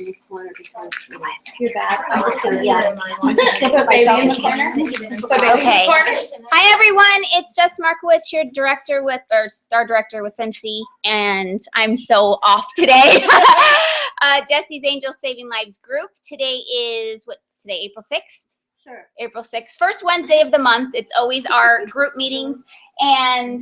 in the corner because Your bag. I'm just gonna, Put baby in the corner. Okay. Hi everyone, it's Jess Markowitz, your director with, or star director with Scentsy, and I'm so off today. Jesse's Angels Saving Lives group. Today is, what's today, April 6th? Sure. April 6th, first Wednesday of the month. It's always our group meetings, and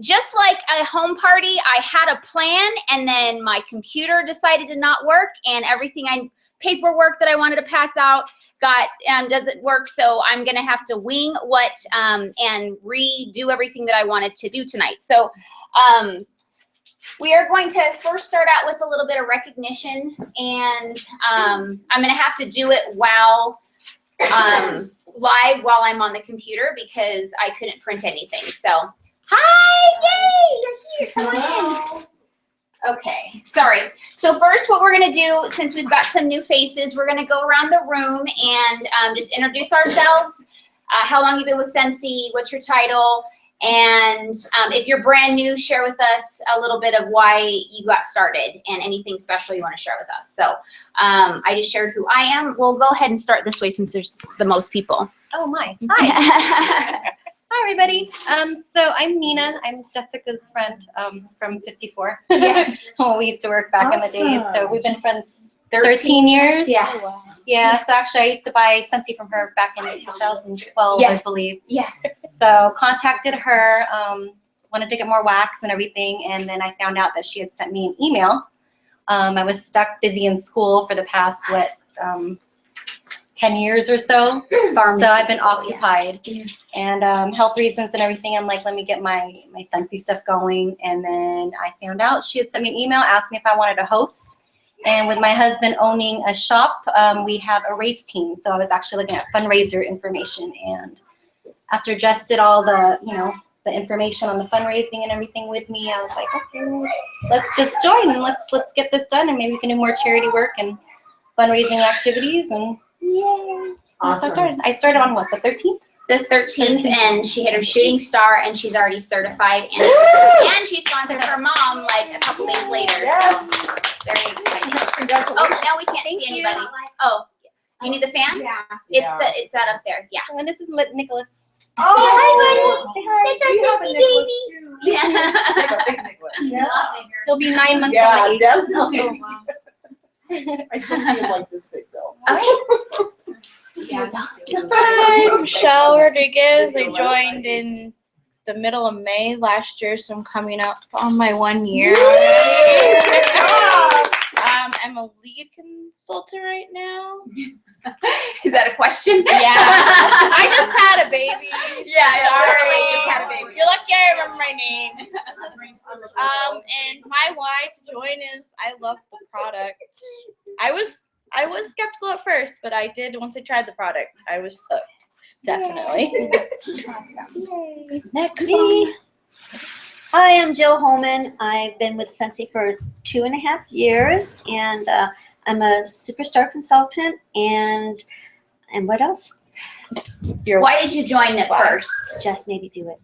just like a home party, I had a plan, and then my computer decided to not work, and everything paperwork that I wanted to pass out doesn't work, so I'm gonna have to wing what and redo everything that I wanted to do tonight. So we are going to first start out with a little bit of recognition, and I'm gonna have to do it while live while I'm on the computer because I couldn't print anything. So hi, yay, you're here, come on in. Okay, sorry. So first what we're gonna do, since we've got some new faces, we're gonna go around the room and just introduce ourselves, how long you've been with Scentsy, what's your title, and if you're brand new, share with us a little bit of why you got started and anything special you wanna share with us. So I just shared who I am. We'll go ahead and start this way since there's the most people. Oh my. Hi. Hi everybody. So I'm Nina. I'm Jessica's friend from 54. Yeah. When we used to work back in the days. So we've been friends 13 years. Yeah. Oh, wow. Yeah. So actually I used to buy Scentsy from her back in 2012, Yeah. I believe. Yeah. So contacted her, wanted to get more wax and everything, and then I found out that she had sent me an email. I was stuck busy in school for the past 10 years or so. So I've been occupied, and health reasons and everything. I'm like, let me get my Scentsy stuff going. And then I found out she had sent me an email, asked me if I wanted to host. And with my husband owning a shop, we have a race team. So I was actually looking at fundraiser information. And after Jess did all the, the information on the fundraising and everything with me, I was like, okay, let's just join and let's get this done, and maybe we can do more charity work and fundraising activities. And yay! Awesome. So I started on what, the 13th? The 13th, and she hit her shooting star, and she's already certified, and she sponsored her mom like a couple days later. Yes. So very exciting. Congratulations. Oh, now we can't see anybody. Oh, you need the fan? Yeah. It's that up there. Yeah. And this is Nicholas. Oh, hi, buddy. Say hi. It's our you have a Scentsy Nicholas baby. too. Yeah. Like a big Nicholas. Yeah. He'll be 9 months Yeah, on the 8th. definitely. Oh, wow. I still see him like this big though. Okay. Yeah. Hi, I'm Michelle Rodriguez. I joined in the middle of May last year, so I'm coming up on my 1 year. I'm a lead consultant right now. Is that a question? Yeah. I just had a baby. Yeah, Sorry. literally just had a baby. You're lucky I remember my name. And my why to join is I love the product. I was skeptical at first, but I did once I tried the product. I was hooked. Definitely. Awesome. Next. Hi, I'm Jill Holman. I've been with Scentsy for 2.5 years, and I'm a superstar consultant. And what else? Why did you join it first? Just maybe do it.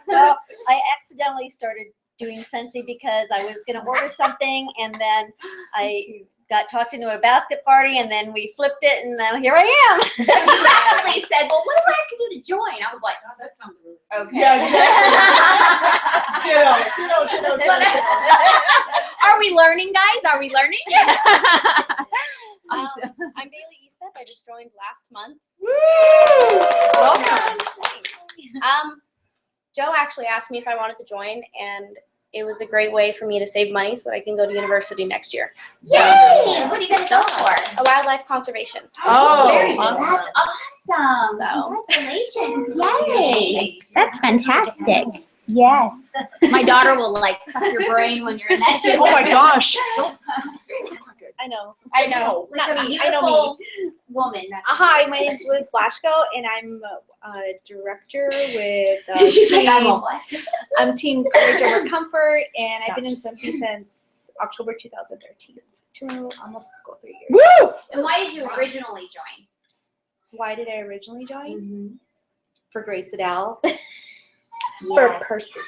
Well, I accidentally started doing Scentsy because I was going to order something, and then I got talked into a basket party, and then we flipped it, and now here I am. You actually said, well, what do I have to do to join? I was like, oh, that sounds rude. Okay. Yeah, exactly. Ditto. Are we learning, guys? Are we learning? I'm Bailey Eastep. I just joined last month. Woo! Welcome. Thanks. Joe actually asked me if I wanted to join, and it was a great way for me to save money so that I can go to university next year. Yay! What are you going to go for? A wildlife conservation. Oh, Very good. awesome. That's awesome. So. Congratulations. Yay. That's fantastic. Yes. My daughter will suck your brain when you're in that shit. Oh my gosh. I know. I know. Not me. I Beautiful know me. woman. Hi, my name is Liz Blaschko, and I'm a director with She's like, I'm Team Courage Over Comfort, and I've been in Scentsy since October 2013. Almost go 3 years. Woo! And why did you originally join? Why did I originally join? For Grace Adele. For persistence.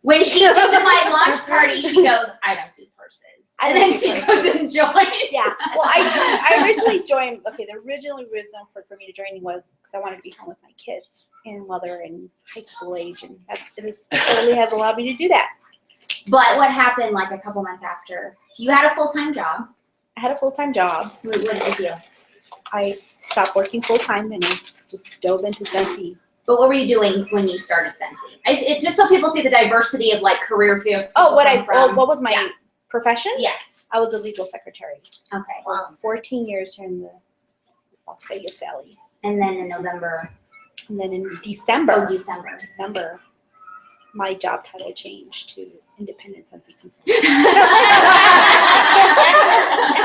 When she's in my launch party, she goes, I don't do purses. I And don't then do she purses. goes and joins. Yeah. Well, I originally joined. Okay, the original reason for me to joining was because I wanted to be home with my kids, and while they're in high school age, and this totally has allowed me to do that. But what happened like a couple months after? You had a full-time job. I had a full-time job. What did you do? I stopped working full-time and I just dove into Scentsy. But what were you doing when you started Scentsy? It's just so people see the diversity of like career field. Oh, from. what was my profession? Yes. I was a legal secretary Okay. for 14 years here in the Las Vegas Valley. And then in November. And then in Oh, December, December. my job title changed to independent Scentsy consultant.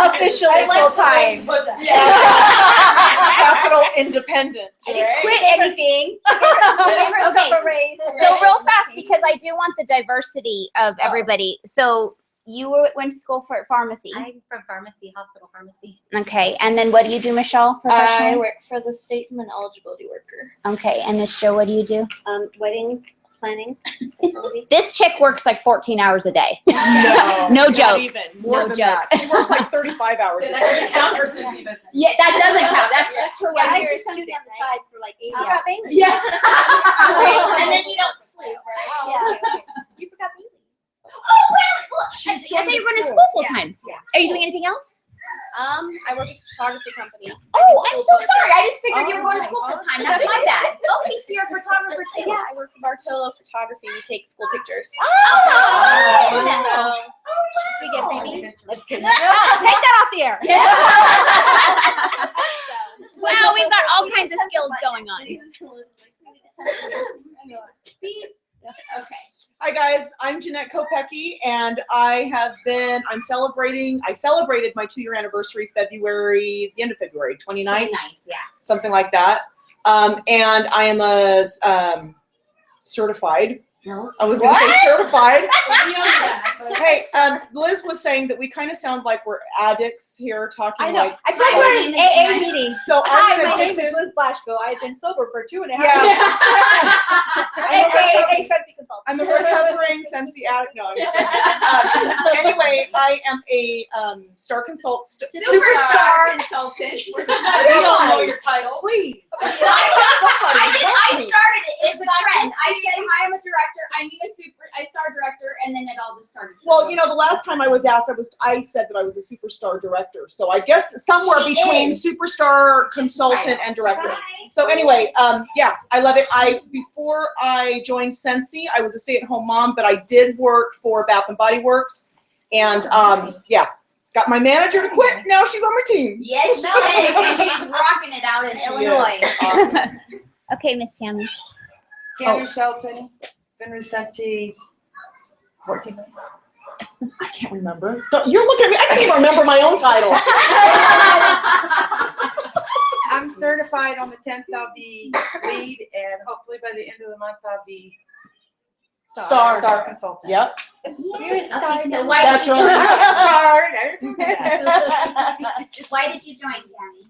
Officially full-time. Capital independent. I didn't quit anything. She gave herself a raise. So real fast, because I do want the diversity of everybody. So you went to school for pharmacy. I'm from pharmacy, hospital pharmacy. Okay. And then what do you do, Michelle, I professionally? work for the state. I'm an eligibility worker. Okay. And Miss Jo, what do you do? Wedding planning facility. This chick works like 14 hours a day. No, No not joke. even. More No than joke. that. She works like 35 hours. So that doesn't count for Scentsy business. Yeah, that doesn't count. That's just her Yeah, one I year do student. Scentsy on the side for like 80 Oh, hours. Yeah. And then you don't sleep, right? Yeah. You forgot me. Oh, really? Well, I She's thought going you to were in school. school full time. Yeah. Are you doing anything else? I work at a photography company. Oh, I'm so sorry. I just figured you were going to Oh, school full time. awesome. That's my bad. Okay, so you're a photographer too. Yeah, I work for Bartolo Photography. We take school pictures. Oh, We get wow. babies. Just kidding. Take that off the air. Wow, we've got all kinds of skills going on. Okay. Hi guys, I'm Jeanette Kopecki, and I celebrated my 2-year anniversary the end of February, 29th, Yeah. something like that. And I am a certified. No. I was going to say certified. So Hey, Liz was saying that we kind of sound like we're addicts here talking I know. like. I feel like we're in an AA meeting. So Hi, I'm my name addicted. is Liz Blaschko. I've been sober for 2.5 Yeah. years. I'm a Scentsy consultant. I'm a recovering Scentsy addict. No, I'm just kidding. Anyway, I am a star consultant. Superstar. consultant. we don't know your title. Please. I started it. It's a trend. I said, hi, I'm a director. I need a star director, and then it all just started. Well, you know, the last time I was asked, I said that I was a superstar director. So I guess somewhere She between is. superstar, consultant, and director. So anyway, yeah, I love it. Before I joined Scentsy, I was a stay-at-home mom, but I did work for Bath and Body Works, and yeah, got my manager to quit. Now she's on my team. Yes, she is, and she's rocking it out in She Illinois. is. Awesome. Okay, Miss Tammy. Tammy Shelton, been with Scentsy 14 months. I can't remember. You're looking at me. I can't even remember my own title. I'm certified. On the 10th, I'll be lead, and hopefully by the end of the month, I'll be star consultant. Yep. You're a star. Okay, so why That's did you right. join? Why did you join, Tammy?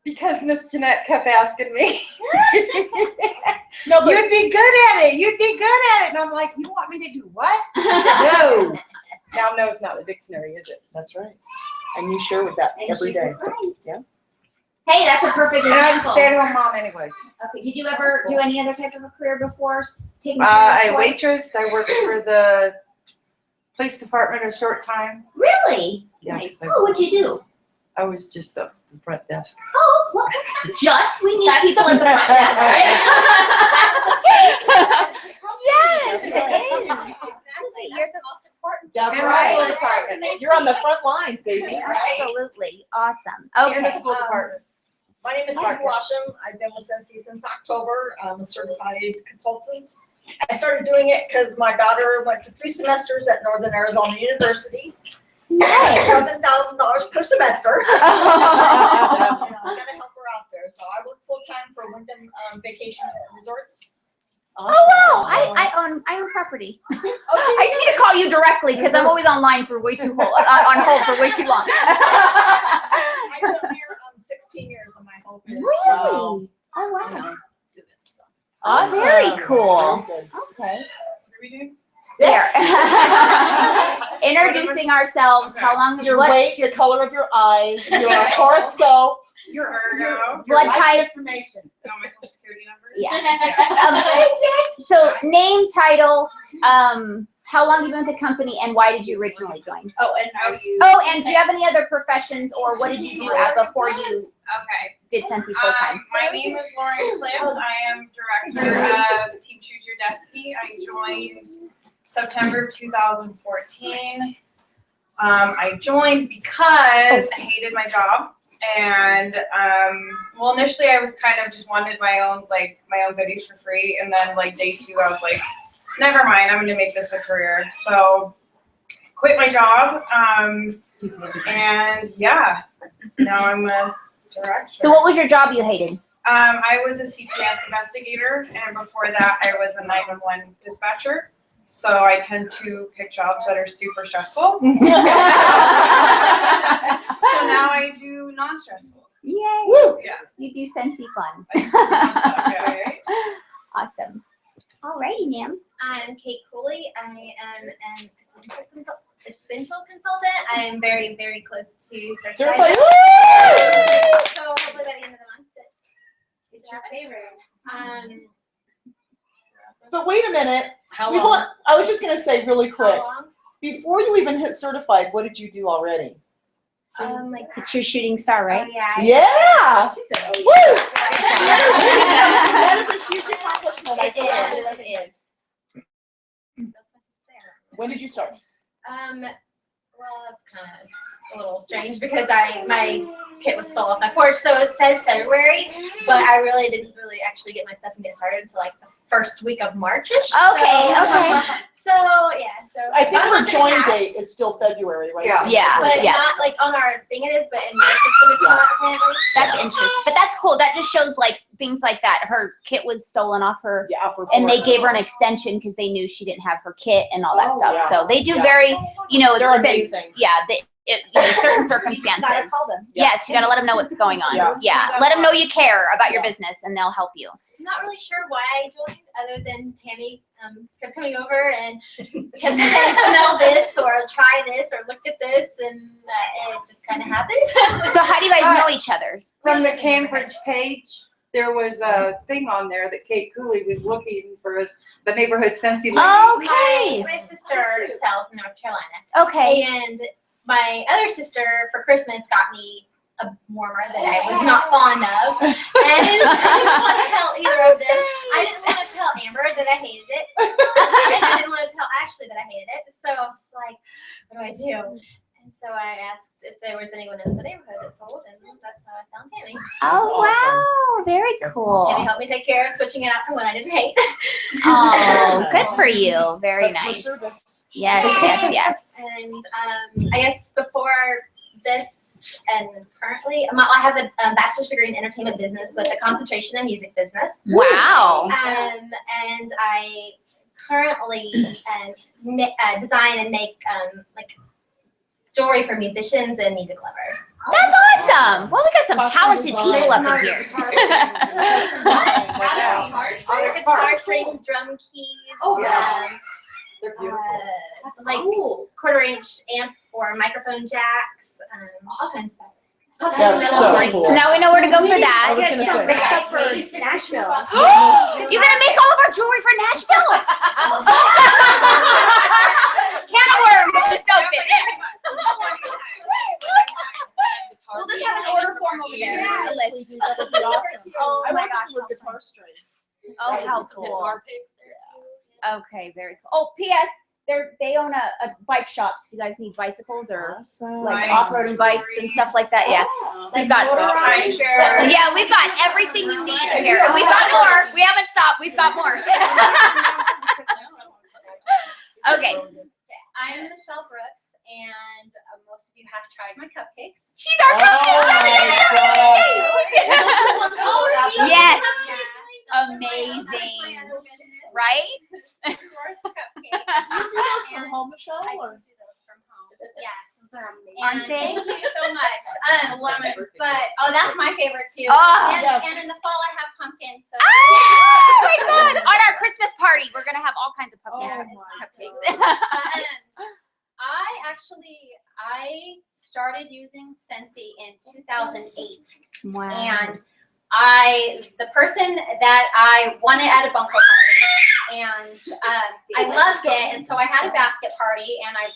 Because Miss Jeanette kept asking me, No, but you'd be good at it. You'd be good at it. And I'm like, you want me to do what? No. Now, no, it's not the dictionary, is it? that's right. And you share with that And every she day. was right. Yeah. Hey, that's a perfect And I'm a example. stay-at-home mom anyways. Okay, did you ever do any other type of a career before taking I care of waitressed. I worked for the police department a short time. Really? Yeah, Nice. Oh, what'd you do? I was just the front desk. Oh, well, that's not just. We need people in the front desk, right? That's the face. Yes, it is. Exactly. You're the most important. That's And the right. school department. You're on the front lines, baby. Absolutely. Awesome. And the Okay. school department. My name is Sarah Washam. I've been with Scentsy since October. I'm a certified consultant. I started doing it because my daughter went to 3 semesters at Northern Arizona University. $11,000 per semester. And I gotta help her out there. So I work full time for Wyndham Vacation Resorts. Oh wow! I own property. I need to call you directly because I'm always online for way too on hold for way too long. I've been here 16 years, and my hope is Really? Oh wow! do it. So. Awesome. Very cool. Very good. Okay. What are we doing? There. Introducing ourselves. How long? Your what- weight, the color of your eyes, your horoscope. Your blood type. information. Oh, my social security number. Yes. So name, title, how long you been with the company, and why did you originally join? Oh, and are you? Oh, and do you have any other professions, or what did you do before you Okay. did Scentsy full time? My name is Lauren Cliff. I am director of Team Choose Your Destiny. I joined September of 2014. I joined because I hated my job. And well, initially I was kind of just wanted my own goodies for free, and then like day 2 I was like, never mind, I'm gonna make this a career. So quit my job, and yeah, now I'm a director. So what was your job you hated? I was a CPS investigator, and before that I was a 911 dispatcher. So I tend to pick jobs that are super stressful. So now I do non-stressful. Yay! Woo! Yeah. You do Scentsy fun. I just do fun stuff, yeah. Awesome. Alrighty, ma'am. I'm Kate Cooley. I am an essential consultant. I am very, very close to certified. Certified. So hopefully by the end of the month, it's your favorite. But wait a minute. How I was just gonna say really quick. How long? Before you even hit certified, what did you do already? Like The true shooting star, right? Oh, yeah. Yeah. She said, oh, Woo! yeah. That is a huge accomplishment. It is. When did you start? Well, it's kind of a little strange because my kit was still off my porch, so it says February, but I really didn't actually get my stuff and get started until like the first week of March-ish. Okay, okay. So yeah, so I think about a her month and a join half. date is still February, right? Yeah. Yeah, But yes. not like on our thing it is, but in their system it's not apparently. That's interesting. But that's cool. That just shows like things like that. Her kit was stolen off her, Yeah. For and they Florida. gave her an extension because they knew she didn't have her kit and all that Oh, stuff. yeah. So they do Yeah. very, They're it's amazing. yeah, certain You circumstances. just gotta call them. Yes, you gotta let them know what's going on. Yeah. Yeah, let them know you care about your business, and they'll help you. I'm not really sure why I joined, other than Tammy kept coming over and kept saying, smell this, or try this, or look at this, and it just kind of happened. So how do you guys know each other? From the Cambridge page, there was a thing on there that Kate Cooley was looking for the neighborhood Scentsy lady. Okay. My sister sells in North Carolina, Okay. and my other sister for Christmas got me a warmer that I was not fond of, and I didn't want to tell either of them. I just want to tell Amber that I hated it, and I didn't want to tell Ashley that I hated it. So I was just like, what do I do? And so I asked if there was anyone in the neighborhood that sold, and that's how I found Tammy. Oh wow, very cool. Tammy helped me take care of switching it out from one I didn't hate. Oh, good for you. Very Customer nice. service. Yes, yes, yes. And I guess before this and currently, I have a bachelor's degree in entertainment business with a concentration in music business. Wow. And I currently design and make like jewelry for musicians and music lovers. That's awesome. Well, we got some talented people up in here. Guitar strings, drum keys. Oh, yeah. They're uh, beautiful. like quarter-inch amp or microphone jacks, all kinds of stuff. That's so cool. So now we know where to go for I that. was gonna say. Stuff for Nashville. You're gonna make all of our jewelry for Nashville. Can of worms just open. We'll just have an order form over there. Yeah, The yes, we list. do. That would be awesome. Oh I my was gosh. with guitar strings. Oh, how cool. picks there too. Okay, very cool. Oh, P.S. They own a bike shop. So if you guys need bicycles or Awesome. like Nice. off-roading bikes and stuff like that, yeah. So you've got motorized. yeah, we've got everything you need here. We've got more. We haven't stopped. We've got more. Okay. I am Michelle Brooks, and most of you have tried my cupcakes. She's our Oh, Yes. Yeah. Amazing. That's my other business. Right? Yours Cupcakes. Do you do those from home, Michelle? I Or? do those from home. Yes. Aren't And they? thank you so much. But that's my favorite too. Oh, and, yes. and in the fall I have pumpkin. So Oh my God! On our Christmas party, we're gonna have all kinds of pumpkin cupcakes. I started using Scentsy in 2008. Wow. And the person that I wanted at a bunko party, and I loved it, and so I had a basket party, and I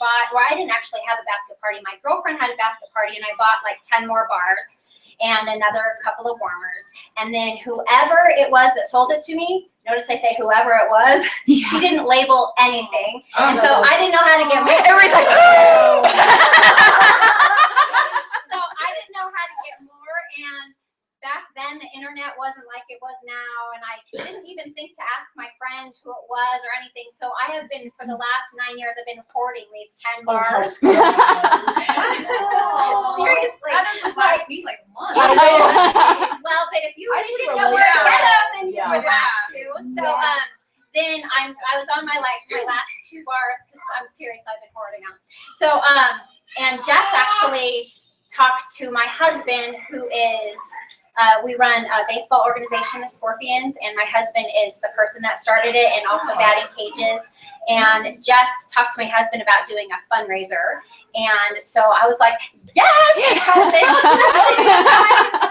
didn't actually have a basket party. My girlfriend had a basket party, and I bought like 10 more bars and another couple of warmers. And then whoever it was that sold it to me, notice I say whoever it was, she didn't label anything, and so I didn't know how to get more. Everybody's like, So I didn't know how to get more, and back then the internet wasn't like it was now, and I didn't even think to ask my friend who it was or anything. So I have been, for the last 9 years, I've been hoarding these 10 bars. Seriously. That doesn't last me like a month. Well, but if you didn't know where to get them, then you would last too. So then I was on my last 2 bars, because I'm serious, I've been hoarding them. So and Jess actually talked to my husband, who is we run a baseball organization, the Scorpions, and my husband is the person that started it and also batting cages. And Jess talked to my husband about doing a fundraiser. And so I was like, yes, because it's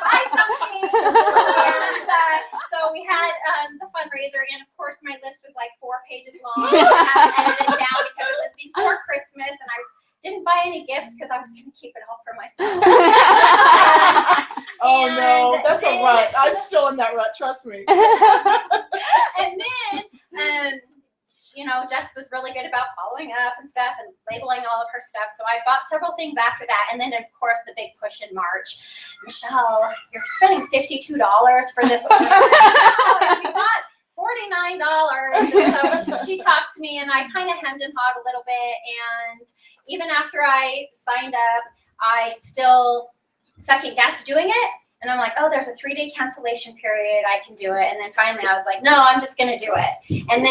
buy something. And, so we had the fundraiser, and of course my list was like 4 pages long. I had to edit it down because it was before Christmas, and I didn't buy any gifts because I was going to keep it all for myself. Oh no, that's a rut. I'm still in that rut, trust me. And then, you know, Jess was really good about following up and stuff and labeling all of her stuff. So I bought several things after that. And then, of course, the big push in March. Michelle, you're spending $52 for this order. You bought $49. And so she talked to me, and I kind of hemmed and hawed a little bit. And even after I signed up, I still second guessed doing it. And I'm like, oh, there's a 3-day cancellation period. I can do it. And then finally I was like, no, I'm just going to do it. And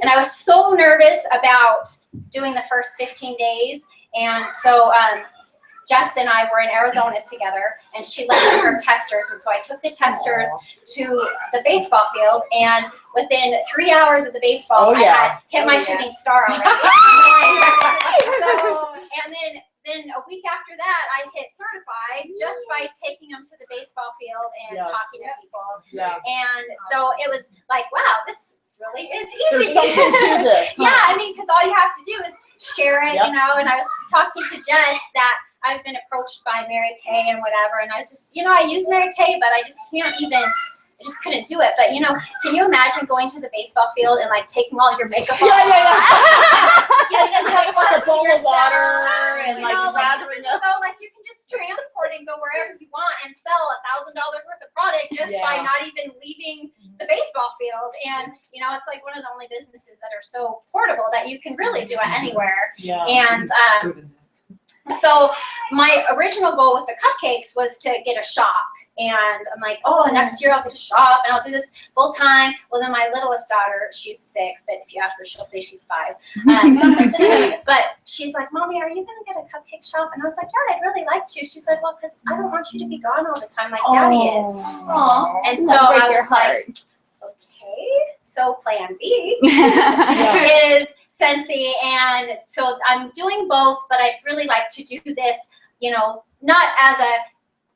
I was so nervous about doing the first 15 days. And so Jess and I were in Arizona together, and she let me her testers. And so I took the testers to the baseball field, and within 3 hours of the baseball, I had hit my shooting star already. And then a week after that, I hit certified just by taking them to the baseball field and talking to people. Yeah. And so it was like, wow, this really is easy. There's something to this. Huh? Yeah, I mean, because all you have to do is share it, you know. And I was talking to Jess that I've been approached by Mary Kay and whatever, and I was just, you know, I use Mary Kay, but I just couldn't do it. But, you know, can you imagine going to the baseball field and, like, taking all your makeup off? Yeah, like a bowl of water and, like, lathering up. So, like, you can just transport and go wherever you want and sell $1,000 worth of product just by not even leaving the baseball field. And, you know, it's like one of the only businesses that are so portable that you can really do it anywhere. Yeah. And so my original goal with the cupcakes was to get a shop. And I'm like, oh, next year I'll get a shop and I'll do this full time. Well, then my littlest daughter, she's 6, but if you ask her, she'll say she's 5. But she's like, Mommy, are you going to get a cupcake shop? And I was like, yeah, I'd really like to. She said, well, because I don't want you to be gone all the time like Daddy is. Aww. And so I was like, okay, so plan B is Scentsy. And so I'm doing both, but I'd really like to do this, you know, not as a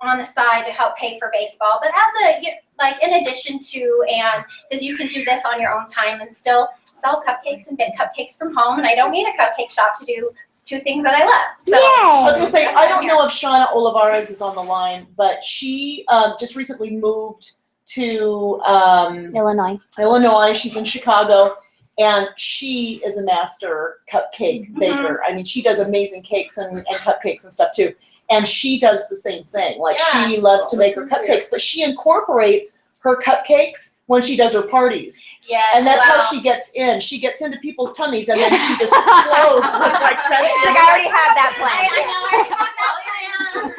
on the side to help pay for baseball, but as a, like, in addition to, and because you can do this on your own time and still sell cupcakes and bake cupcakes from home, and I don't need a cupcake shop to do 2 things that I love. So I was gonna say, I don't know if Shauna Olivares is on the line, but she just recently moved to Illinois. She's in Chicago, and she is a master cupcake baker. I mean, she does amazing cakes and cupcakes and stuff too. And she does the same thing. Like, she loves to make her cupcakes, but she incorporates her cupcakes when she does her parties. Yes, and that's how she gets in. She gets into people's tummies, and then she just explodes with, like, Scentsy. Like, I already have that plan. I already have that plan.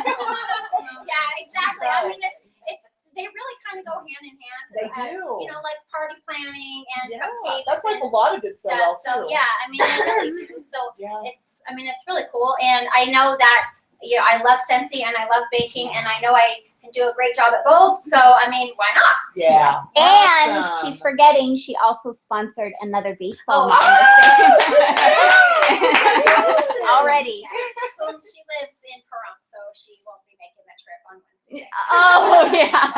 Yeah, exactly. I mean, it's they really kind of go hand in hand. They do. You know, like party planning and cupcakes. That's why Bellotta did so well, too. So, yeah, I mean, they really do. So, it's really cool. And I know that, you know, I love Scentsy and I love baking, and I know I can do a great job at both. So I mean, why not? Yeah. And Awesome. she's forgetting she also sponsored another baseball Oh, mom. Already. Whom she lives in Pahrump, so she won't be making the trip on Wednesday. Oh yeah.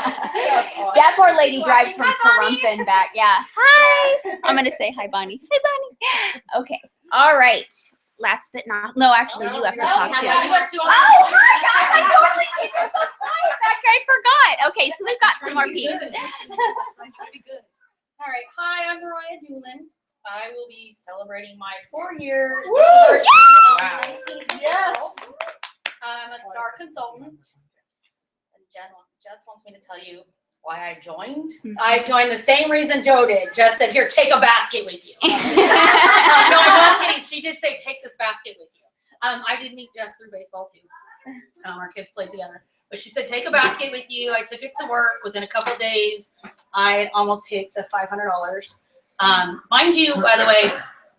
That's awesome. That poor lady She's drives watching. from Hi, Bonnie. Pahrump and back. Yeah. Hi. I'm gonna say hi, Bonnie. Hi, Bonnie. Okay. All right. Last but not. No, actually, you have to talk to. You Oh, went to hi guys! I totally made you so quiet back. I forgot. Okay, so we've got some more peeps. I'm trying to be good. All right. Hi, I'm Mariah Doolin. I will be celebrating my 4-year anniversary on the 19th of Yes. April. I'm a star consultant. And Jess wants me to tell you why I joined. I joined the same reason Joe did. Jess said, here, take a basket with you. No, I'm not kidding. She did say, take this basket with you. I did meet Jess through baseball too. Our kids played together. But she said, take a basket with you. I took it to work. Within a couple of days, I almost hit the $500. Mind you, by the way,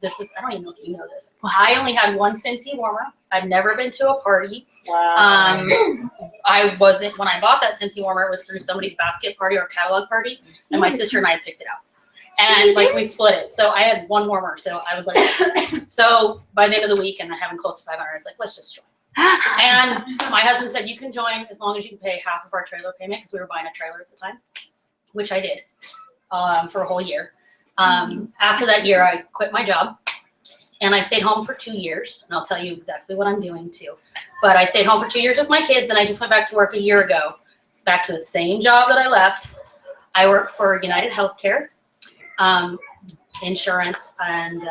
I don't even know if you know this. I only had one Scentsy warmer. I'd never been to a party. Wow. When I bought that Scentsy warmer, it was through somebody's basket party or catalog party, and my sister and I picked it out. And like we split it. So I had one warmer. So I was like, so by the end of the week, and I having close to 500, I was like, let's just join. And my husband said, you can join as long as you can pay half of our trailer payment, because we were buying a trailer at the time, which I did for a whole year. After that year, I quit my job. And I stayed home for 2 years, and I'll tell you exactly what I'm doing too. But I stayed home for 2 years with my kids, and I just went back to work a year ago, back to the same job that I left. I work for United Healthcare, insurance, and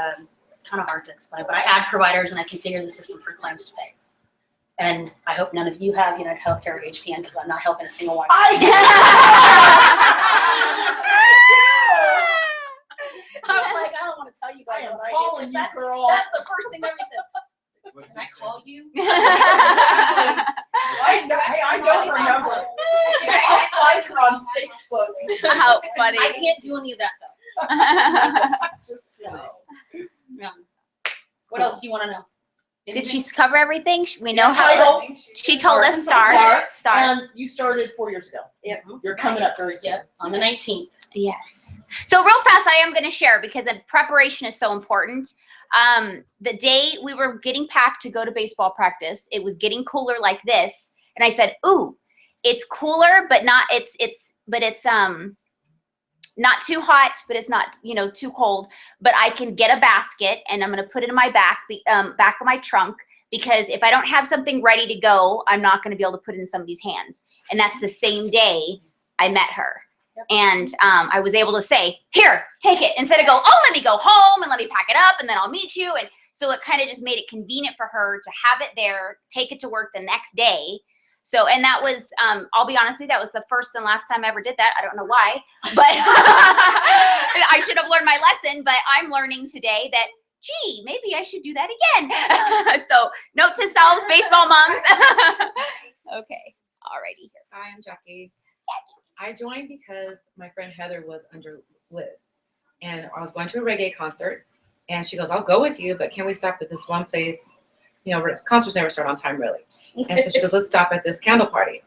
it's kind of hard to explain, but I add providers and I configure the system for claims to pay. And I hope none of you have United Healthcare or HPN, because I'm not helping a single one. I was like, I don't want to tell you guys what I calling get. you, girl. That's the first thing everybody says. Can I call you? I know her number. I'll find her on Facebook. How funny. I can't do any of that though. Just so. Yeah. What else do you want to know? Did she cover everything? We know how. Title. She told us star. And you started 4 years ago. Yep. You're coming up very soon. Yep. On the 19th. Yes. So real fast, I am going to share because preparation is so important. The day we were getting packed to go to baseball practice, it was getting cooler like this, and I said, "Ooh, it's cooler, but not it's not too hot, but it's not too cold. But I can get a basket, and I'm going to put it in my back of my trunk." Because if I don't have something ready to go, I'm not going to be able to put it in somebody's hands. And that's the same day I met her. Yep. And I was able to say, here, take it. Instead of go, oh, let me go home and let me pack it up and then I'll meet you. And so it kind of just made it convenient for her to have it there, take it to work the next day. So, and that was, I'll be honest with you, that was the first and last time I ever did that. I don't know why, but I should have learned my lesson. But I'm learning today that, gee, maybe I should do that again. So note to self, baseball moms. Okay, alrighty here. Hi, I'm Jackie. I joined because my friend Heather was under Liz, and I was going to a reggae concert, and she goes, I'll go with you, but can we stop at this one place? Concerts never start on time, really. And so she goes, let's stop at this candle party.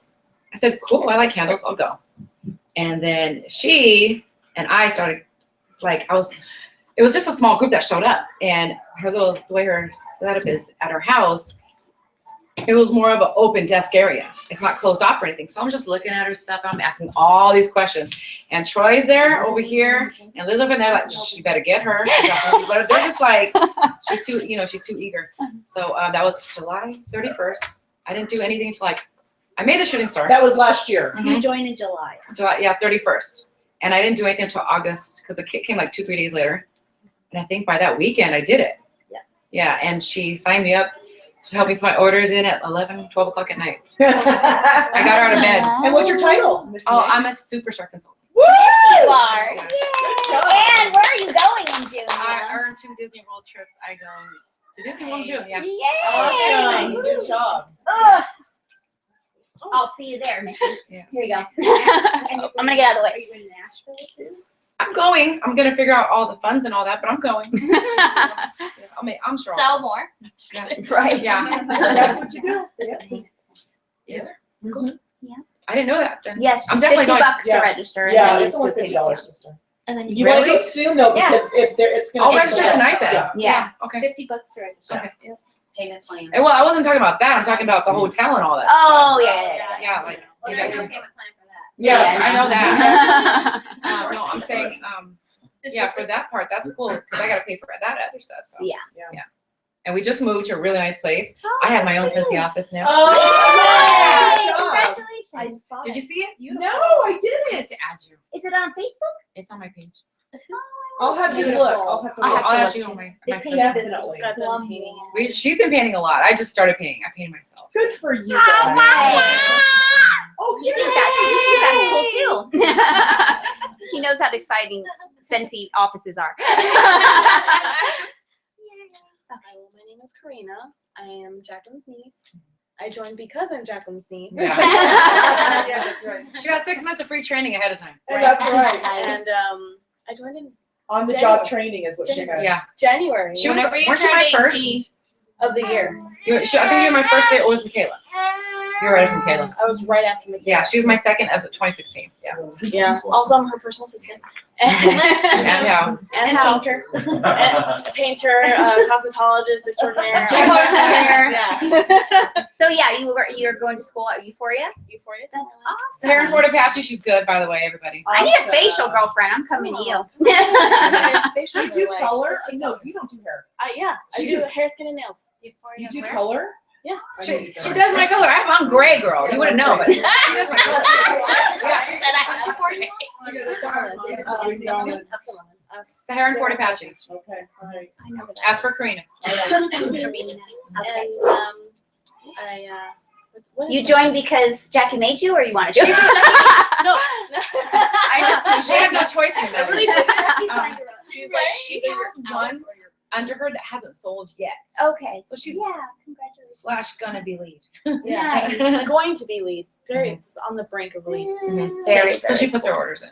I said, cool, I like candles, I'll go. And then she and I started, it was just a small group that showed up, and the way her setup is at her house, it was more of an open desk area. It's not closed off or anything. So I'm just looking at her stuff. I'm asking all these questions. And Troy's there over here, and Liz over there, like, you better get her. But they're just like, she's too eager. So that was July 31st. I didn't do anything until I made the shooting star. That was last year. Mm-hmm. You joined in July. July, yeah, 31st. And I didn't do anything until August, because the kit came 2-3 days later. And I think by that weekend I did it. Yeah. Yeah, and she signed me up to help me put my orders in at 11, 12 o'clock at night. I got her out of bed. And what's your title, Miss Oh, May? I'm a superstar consultant. Woo! You are. Yeah. And where are you going in June? I earned 2 Disney World trips. I go to Disney World in June, yeah. Awesome. Good job. Ugh. I'll see you there, Mickey. Yeah. Here you go. I'm gonna get out of the way. Are you in Nashville too? I'm going. I'm gonna figure out all the funds and all that, but I'm going. I'm sure. Sell more. Yeah. Right. Yeah. That's what you do. Is there? Cool. Yeah. I didn't know that. Then Yes, I'm just definitely 50 going. bucks Yeah. to register. and Yeah, then it's you only do pay- $50, sister. And then You want to Really? go soon though Yeah. because it's gonna. I'll take register so long. tonight then. Yeah. Yeah. Okay. $50 to register. Okay. Payment plan. Well, I wasn't talking about that. I'm talking about the hotel and all that. Oh, yeah. Yeah, like. Well, you there's know, no payment plan for that. Yeah, I know that. Yeah. No, I'm saying, yeah, for that part, that's cool because I got to pay for that other stuff. So. Yeah. And we just moved to a really nice place. I have my own Scentsy office now. Oh, Yay! good job. Congratulations. Did you see it? No, I I had didn't. to add you. Is it on Facebook? It's on my page. I'll have to Beautiful. look. I'll have to I'll look. have to I'll look add you too. on my They page. painted Definitely. this plum painting. She's been painting a lot. I just started painting. I painted myself. Good for you. Hey. Guys. Oh, You think that's cool too? He knows how exciting Scentsy offices are. Hi, well, my name is Karina. I am Jacqueline's niece. I joined because I'm Jacqueline's niece. Yeah. Yeah, that's right. She got 6 months of free training ahead of time. And that's right. And I joined in On the job training is what she had. Yeah. January She was, Whenever you weren't you turned my 18. first? of the year. I think you were my first day. It was Michaela. You were right from Michaela. I was right after Michaela. Yeah, she was my second of 2016. Yeah. Yeah. Also, I'm her personal assistant. And how? And painter. And a painter, cosmetologist extraordinaire. She colors the hair. Yeah. So yeah, you're going to school at Euphoria. Euphoria. That's awesome. Sarah in Fort Apache, she's good, by the way, everybody. I need a facial, girlfriend. I'm coming to you. You do color? No, you don't do hair. Yeah. I do hair, skin, and nails. You do color? Yeah. She does my color. I'm gray, girl. You wouldn't know, but she does my color. Sahara in Fort Apache. Okay, all right. I know that. Ask for Karina. And what is You my- joined because Jackie made you, or you wanted to? No. She had no choice in I really that. did. She's like, she has one under her that hasn't sold yet. Okay. So she's Yeah. Congratulations. / gonna be lead. Yeah. Nice. It's going to be lead. Very it's on the brink of lead. Very, So she very puts her orders in.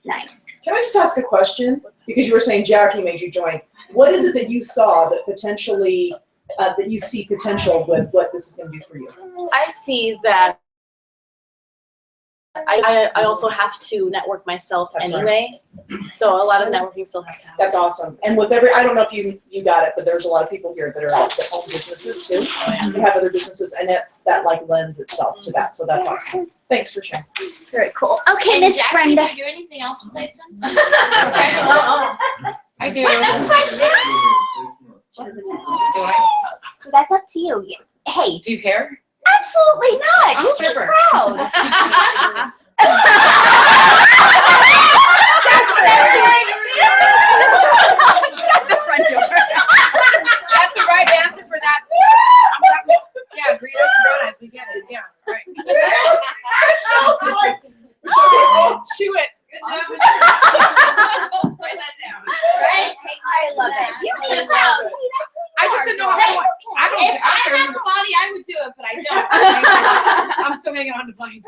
nice. Can I just ask a question? Because you were saying Jackie made you join. What is it that you saw that potentially, that you see potential with what this is going to do for you? I see that I also have to network myself That's right. anyway. So a lot of networking still has to happen. That's awesome. And with I don't know if you got it, but there's a lot of people here that are that own businesses too. You have other businesses, and that like lends itself to that. So that's awesome. Thanks for sharing. Very cool. Okay, Miss Brenda. Do you do anything else besides Scentsy? I do. Do I? That's up to you. Hey, Do you care? absolutely not. I'm a You be stripper. proud. Shut the front door. That's the right answer for that. Yeah, burritos and donuts. We get it. Yeah, right. She went. Good job, Michelle. Write that down. Right? I love it. You be proud. Hey, that's who you I just are. didn't know how. That's I don't. If I care. had the body, I would do it, but I don't. I'm still hanging on to mine.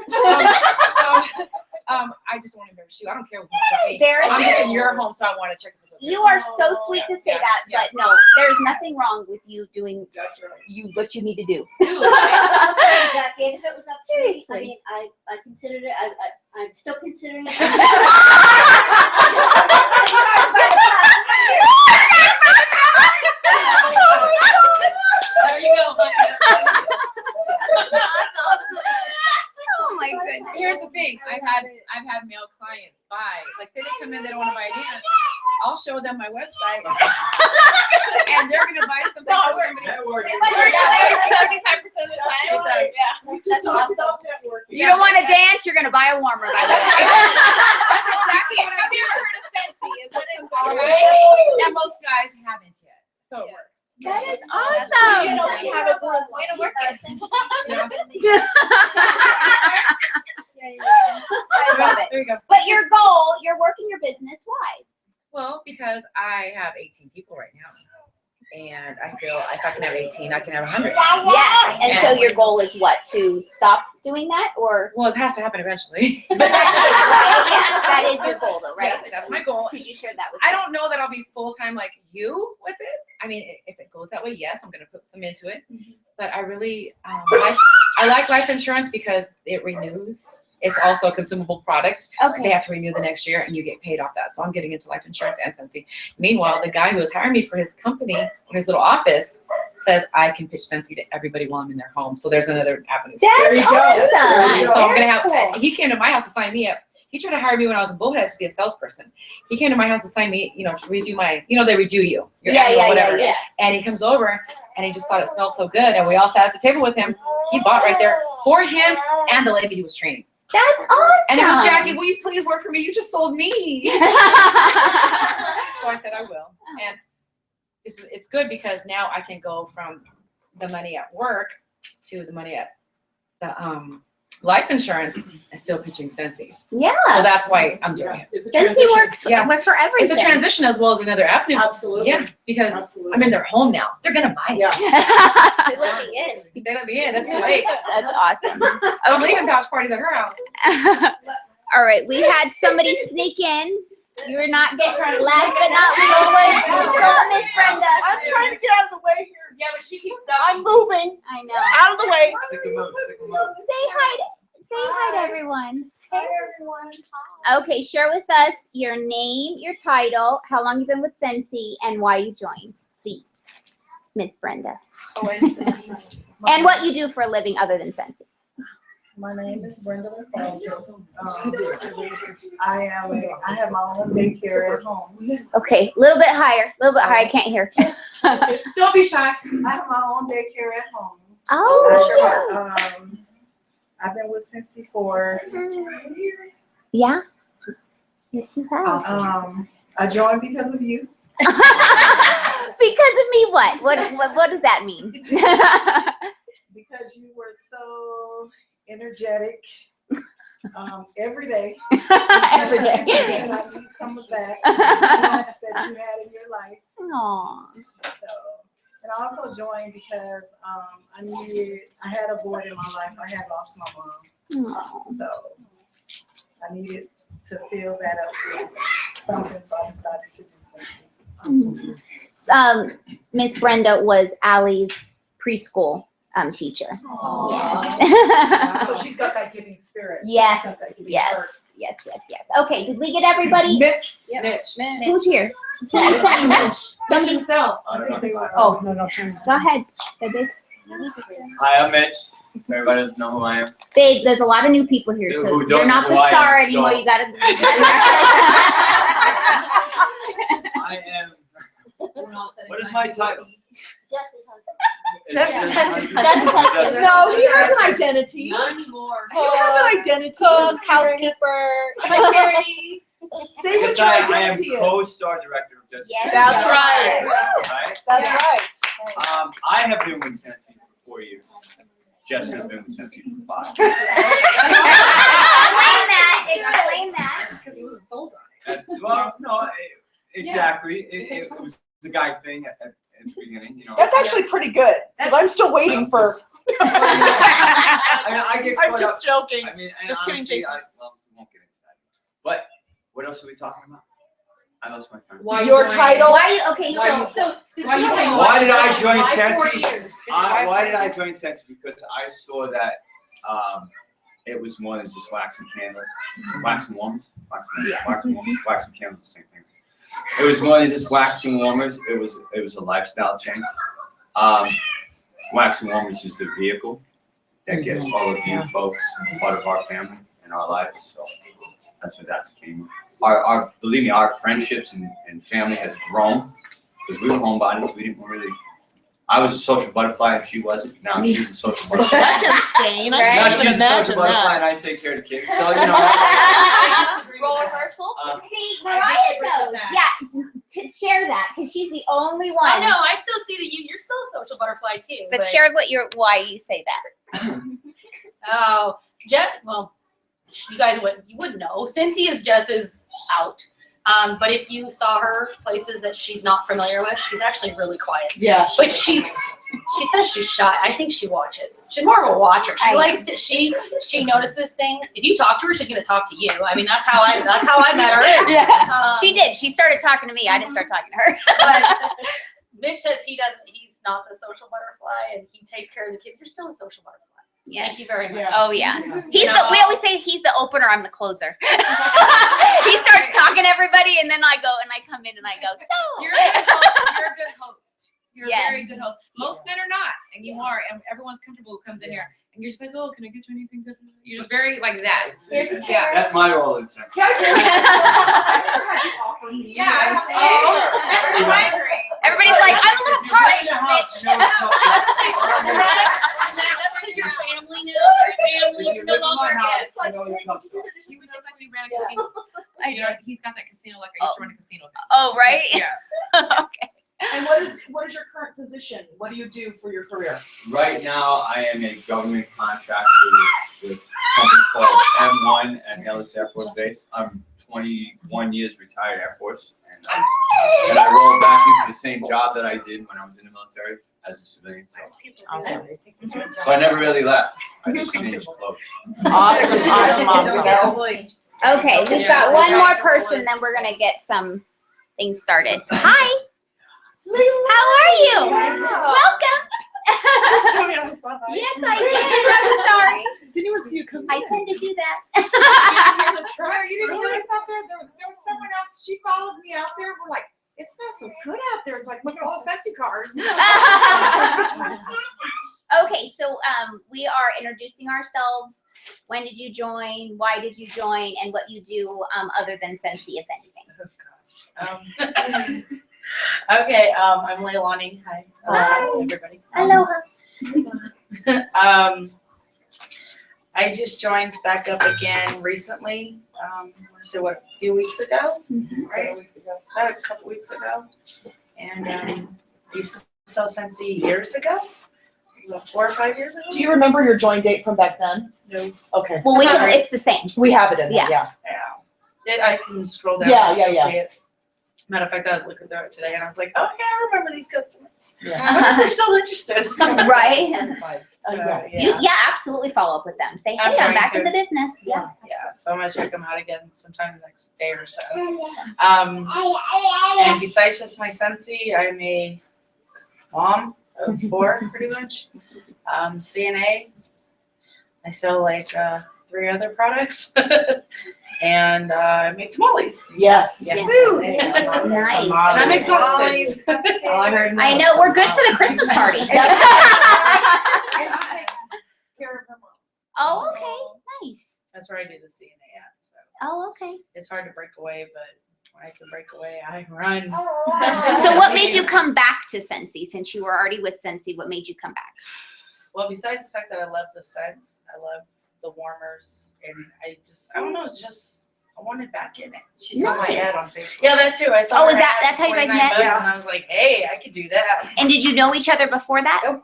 I just want to embarrass you. I don't care what you say. There is- I'm just in your home, so I want to check if it's okay. You are so sweet to say Yeah, that, yeah. but no, there's nothing wrong with you doing That's right. what you need to do. Jackie, if it was up to me, I Seriously. mean, I considered it. I'm still considering it. There you go. Oh my goodness. Here's the thing. I've had male clients buy. Like, say they come in, they don't want to buy a dance. I'll show them my website, and they're gonna buy something for somebody. 75% of the time. It does. Yeah. That's awesome. You don't want to dance, you're gonna buy a warmer, by the way. That's exactly what I do. And most guys haven't yet, so it works. That is awesome. You know, we have a group. Way to work it. I love it. There you go. But your goal, you're working your business. Why? Well, because I have 18 people right now. And I feel if I can have 18, I can have 100. Yes. And so your goal is what? To stop doing that, or? Well, it has to happen eventually. But that is, right? Yes, that is your goal, though, right? Yes, that's my goal. Because you shared that with I me. don't know that I'll be full time like you with it. I mean, if it goes that way, yes, I'm going to put some into it. But I really I like life insurance because it renews. It's also a consumable product. Okay. They have to renew the next year, and you get paid off that. So I'm getting into life insurance and Scentsy. Meanwhile, the guy who was hiring me for his company, his little office, says I can pitch Scentsy to everybody while I'm in their home. So there's another avenue. That's awesome. So I'm gonna have. Cool. He came to my house to sign me up. He tried to hire me when I was in Bullhead to be a salesperson. He came to my house to sign me, to redo my, they redo you, your annual, whatever. Yeah. And he comes over, and he just thought it smelled so good. And we all sat at the table with him. He bought right there for him and the lady he was training. That's awesome. And he goes, Jackie, will you please work for me? You just sold me. So I said, I will. And it's good because now I can go from the money at work to the money at the life insurance and still pitching Scentsy. Yeah. So that's why I'm doing it. Scentsy works for everything. It's a transition as well as another avenue. Absolutely. Yeah, because I'm in their home now. They're going to buy it. Yeah. They let me in. They let me in. That's too late. That's awesome. I'm leaving pouch parties at her house. All right, we had somebody sneak in. You were not getting last but not least. Come on, Miss Brenda. I'm trying to get out of the way here. Yeah, but she keeps I'm moving I know. out of the way. Say hi to everyone. Hi, everyone. Okay, share with us your name, your title, how long you've been with Scentsy, and why you joined, please, Miss Brenda. And what you do for a living other than Scentsy. My name is Brenda Foster. I have my own daycare at home. Okay, a little bit higher, I can't hear. Don't be shy. I have my own daycare at home. Oh, I've been with Scentsy for 2 years. yeah. Yes, you have. I joined because of you. Because of me, what? What does that mean? Because you were so energetic every day. Every day. And I need some of that that you had in your life. Aww. So, and I also joined because I had a void in my life. I had lost my mom. Aww. So I needed to fill that up with something, so I decided to do something. Miss Brenda was Allie's preschool teacher. Yes. So she's got that giving spirit. Yes. She's got that giving Yes. heart. Yes. Yes. Yes. Okay. Did we get everybody? Mitch. Mitch. Who's here? Somebody. Oh, no, turn this Go ahead. Hi, I'm Mitch. Everybody doesn't know who I am. Babe, there's a lot of new people here, Who so don't you're not know the who I star am, anymore. so- You gotta. I am. What is my title? No, he has an identity. Not anymore. You have an identity. Cook, housekeeper, security. Say what Yes, your I am identity is. co-star director of Just. Yes. That's right. Right? That's right. I have been with Scentsy for 4 years. Jess has been with Scentsy for 5. Explain that. Because he wasn't sold on That's, well, no, exactly. It was the guy thing at the beginning. That's actually pretty good. Because I'm still waiting for. I get I'm caught just up. joking. I mean, and Just kidding, honestly, Jason. we won't get into that. But what else are we talking about? I lost my friend. Why Your title. Why you? Okay, Why so Why did I join Scentsy? Years. Why did I join Scentsy? Because I saw that it was more than just waxing candles, waxing warmers, waxing candles, the same thing. It was more than just waxing warmers. It was a lifestyle change. Waxing warmers is the vehicle that gets all of you folks part of our family and our lives. So that's what that became. Believe me, our friendships and family has grown because we were homebodies. We didn't really. I was a social butterfly and she wasn't. Now she's a social butterfly. That's insane. I Now can't she's even a social imagine butterfly that. and I take care of the kids. So you know. Role reversal. see, Mariah knows. Yeah, to share that because she's the only one. I know. I still see that you're still a social butterfly too. But share why you say that. Oh, Jeff. Well, you guys wouldn't know. Scentsy is just as out. But if you saw her places that she's not familiar with, she's actually really quiet. Yeah. But she says she's shy. I think she watches. She's more of a watcher. She likes to. She notices things. If you talk to her, she's gonna talk to you. I mean, that's how I met her. Yeah. She did. She started talking to me. I didn't start talking to her. But Mitch says he's not the social butterfly, and he takes care of the kids. You're still a social butterfly. Yes. Thank you very much. Oh yeah. We always say he's the opener, I'm the closer. He starts talking to everybody and then I go and I come in and I go, so You're a good host. You're Yes. a very good host. Most men are not, and you are, and everyone's comfortable who comes in here, and you're just like, oh, can I get you anything good? You're just very like that. Yeah. That's my role in Scentsy. Yeah. everybody's like, I'm a little parched. That's because you're family now. Your family. You're no longer guests. You would think like we ran a casino. You know, he's got that casino like I used to run a casino. Oh, right? Yeah. Okay. And what is your current position? What do you do for your career? Right now, I am a government contractor with a company called M1 at Nellis Air Force Base. I'm 21 years retired Air Force, and I rolled back into the same job that I did when I was in the military as a civilian. So I never really left. I just changed clothes. Awesome. Okay, we've got one more person, then we're gonna get some things started. Hi. How are you? Welcome. Yes, I did. I'm sorry. Didn't even see you come. I tend to do that. You didn't hear us out there? There was someone else. She followed me out there. We're like, it smells so good out there. It's like, look at all the Scentsy cars. Okay, so we are introducing ourselves. When did you join? Why did you join? And what you do other than Scentsy, if anything. Okay, I'm Leilani. Hi, everybody. Aloha. I just joined back up again recently. So what, a few weeks ago, right? About a couple weeks ago. And I used to sell Scentsy years ago, about 4 or 5 years ago. Do you remember your join date from back then? No. Okay. Well, it's the same. We have it in there, Yeah. Yeah. I can scroll down Yeah, and yeah, still yeah. see it. Matter of fact, I was looking through it today and I was like, oh yeah, I remember these customers. Yeah. They're still interested. Right? So, You absolutely follow up with them. Say, hey, I'm back in the business. Yeah. Yeah, so I'm gonna check them out again sometime the next day or so. And besides just my Scentsy, I'm a mom of 4 pretty much. CNA. I sell like 3 other products. And I make tamales. Yes. Yeah. Woo. Nice. And I'm exhausted. I know, we're good for the Christmas party. And she takes care of her mom. Oh, okay. Nice. That's where I do the CNA at. So Oh, okay. it's hard to break away, but when I can break away, I run. So what made you come back to Scentsy? Since you were already with Scentsy, what made you come back? Well, besides the fact that I love the scents, I love the warmers, and I don't know, I wanted back in it. She saw my ad on Facebook. Yeah, that too. I saw. Oh, her ad, that's how you guys 49 met? bucks, Yeah. And I was like, hey, I could do that. And did you know each other before that? Nope.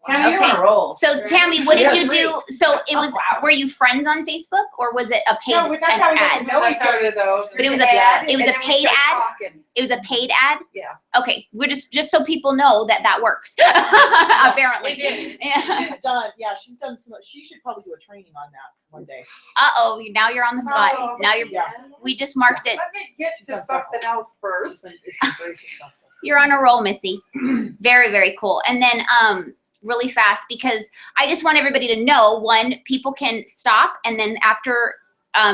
Okay. You're on a roll. So Tammy, what did you do? So it was, were you friends on Facebook or was it a paid No, that's how we got ad? to know each other though. But it was a paid ad? It was a paid ad? Yeah. Okay, we're just so people know that works. Apparently. It is. Yeah. She's done some, she should probably do a training on that one day. Uh-oh, now you're on the spot. Oh, now you're, we just marked it. Let me get to something else first. It's been very successful. You're on a roll, Missy. Very, very cool. And then really fast, because I just want everybody to know, one, people can stop, and then after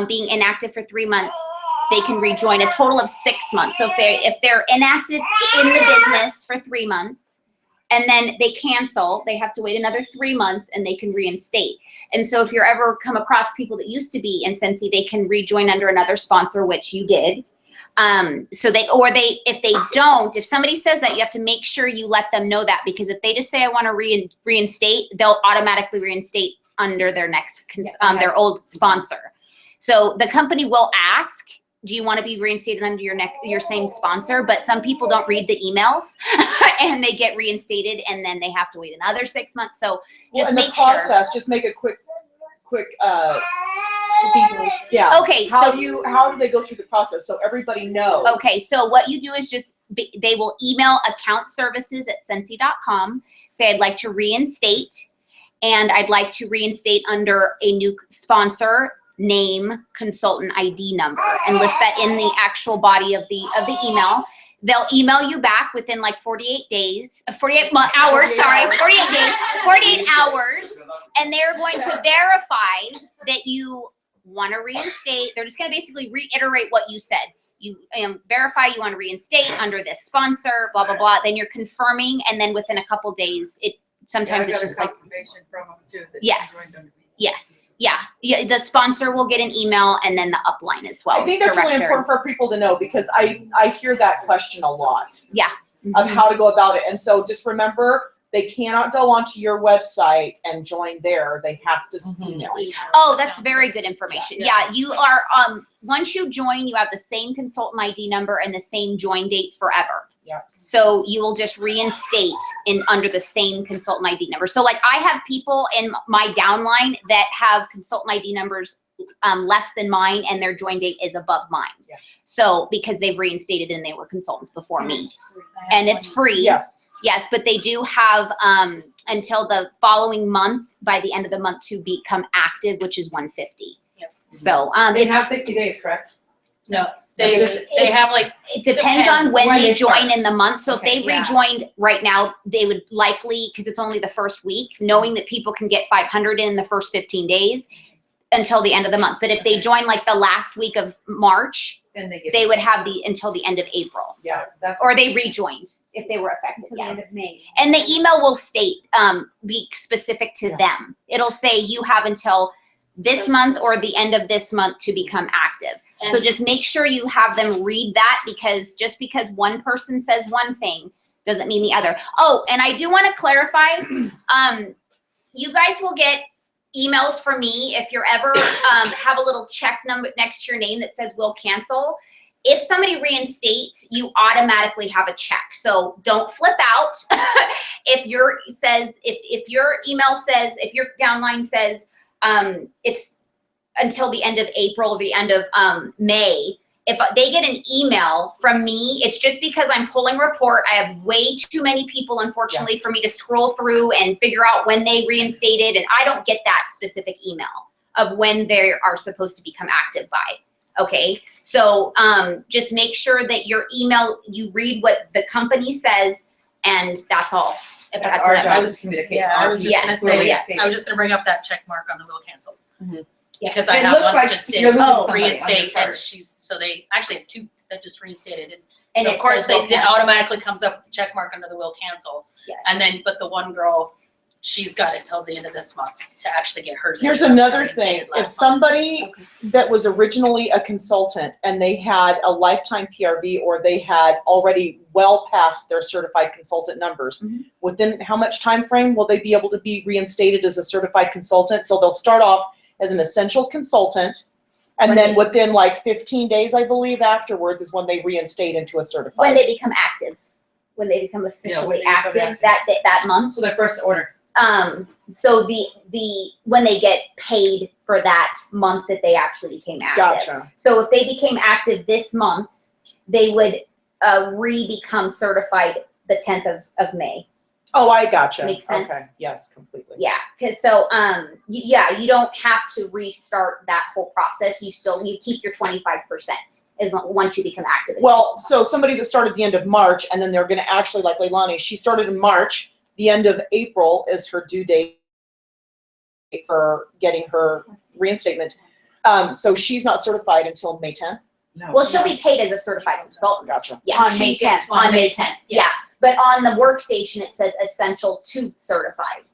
being inactive for 3 months, they can rejoin a total of 6 months. So if they're inactive in the business for 3 months, and then they cancel, they have to wait another 3 months and they can reinstate. And so if you're ever come across people that used to be in Scentsy, they can rejoin under another sponsor, which you did. If somebody says that, you have to make sure you let them know that, because if they just say, I want to reinstate, they'll automatically reinstate under their next, their old sponsor. So the company will ask, do you want to be reinstated under your same sponsor? But some people don't read the emails and they get reinstated and then they have to wait another 6 months. So just make the process, sure. just make a quick Yeah. Okay, How so how do they go through the process so everybody knows? Okay, so what you do is just, they will email accountservices@scentsy.com, say, I'd like to reinstate, and I'd like to reinstate under a new sponsor, name, consultant ID number, and list that in the actual body of the email. They'll email you back within like 48 days, 48 hours, sorry, 48 days, 48 hours, and they're going to verify that you want to reinstate. They're just going to basically reiterate what you said. You verify you want to reinstate under this sponsor, blah, blah, blah. Then you're confirming, and then within a couple days, sometimes it's just like, confirmation from them too. That yes. Yes, yeah. The sponsor will get an email, and then the upline as well. I think that's really important for people to know, because I hear that question a lot. Yeah. Of how to go about it. And so just remember, they cannot go onto your website and join there. They have to email you. Oh, that's very good information. Yeah, you are, once you join, you have the same consultant ID number and the same join date forever. Yeah. So you will just reinstate under the same consultant ID number. So like I have people in my downline that have consultant ID numbers less than mine, and their join date is above mine. Yeah. So because they've reinstated and they were consultants before me. And it's free. Yes. Yes, but they do have until the following month, by the end of the month, to become active, which is $150. Yep. So They have 60 days, correct? No, they have like, it depends on when they join start. in the month. So Okay, if they rejoined right now, they would likely, because it's only the first week, knowing that people can get 500 in the first 15 days until the end of the month. But if they join like the last week of March, Then they would have until the end of April. Yes. Or they rejoined if they were affected. Until the end Yes. of May. And the email will state, be specific to them. It'll say you have until this month or the end of this month to become active. So just make sure you have them read that, because just because one person says one thing doesn't mean the other. Oh, and I do want to clarify, you guys will get emails from me if you're ever have a little check number next to your name that says we'll cancel. If somebody reinstates, you automatically have a check. So don't flip out. If your email says, if your downline says it's until the end of April, the end of May, if they get an email from me, it's just because I'm pulling report. I have way too many people, unfortunately, for me to scroll through and figure out when they reinstated, and I don't get that specific email of when they are supposed to become active by. Okay, so just make sure that your email, you read what the company says, and that's all. If that's our what job matters. is communication. yeah, I was just Yes, gonna say, yes. I was just gonna bring up that check mark on the will cancel. Mhm. Because I It have looks one like that just you're did losing somebody on your reinstate, and chart. so they actually have two that just reinstated. And So it of course, says will it cancel. automatically comes up with the check mark under the will cancel. Yes. And then, but the one girl, she's got it till the end of this month to actually get hers. Here's in. another She thing. reinstated If last somebody that was originally a consultant and they had a lifetime PRV, or they had already well past their certified consultant numbers, within how much time frame will they be able to be reinstated as a certified consultant? So they'll start off as an essential consultant, and then within like 15 days, I believe, afterwards is when they reinstate into a certified. When they become active, when they become officially active that month. So their first order. So when they get paid for that month that they actually became active. Gotcha. So if they became active this month, they would become certified the 10th of May. Oh, I gotcha. Makes sense. Okay. Yes, completely. Yeah, because so you don't have to restart that whole process. You keep your 25% once you become active again. Well, so somebody that started the end of March, and then they're going to actually, like Leilani, she started in March. The end of April is her due date for getting her reinstatement. So she's not certified until May 10th. No. Well, she'll be paid as a certified consultant. Gotcha. Yeah, On May 10th. On May 10th. Yeah, but on the workstation it says essential to certified.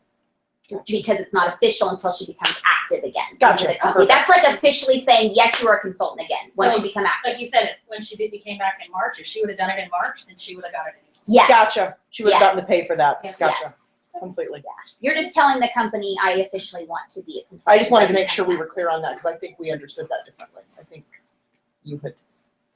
Because it's not official until she becomes active again. Gotcha. Into the company. That's like officially saying, yes, you are a consultant again, once So, you become active. Like you said, when she became back in March, if she would have done it in March, then she would have got it. Yes. Gotcha. She would have gotten to pay for that. Yes. Gotcha. Completely. You're just telling the company, I officially want to be a consultant. I just wanted to make sure we were clear on that, because I think we understood that differently. I think you had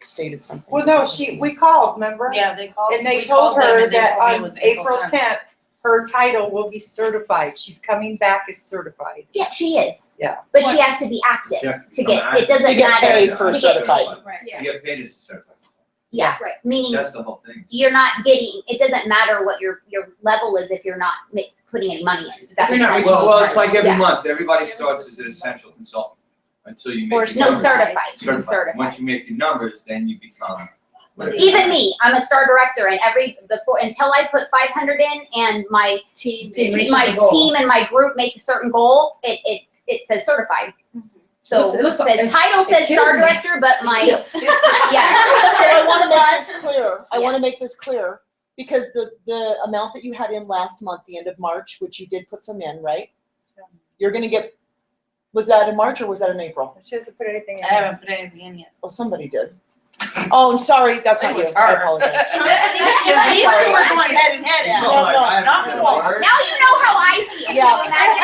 stated something. Well, no, we called, remember? Yeah, they called. And they we told called them her and they that told me it on was April 10th, her title will be certified. She's coming back as certified. Yeah, she is. Yeah. But she has to be active She has to to become get, active. it doesn't To get matter. paid for to get certified. paid. Right. To get paid as a certified. Yeah, meaning That's the whole thing. you're not getting, it doesn't matter what your level is if you're not putting any money in. Does that If you're make not sense? Well, it's like every Yeah. month, everybody starts as an essential consultant until you make Or your no, numbers. certified. Certified. Once you make your numbers, then you become. whatever. Even me, I'm a star director, and until I put 500 in, and my team and my group make a certain goal, it says certified. So It looks- says title says kills star me. director, but my yeah. So I want to make this clear. I want to make this clear because the amount that you had in last month, the end of March, which you did put some in, right? You're gonna get. Was that in March or was that in April? She hasn't put anything in. I haven't put anything in yet. Oh, somebody did. Oh, I'm sorry. That's not It was you. I her. apologize. These two were going head and head. It's out. not like no, I haven't not said a me. word. Now you know how I feel. Yeah. So imagine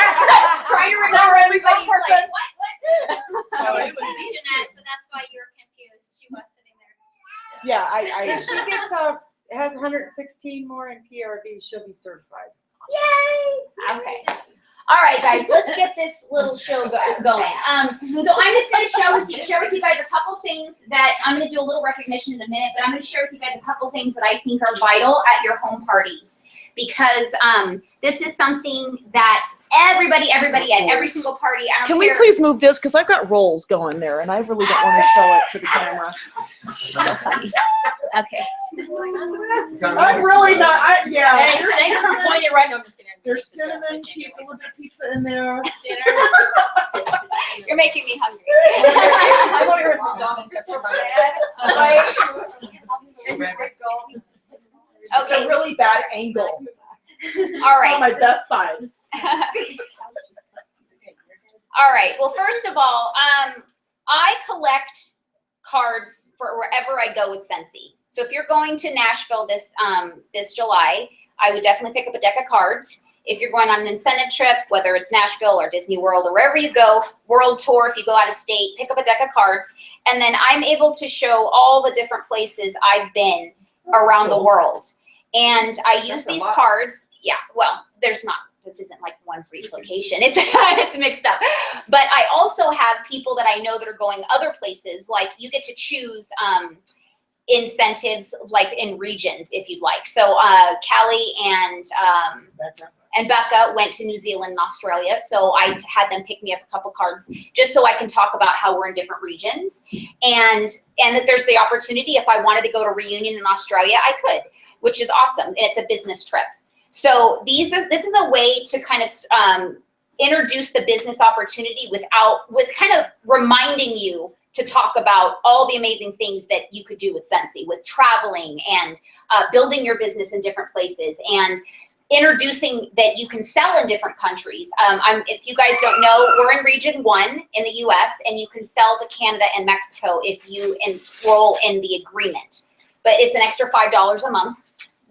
trying to remember everybody's like, what? So Jeanette, so that's why you were confused. She was sitting there. Yeah, If she gets has 116 more in PRV, she'll be certified. Yay! Okay. All right, guys, let's get this little show going. So I'm just going to share with you guys a couple things that I'm going to do a little recognition in a minute, but I'm going to share with you guys a couple things that I think are vital at your home parties because this is something that everybody at every single party. I don't Can we care. please move this? Because I've got rolls going there and I really don't want to show it to the camera. So funny. Okay. I'm really not. Yeah. Thanks for pointing right now. I'm just kidding. There's cinnamon people with their pizza in there. You're making me hungry. I'm over here at McDonald's. It's a really bad angle. All right. On my best side. All right. Well, first of all, I collect cards for wherever I go with Scentsy. So if you're going to Nashville this July, I would definitely pick up a deck of cards. If you're going on an incentive trip, whether it's Nashville or Disney World or wherever you go, world tour, if you go out of state, pick up a deck of cards. And then I'm able to show all the different places I've been around the world. And I use these cards. Yeah, well, this isn't like one for each location. It's mixed up. But I also have people that I know that are going other places. Like you get to choose incentives like in regions if you'd like. So Callie and Becca went to New Zealand and Australia. So I had them pick me up a couple cards just so I can talk about how we're in different regions. And that there's the opportunity if I wanted to go to Reunion in Australia, I could, which is awesome. And it's a business trip. So this is a way to kind of introduce the business opportunity with kind of reminding you to talk about all the amazing things that you could do with Scentsy, with traveling and building your business in different places and introducing that you can sell in different countries. If you guys don't know, we're in Region 1 in the US and you can sell to Canada and Mexico if you enroll in the agreement. But it's an extra $5 a month.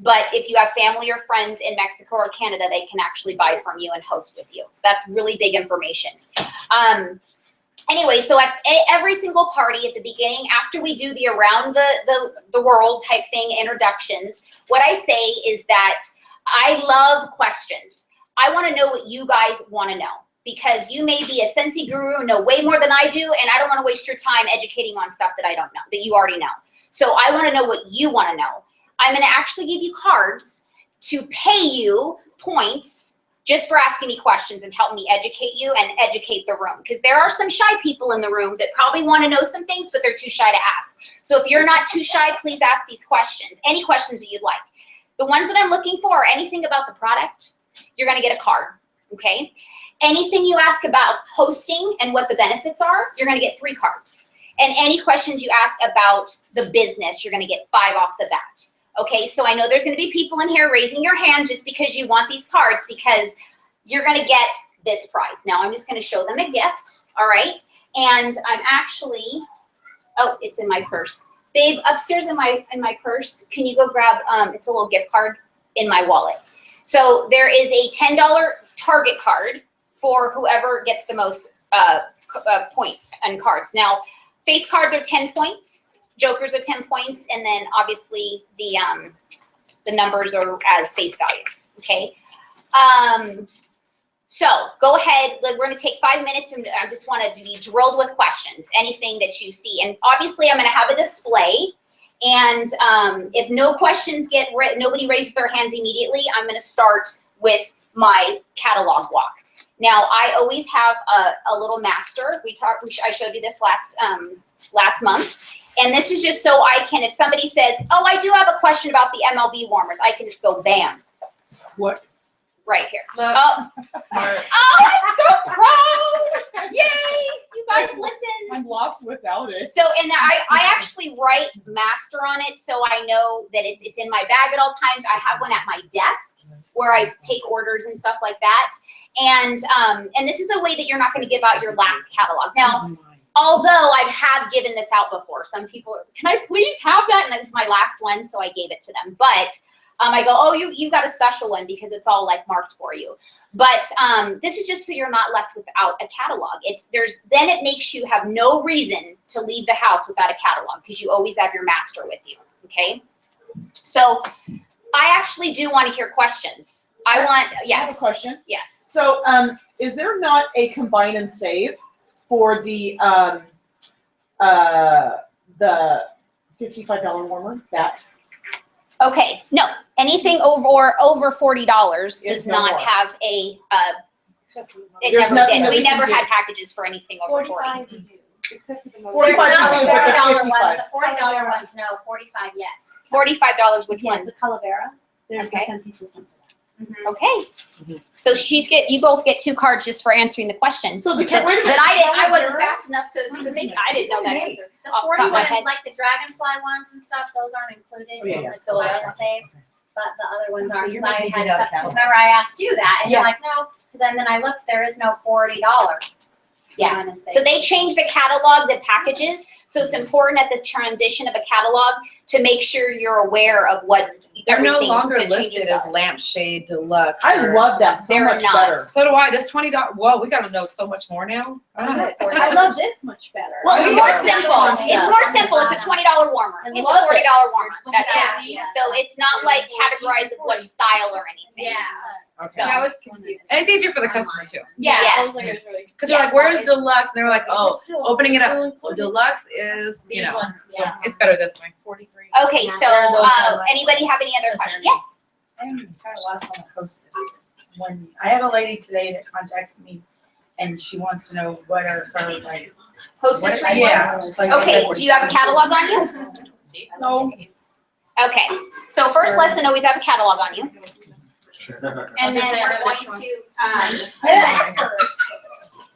But if you have family or friends in Mexico or Canada, they can actually buy from you and host with you. So that's really big information. Anyway, so at every single party at the beginning, after we do the around the world type thing, introductions, what I say is that I love questions. I want to know what you guys want to know because you may be a Scentsy guru, know way more than I do, and I don't want to waste your time educating on stuff that I don't know, that you already know. So I want to know what you want to know. I'm going to actually give you cards to pay you points just for asking me questions and help me educate you and educate the room. Because there are some shy people in the room that probably want to know some things, but they're too shy to ask. So if you're not too shy, please ask these questions, any questions that you'd like. The ones that I'm looking for are anything about the product, you're going to get a card, okay? Anything you ask about hosting and what the benefits are, you're going to get 3 cards. And any questions you ask about the business, you're going to get 5 off the bat. Okay, so I know there's going to be people in here raising your hand just because you want these cards because you're going to get this prize. Now I'm just going to show them a gift, all right? And I'm actually, oh, it's in my purse. Babe, upstairs in my purse, can you go grab, it's a little gift card in my wallet. So there is a $10 Target card for whoever gets the most points and cards. Now, face cards are 10 points. Jokers are 10 points, and then obviously the numbers are as face value, okay? So go ahead. We're going to take 5 minutes, and I just want to be drilled with questions. Anything that you see, and obviously I'm going to have a display. And if no questions nobody raises their hands immediately, I'm going to start with my catalog walk. Now, I always have a little master. I showed you this last month. And this is just so I can, if somebody says, oh, I do have a question about the MLB warmers, I can just go bam. What? Right here. Smart. Oh, I'm so proud. Yay. You guys listen. I'm lost without it. So, and I actually write master on it so I know that it's in my bag at all times. I have one at my desk where I take orders and stuff like that. And this is a way that you're not going to give out your last catalog. Now, although I have given this out before, some people are, can I please have that? And that was my last one, so I gave it to them. But I go, oh, you've got a special one because it's all like marked for you. But this is just so you're not left without a catalog. Then it makes you have no reason to leave the house without a catalog because you always have your master with you. Okay. So I actually do want to hear questions. I have a question. Yes. So is there not a combine and save for the $55 warmer? Okay, no, anything over $40 does not have a, There's nothing that we we never can had do. packages for anything over 40. Except for the Not $45 the $40 ones, 55. the $40 ones, no, 45, yes. $45, which Yes, ones? the Calavera. There's Okay. a Scentsy system. Okay. So you both get 2 cards just for answering the question. So the that wait a minute, I wasn't Calavera? fast enough to think. I didn't know that answer The off the top of my 41, head. like the dragonfly ones and stuff, those aren't included Oh, yeah, in yeah. the Calavera and Save. But the other ones aren't, You're because I making had it out of some, catalog. remember I asked you that, and you're Yeah. like, no, then I looked, there is no $40. Yes. So they changed the catalog, the packages. So it's important at the transition of a catalog to make sure you're aware of what They're no everything longer the changes listed as are. lampshade deluxe. I love that so They're much not. better. So do I. This $20. Whoa, we gotta know so much more now. I love this much better. Well, it's I more love this simple. concept. It's more simple. It's a $20 warmer. I It's a love $40 it. warmer. That's Yeah, it. yeah. So it's not like categorized of what style or anything. Yeah. So Okay. And it's easier for the customer too. yeah. I was like, it's really. Because they're like, where's deluxe? And they were like, oh, opening it up. Still Well, deluxe is, you These know, ones. Yeah. it's better this way. 43. Okay, so They're those ones. anybody have any other Those questions? are- Yes. I'm kind of lost on the hostess. When I had a lady today that contacted me, and she wants to know what are her like. Hostess what- rewards? Yeah. like, Okay, what- do you have a catalog on you? No. Okay, so first lesson, always have a catalog on you. And then say we're another going one. to,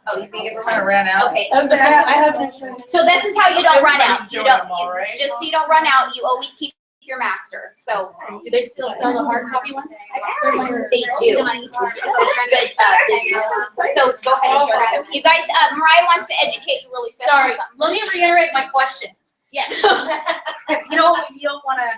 oh, you think it Kind of ran out. Okay, I was like, I have an extra. so this is how you don't run out. Everybody's You doing don't, them all, right? just so you don't run out, you always keep your master. So, Do they still sell the hard copy ones? they do. So it's good business. So go ahead and show them. You guys, Mariah wants to educate you really fast. on Sorry, something. let me reiterate my question. Yes. You don't want to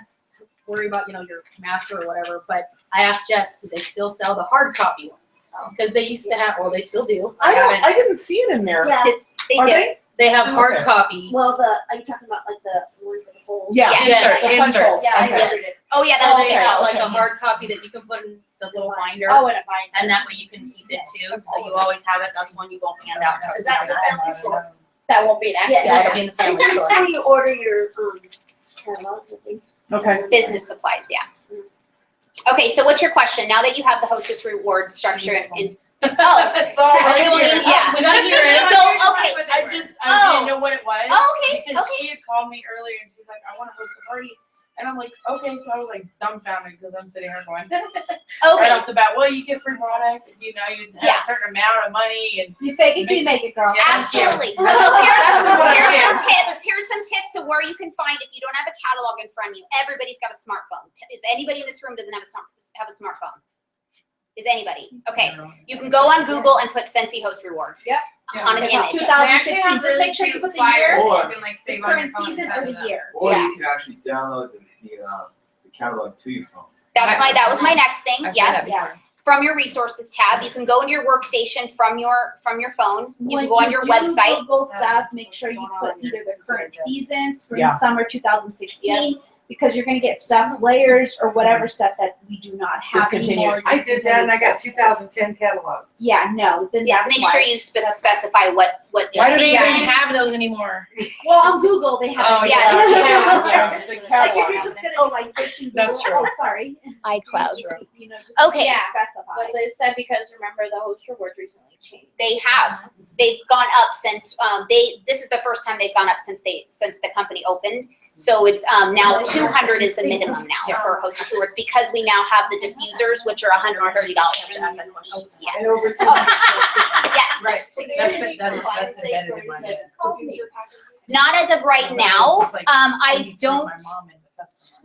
worry about, your master or whatever, but I asked Jess, do they still sell the hard copy ones? Because they used to have, or they still do. I didn't see it in there. Yeah, They Are do. they? They have hard Okay. copy. well, are you talking about like the one with the holes? Yeah. Yes. The punch Insert. holes. Yeah, I Okay. ordered it. Oh, yeah, So that's they okay. have like okay. a hard copy that you can put in the little binder. Oh, and a binder. And that way you can keep it too, so you always have it. That's one you won't hand out. Is that the family store? That won't be an Yeah. accident. Yeah, it'll be in the And family store. sometimes you order your catalog, I think. Okay. Business supplies, yeah. Okay, so what's your question? Now that you have the hostess reward structure in oh, It's all so- right okay, here. yeah. We gotta hear it. So, okay. I just, Oh. I didn't know what it was. Oh, okay, Because okay. she had called me earlier and she's like, I want to host a party. And I'm like, okay, so I was like dumbfounded because I'm sitting here going, right Okay, off the bat, well, you get free product, you have Yeah. a certain amount of money and You fake it till you make it, girl. Yeah. absolutely. So here's some tips of where you can find if you don't have a catalog in front of you. Everybody's got a smartphone. Is anybody in this room doesn't have a smartphone? Is anybody? Okay, you can go on Google and put Scentsy Host Rewards. Yep. On an image. 2016, just make sure you put the year, Or- You can like the save on your current phone season, inside or of the that. year. Or Yeah. you can actually download the catalog to your phone. That was my next thing. I've done Yes. that before. From your resources tab, you can go into your workstation from your phone. You can go on your website. Google stuff, make sure you put either the current season, spring, Yeah. summer 2016, because you're gonna get stuff, layers or whatever stuff that we do not have Discontinued. anymore. I did that and I got Discontinued 2010 catalog. stuff. Yeah, no, then Yeah, that's make why. sure you specify what Why do they season. even have those anymore? Well, on Google, they have. Oh, it. yeah. Like if you're just gonna be like searching Google, That's true. oh, sorry. iCloud. You know, just Okay. Yeah. specify. What Liz said, because remember the host rewards recently changed. They have. They've gone up since this is the first time they've gone up since the company opened. So it's now 200 is the minimum now for hostess rewards because we now have the diffusers, which are $130. Yes. Yes. Right. That's embedded in my head. Not as of right now. I don't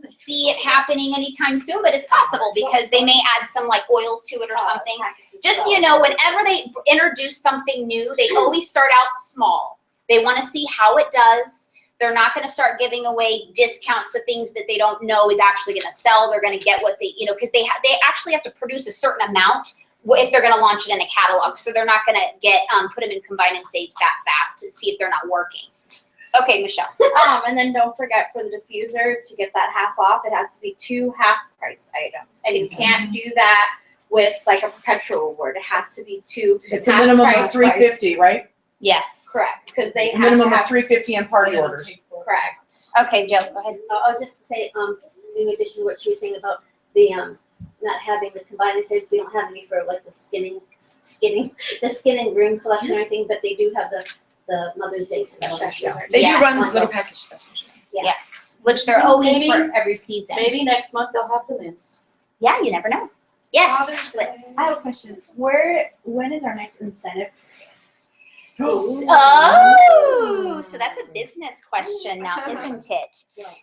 see it happening anytime soon, but it's possible because they may add some like oils to it or something. Just so you know, whenever they introduce something new, they always start out small. They want to see how it does. They're not going to start giving away discounts to things that they don't know is actually going to sell. They're going to get what they, because they actually have to produce a certain amount if they're going to launch it in a catalog. So they're not going to get put them in combine and saves that fast to see if they're not working. Okay, Michelle. And then don't forget for the diffuser to get that half off, it has to be 2 half price items. And you can't do that with like a perpetual reward. It has to be 2 It's a half minimum of price $350, right? Yes. Correct, because they have Minimum to of have, $350 in party orders. correct. Okay, Joe, go ahead. I was just gonna say, in addition to what she was saying about the not having the combined saves, we don't have any for like the skin and groom collection or anything, but they do have the Mother's Day special. They Yes. do run little package specials. Yes, which they're always Maybe- for every season. Maybe next month they'll have the mints. Yeah, you never know. Yes, Liz. I have a question. When is our next incentive? Oh, so that's a business question now, isn't it?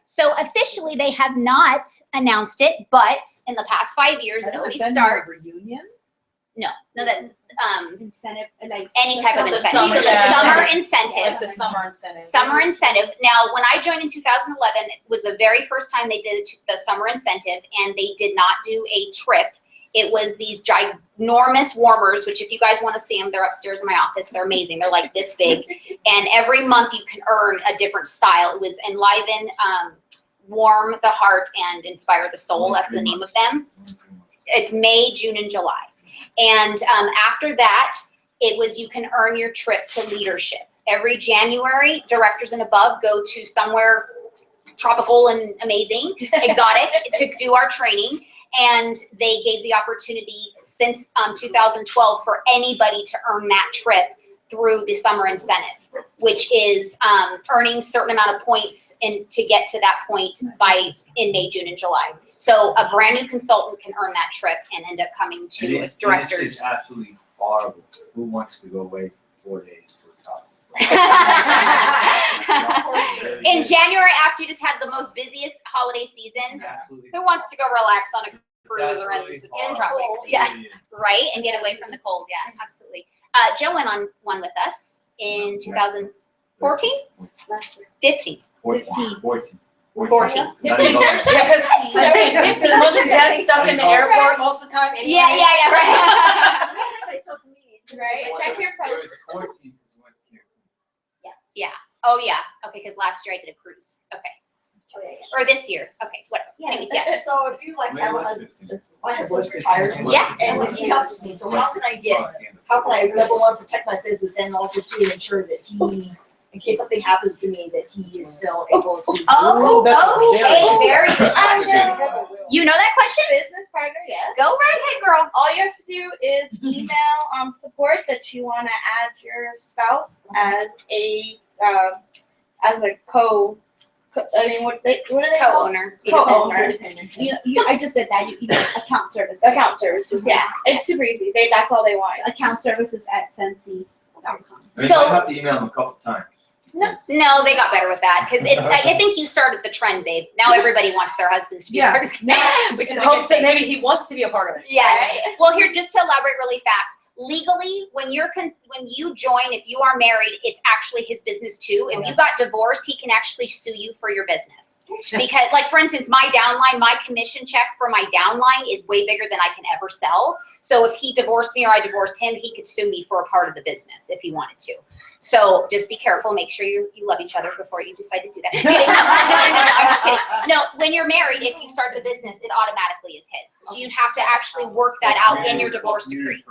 So officially, they have not announced it, but in the past 5 years, it always starts. Reunion? No, that Incentive, like. any type of The incentive. summer So the incentive. summer Like incentive. the summer incentive. Summer incentive. Now, when I joined in 2011, it was the very first time they did the summer incentive, and they did not do a trip. It was these ginormous warmers, which if you guys want to see them, they're upstairs in my office. They're amazing. They're like this big. And every month you can earn a different style. It was enliven, warm the heart, and inspire the soul. That's the name of them. It's May, June, and July. And after that, it was you can earn your trip to leadership. Every January, directors and above go to somewhere tropical and amazing, exotic, to do our training. And they gave the opportunity since 2012 for anybody to earn that trip through the summer incentive, which is earning certain amount of points and to get to that point in May, June, and July. So a brand new consultant can earn that trip and end up coming to It's directors. absolutely horrible. Who wants to go away 4 days to a top? In January, after you just had the most busiest holiday season, Absolutely. who wants to go relax on a cruise or in horrible. tropics? Yeah, right, and get away from the cold. Yeah, absolutely. Joe went on one with us in 2014, 15, 14. 14. Not even- Yeah, because I say 15 wasn't just stuck in the airport most of the time anyway. Yeah, right. Right? Check your It was posts. 14 'cause we went to- Yeah. Oh yeah. Okay, because last year I did a cruise. Okay. Or this year. Okay. Whatever. Anyways, yeah. So if you like, Maybe it was have 15. my husband's retired. Yeah. And he helps me, so how can I number one, protect my business and also to ensure that he, in case something happens to me, that he is still able to. Oh, That's okay. Very good question. You know that question? Business partner, yes. Go right ahead, girl. All you have to do is email support that you want to add your spouse as a what do they call? Co-owner. Co-owner. I just did that. You account services. Account services. Yeah, it's super easy. That's all they want. Account services at Scentsy.com. I mean, So- I have to email them a couple times. No, they got better with that because it's. I think you started the trend, babe. Now everybody wants their husbands to be part of it, which is a good Hopes that thing. maybe he wants to be a part of it. Yes. Well, here, just to elaborate really fast, legally, when you join, if you are married, it's actually his business too. If you got divorced, he can actually sue you for your business. Because, like, for instance, my downline, my commission check for my downline is way bigger than I can ever sell. So if he divorced me or I divorced him, he could sue me for a part of the business if he wanted to. So just be careful. Make sure you love each other before you decide to do that. No, I'm just kidding. No, when you're married, if you start the business, it automatically is his. So you'd have to actually work that out in your divorce decree.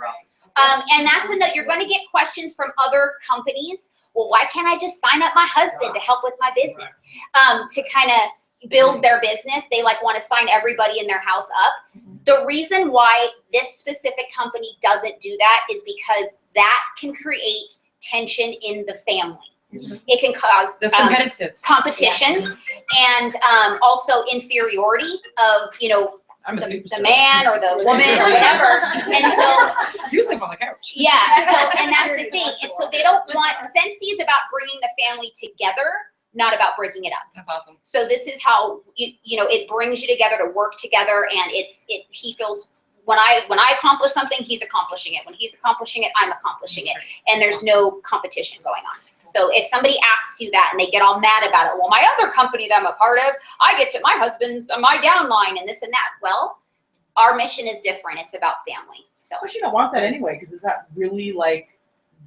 And that's another, you're going to get questions from other companies. Well, why can't I just sign up my husband to help with my business? To kind of build their business. They like want to sign everybody in their house up. The reason why this specific company doesn't do that is because that can create tension in the family. It can cause competition and also inferiority of, you know, the man or the woman or whatever. And so you sleep on the couch. Yeah. So, and that's the thing is, so they don't want, Scentsy is about bringing the family together, not about breaking it up. That's awesome. So this is how you know it brings you together to work together, and he feels when I accomplish something, he's accomplishing it. When he's accomplishing it, I'm accomplishing it, and there's no competition going on. So if somebody asks you that and they get all mad about it, well, my other company that I'm a part of, I get to my husband's, my downline, and this and that. Well, our mission is different. It's about family. So. But you don't want that anyway, because is that really like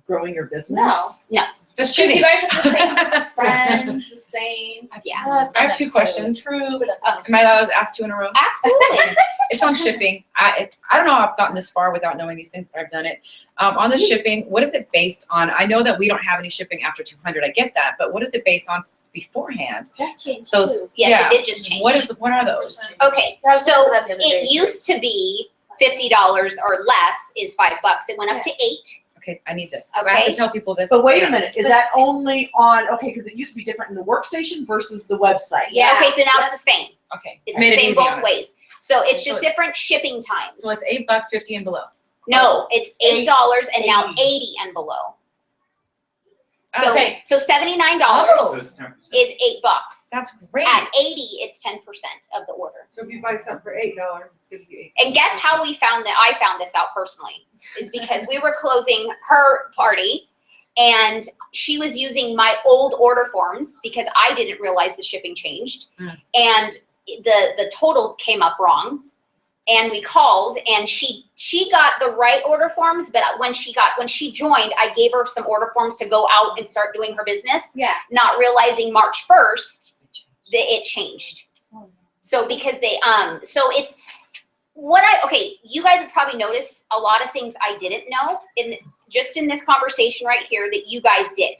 growing your business? No. Just kidding. You guys have the same friend, the same. Yeah. I have two questions. True, but Am I allowed to ask two in a row? Absolutely. It's on shipping. I don't know how I've gotten this far without knowing these things, but I've done it. On the shipping, what is it based on? I know that we don't have any shipping after 200. I get that, but what is it based on beforehand? That changed Those, too. Yes, it did just change. What are those? Okay, so it used to be $50 or less is $5. It went up to $8. Okay, I need this. I have to tell people this. But wait a minute, is that only on, okay, because it used to be different in the workstation versus the website. Yeah. Okay, so now it's the same. Okay. It's the same both ways. So it's just different shipping times. So it's $8, 50 and below. No, it's $8 and now 80 and below. So, Okay. so $79 is $8. That's great. At 80, it's 10% of the order. So if you buy something for $8, it's gonna be And guess how we found that? I found this out personally, is because we were closing her party and she was using my old order forms because I didn't realize the shipping changed. And the total came up wrong. And we called and she got the right order forms, but when she joined, I gave her some order forms to go out and start doing her business. Yeah. Not realizing March 1st that it changed. So because so it's you guys have probably noticed a lot of things I didn't know just in this conversation right here that you guys did.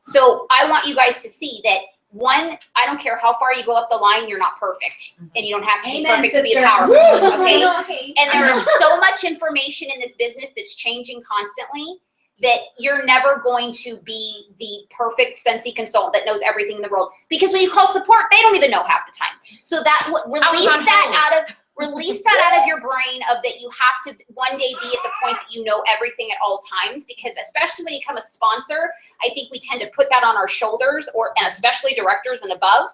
So I want you guys to see that one, I don't care how far you go up the line, you're not perfect. And you don't have to be perfect to be powerful. Okay? And there is so much information in this business that's changing constantly that you're never going to be the perfect Scentsy consultant that knows everything in the world. Because when you call support, they don't even know half the time. So release that out of your brain of that you have to one day be at the point that you know everything at all times, because especially when you become a sponsor, I think we tend to put that on our shoulders, and especially directors and above.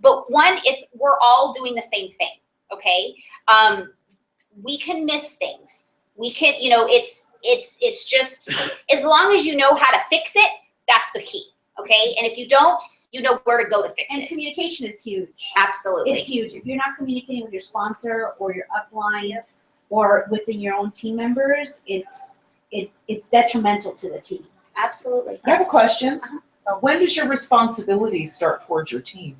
But one, we're all doing the same thing, okay? We can miss things. We can, it's just, as long as you know how to fix it, that's the key, okay? And if you don't, you know where to go to fix it. And communication is huge. Absolutely. It's huge. If you're not communicating with your sponsor or your upline or within your own team members, it's detrimental to the team. Absolutely. I have a question. When does your responsibility start towards your team?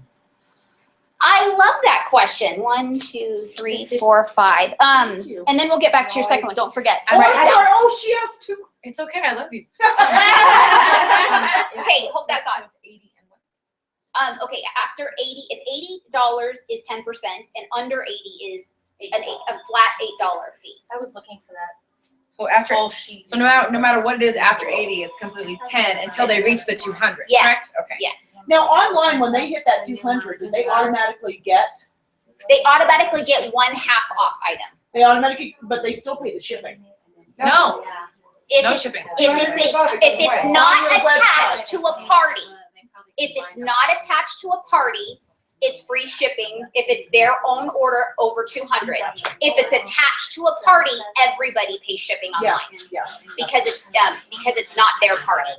I love that question. 1, 2, 3, 4, 5. And then we'll get back to your second one. Don't forget. Sorry. Oh, she has 2. It's okay. I love you. Okay, hold that thought. Okay, after 80, it's $80 is 10%, and under 80 is a flat $8 fee. I was looking for that. So after, so no matter what it is, after 80, it's completely 10 until they reach the 200. Yes. Correct? Okay. Yes. Now online, when they hit that 200, do they automatically get? They automatically get 1/2 off item. They automatically, but they still pay the shipping. No. If shipping. If it's not attached to a party, if it's not attached to a party, it's free shipping. If it's their own order, over 200. If it's attached to a party, everybody pays shipping online. Yes. Because it's not their party.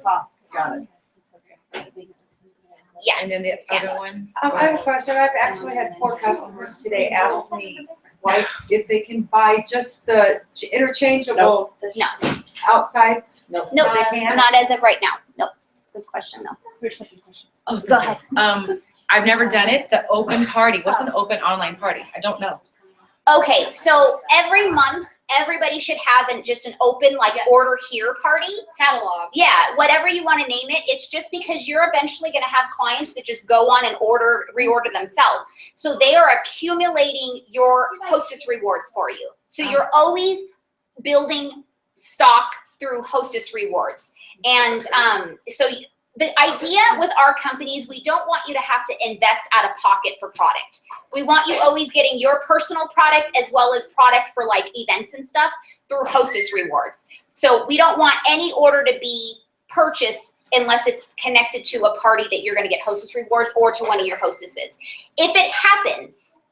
Got it. Yes. And then the other one? I have a question. I've actually had 4 customers today ask me, like, if they can buy just the interchangeable No. outsides. No, They can't? not as of right now. No. Good question though. Your second question. Oh, Go ahead. I've never done it. The open party. What's an open online party? I don't know. Okay, so every month, everybody should have just an open, like, order here party. Catalog. Yeah, whatever you want to name it. It's just because you're eventually going to have clients that just go on and reorder themselves. So they are accumulating your Hostess rewards for you. So you're always building stock through Hostess rewards. And so the idea with our companies, we don't want you to have to invest out of pocket for product. We want you always getting your personal product as well as product for like events and stuff through Hostess rewards. So we don't want any order to be purchased unless it's connected to a party that you're going to get Hostess rewards or to one of your hostesses. If it happens,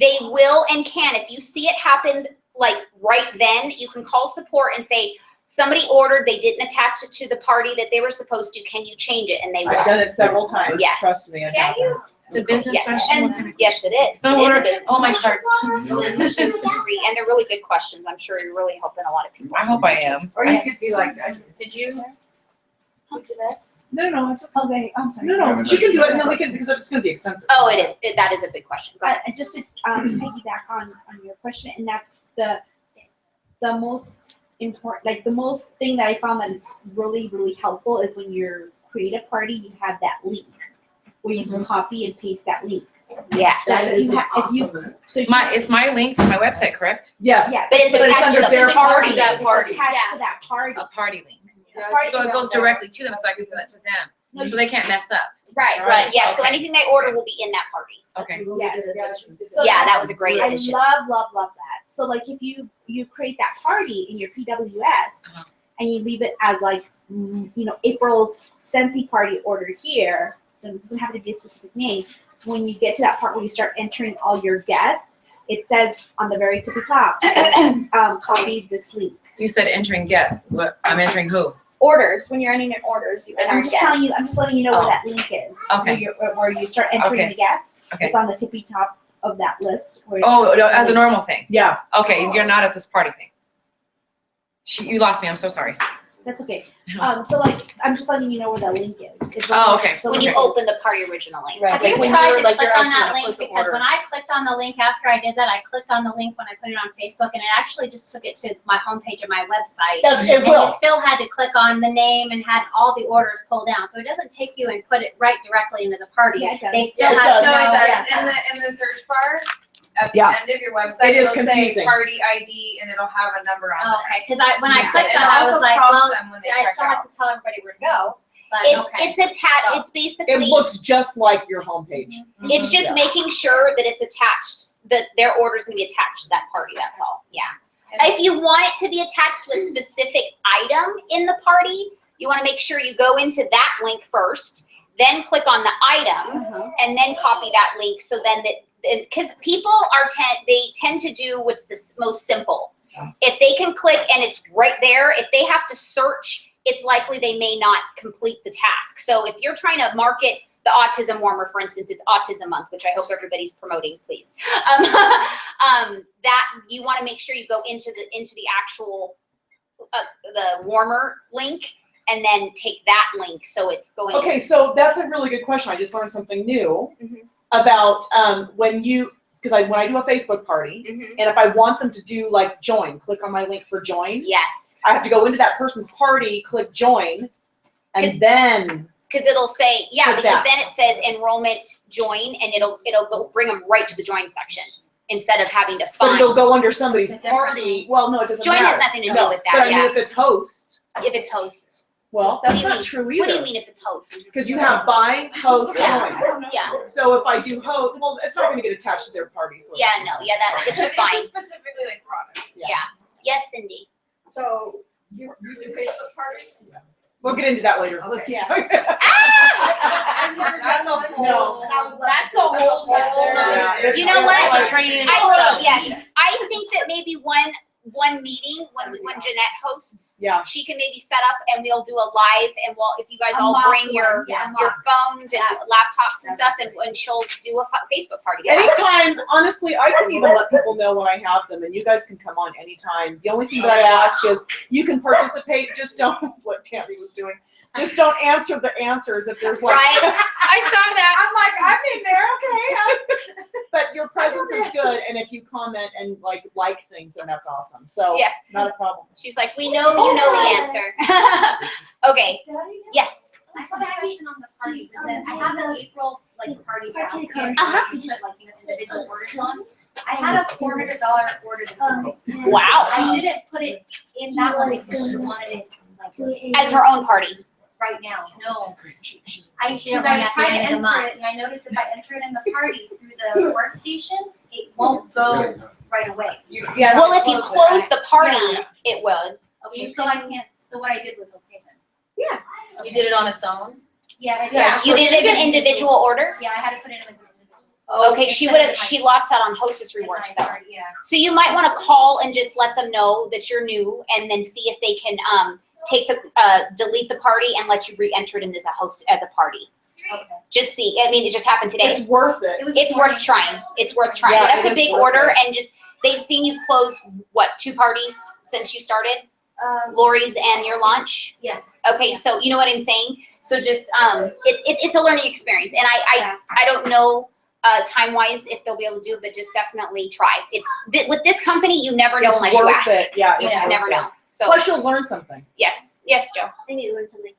they will and can. If you see it happens like right then, you can call support and say, somebody ordered, they didn't attach it to the party that they were supposed to. Can you change it? And they will. I've done it several times. Yes. Trust me, it happens. It's a business Yes. question. And yes, it is. So It is what a are business all my question. cards? And they're really good questions. I'm sure you're really helping a lot of people. I hope I am. Or you could be like, Did you? No, it's Okay, I'm sorry. no. She can do it, and then we can, because it's going to be extensive. Oh, it is. That is a big question. Go ahead. Just to piggyback on your question, and that's the most important, like the most thing that I found that is really, really helpful is when you create a party, you have that link where you can copy and paste that link. Yes. It's my link to my website, correct? Yes. Yeah, But it's attached under to their the party. party. That party. Attached to that party. A party link. Party So it goes directly to them so I can send it to them. So they can't mess up. Right. Yeah. So Okay. anything they order will be in that party. Okay. Yes. Yeah, that was a great I addition. love that. So like if you create that party in your PWS and you leave it as like April's Scentsy party order here, it doesn't have to be a specific name. When you get to that part where you start entering all your guests, it says on the very tippy top, copy this link. You said entering guests. What? I'm entering who? Orders, when you're entering in orders, I'm just letting you know where that link is. Okay. Where you start entering Okay. the guests. Okay. It's on the tippy top of that list. Oh, no, as a normal thing. Yeah. Okay, you're not at this party thing. You lost me. I'm so sorry. That's okay. So like, I'm just letting you know where that link is. It's Oh, okay. the When you link. open the party originally. Right. Have you When tried you're, to like, click you're on actually that gonna link? flip the Because when orders. I clicked on the link after I did that, I clicked on the link when I put it on Facebook, and it actually just took it to my homepage of my website. It And will. you still had to click on the name and had all the orders pulled down. So it doesn't take you and put it right directly into the party. Yeah, it does. They still Yeah, it have does. to No, it know. does. Yeah. In the search bar, at the Yeah. end of your website, It is it'll confusing. say party ID and it'll have a number on Okay, because when I it. clicked It on it, I also was like, prompts well, them when they I check still out. have to tell everybody where to go. But okay. It's attached. It's basically. It looks just like your homepage. It's just Yeah. making sure that it's attached. That their order is going to be attached to that party. That's all. Yeah. If you want it to be attached to a specific item in the party, you want to make sure you go into that link first, then click on the item, and then copy that link. So then because people they tend to do what's the most simple. If they can click and it's right there, if they have to search, it's likely they may not complete the task. So if you're trying to market the autism warmer, for instance, it's Autism Month, which I hope everybody's promoting, please. That you want to make sure you go into the actual the warmer link and then take that link so it's going. Okay, so that's a really good question. I just learned something new Mhm. about when I do a Facebook party, and if I want them to do like join, click on my link for join. Yes. I have to go into that person's party, click join, and then. Because it'll say, yeah, Click because that. then it says enrollment join, and it'll go bring them right to the join section instead of having to But find. it'll go under somebody's party. Well, no, it doesn't Join matter. has nothing to do No, with that, But I mean, yeah. if it's host, If it's host. well, What do that's you not mean? true What do you either. mean if it's host? Because you have buy, host, Yeah. join. Yeah. So if I do host, well, it's not going to get attached to their party. So Yeah, no, yeah, it's just fine. It's specifically like products. Yeah. Yes, Cindy. So you do Facebook parties? We'll get into that later. Let's keep talking. I've never done a whole. That's a whole. Yeah, You know what? It's a training in I, itself. yes, I think that maybe one meeting when Jeanette hosts, Yeah. she can maybe set up and we'll do a live and if you guys A all mock bring your one, yeah, your phones and laptops and stuff and she'll do a Facebook party. Anytime, honestly, I can even let people know when I have them, and you guys can come on anytime. The only thing that I ask is you can participate, just don't, what Tammy was doing, just don't answer the answers if there's like. Right? I saw that. I'm like, I'm in there, okay. But your presence is good, and if you comment and like things, then that's awesome. So Yeah. not a problem. She's like, we know you know the answer. Okay. Yes. I have a question on the party. I have an April party basket. Uh-huh. You put individual orders on. I had a $400 order this morning. Wow. I didn't put it in that one because she wanted it As her own party. right now. No. I She don't tried want it at the to end of the enter month. it and I noticed if I enter it in the party through the workstation, it won't go right away. Well, if you close the party, it will. Okay, so I can't. So what I did was okay then. Yeah. You did it on its own? Yeah, I did. Yeah, you did it as an individual order? Yeah, I had to put it in as an individual. Okay, she lost out on hostess rewards though. Yeah. So you might want to call and just let them know that you're new and then see if they can take the delete the party and let you re-enter it in as a party. Okay. Just see. I mean, it just happened today. It's worth it. It's worth trying. It's worth trying. Yeah, That's it a is big worth order, it. and just they've seen you've closed what 2 parties since you started, Lori's and your launch. Yes. Okay, so you know what I'm saying. So just it's a learning experience, and I don't know time wise if they'll be able to do it, but just definitely try. It's with this company you never know It's unless you worth ask. it. Yeah, You it's just worth never it. know. So Plus, you'll learn something. yes, Joe. I need to learn something.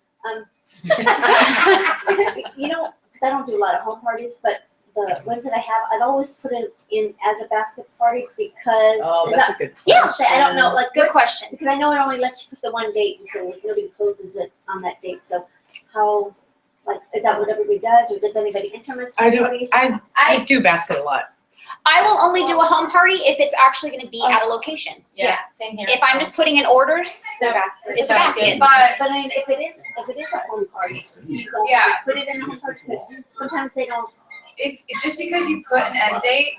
You know, because I don't do a lot of home parties, but the ones that I have, I've always put it in as a basket party because Oh, is that's that, a good Yeah. question. I don't know, like Good what's- question. because I know it only lets you put the one date, and so nobody closes it on that date. So how, like, is that what everybody does, or does anybody intermiss I do. parties? I do basket a lot. I will only do a home party if it's actually going to be at a location. Yeah, same here. If I'm just putting in orders, They're basket. it's a basket. But But I mean, if it is a home party, you go Yeah. put it in a home party because sometimes they don't. it's just because you put an end date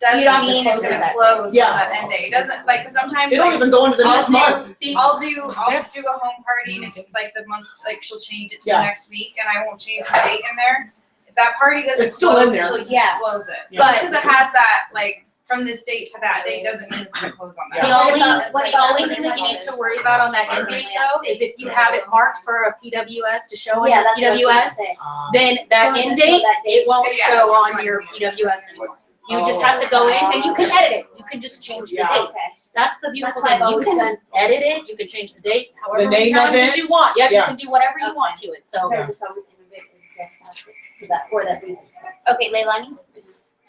You don't doesn't mean have it's to gonna close close Yeah. on that end date. It doesn't, like, sometimes It don't like, even go into the next I'll month. I'll do a home party and it's like the month, like she'll change it to Yeah. next week and I won't change the date in there. That party doesn't It's still in close there. till you Yeah. close it. So Yeah. just because it has that, like, from this date to that date doesn't mean it's gonna close on that. The Yeah. only, what the about only when thing it's that you on need to worry about on that end date though is if you have it marked for a PWS to show on Yeah, your that's what I was gonna PWS, say. then that Don't end show date, that date. it won't Yeah, show it won't on show your on PWS anymore. You Oh. just have to go in and you can edit it. You can just change the Yeah. date. Okay. That's the beautiful That's what I've thing. You always can done. edit it, you can change the date however many name of times as it. you want. Yeah, you Yeah. can do whatever you want to it, so. I just always innovate is the basket to that for that reason. So. Okay, Leilani.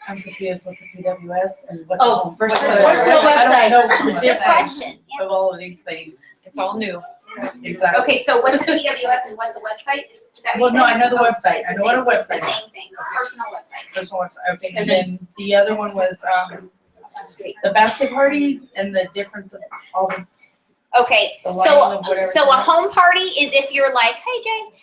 I'm confused, what's a PWS and what's Oh, a personal personal website. I don't know the Good difference question. of all of these things. It's all new. Exactly. Okay, so what's a PWS and what's a website? Is that Well, what you no, said? I know the Oh, website. it's I the know what a same- it's website the is. same thing, a personal website. Personal website, okay, and then the other one was, Straight. the basket party and the difference of all the Okay, The lighting of whatever so a comes. home party is if you're like, hey Jay,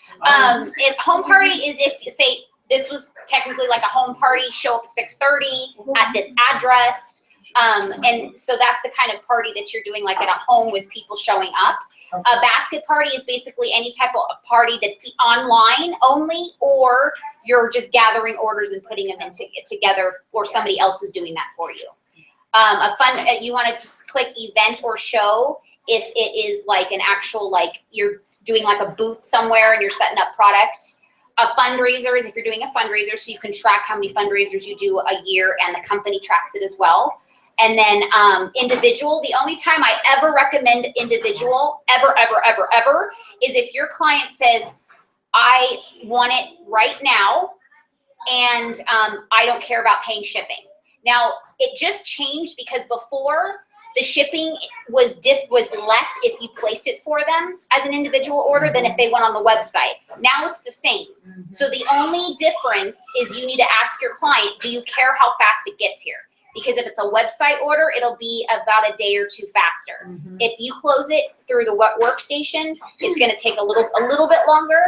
if home party is if say this was technically like a home party, show up at 6:30 at this address, and so that's the kind of party that you're doing like at a home with people showing up. A basket party is basically any type of party that's online only, or you're just gathering orders and putting them together, or somebody else is doing that for you. A fun, you want to click event or show if it is like an actual, like you're doing like a booth somewhere and you're setting up product. A fundraiser is if you're doing a fundraiser, so you can track how many fundraisers you do a year and the company tracks it as well. And then individual, the only time I ever recommend individual, ever, is if your client says, I want it right now and I don't care about paying shipping. Now, it just changed because before the shipping was less if you placed it for them as an individual order than if they went on the website. Now it's the same. So the only difference is you need to ask your client, do you care how fast it gets here? because if it's a website order, it'll be about a day or two faster. If you close it through the workstation, it's going to take a little bit longer,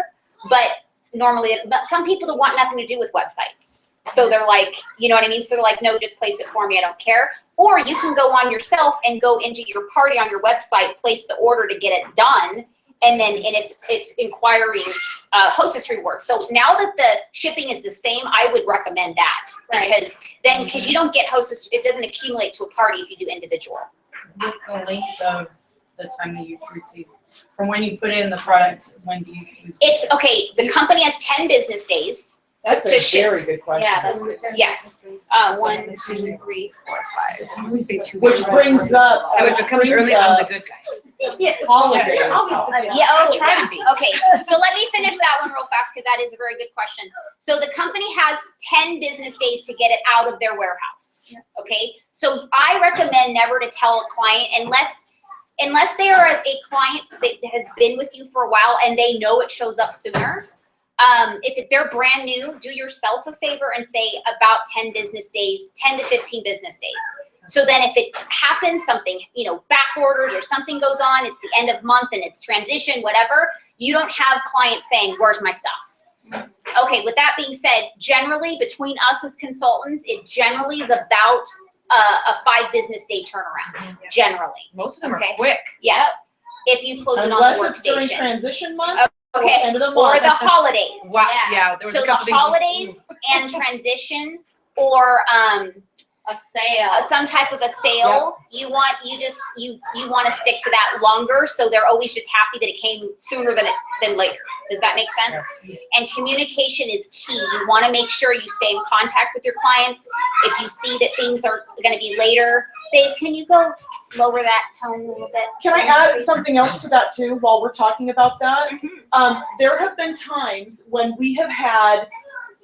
but normally, but some people don't want nothing to do with websites. So they're like, you know what I mean? So they're like, no, just place it for me. I don't care. Or you can go on yourself and go into your party on your website, place the order to get it done. And then it's inquiring hostess rewards. So now that the shipping is the same, I would recommend that because you don't get hostess, it doesn't accumulate to a party if you do individual. What's the length of the time that you receive from when you put in the product? When do you receive It's okay. The company has 10 business days. That's to a ship. very good question. Yes. 1, 2, 3, 4, 5. Usually say 2 Which weeks. brings up. So if it comes early, I'm the good guy. Yes. Holidays. Yeah, oh, try to be. Okay, so let me finish that one real fast because that is a very good question. So the company has 10 business days to get it out of their warehouse. Okay, so I recommend never to tell a client unless they are a client that has been with you for a while and they know it shows up sooner. If they're brand new, do yourself a favor and say about 10 business days, 10 to 15 business days. So then if it happens, something, back orders or something goes on, it's the end of month and it's transition, whatever, you don't have clients saying, where's my stuff? Okay, with that being said, generally between us as consultants, it generally is about a 5 business day turnaround, generally. Most of them are quick. Yeah. If you close Unless it on the it's during workstation. transition month. Okay, End of the or month. the holidays. Wow, yeah, there was So a the couple things- holidays and transition, or a sale, some type of a sale. You want to stick to that longer, so they're always just happy that it came sooner than later. Does that make sense? And communication is key. You want to make sure you stay in contact with your clients. If you see that things are going to be later, babe, can you go lower that tone a little bit? Can I add something else to that too while we're talking about that? There have been times when we have had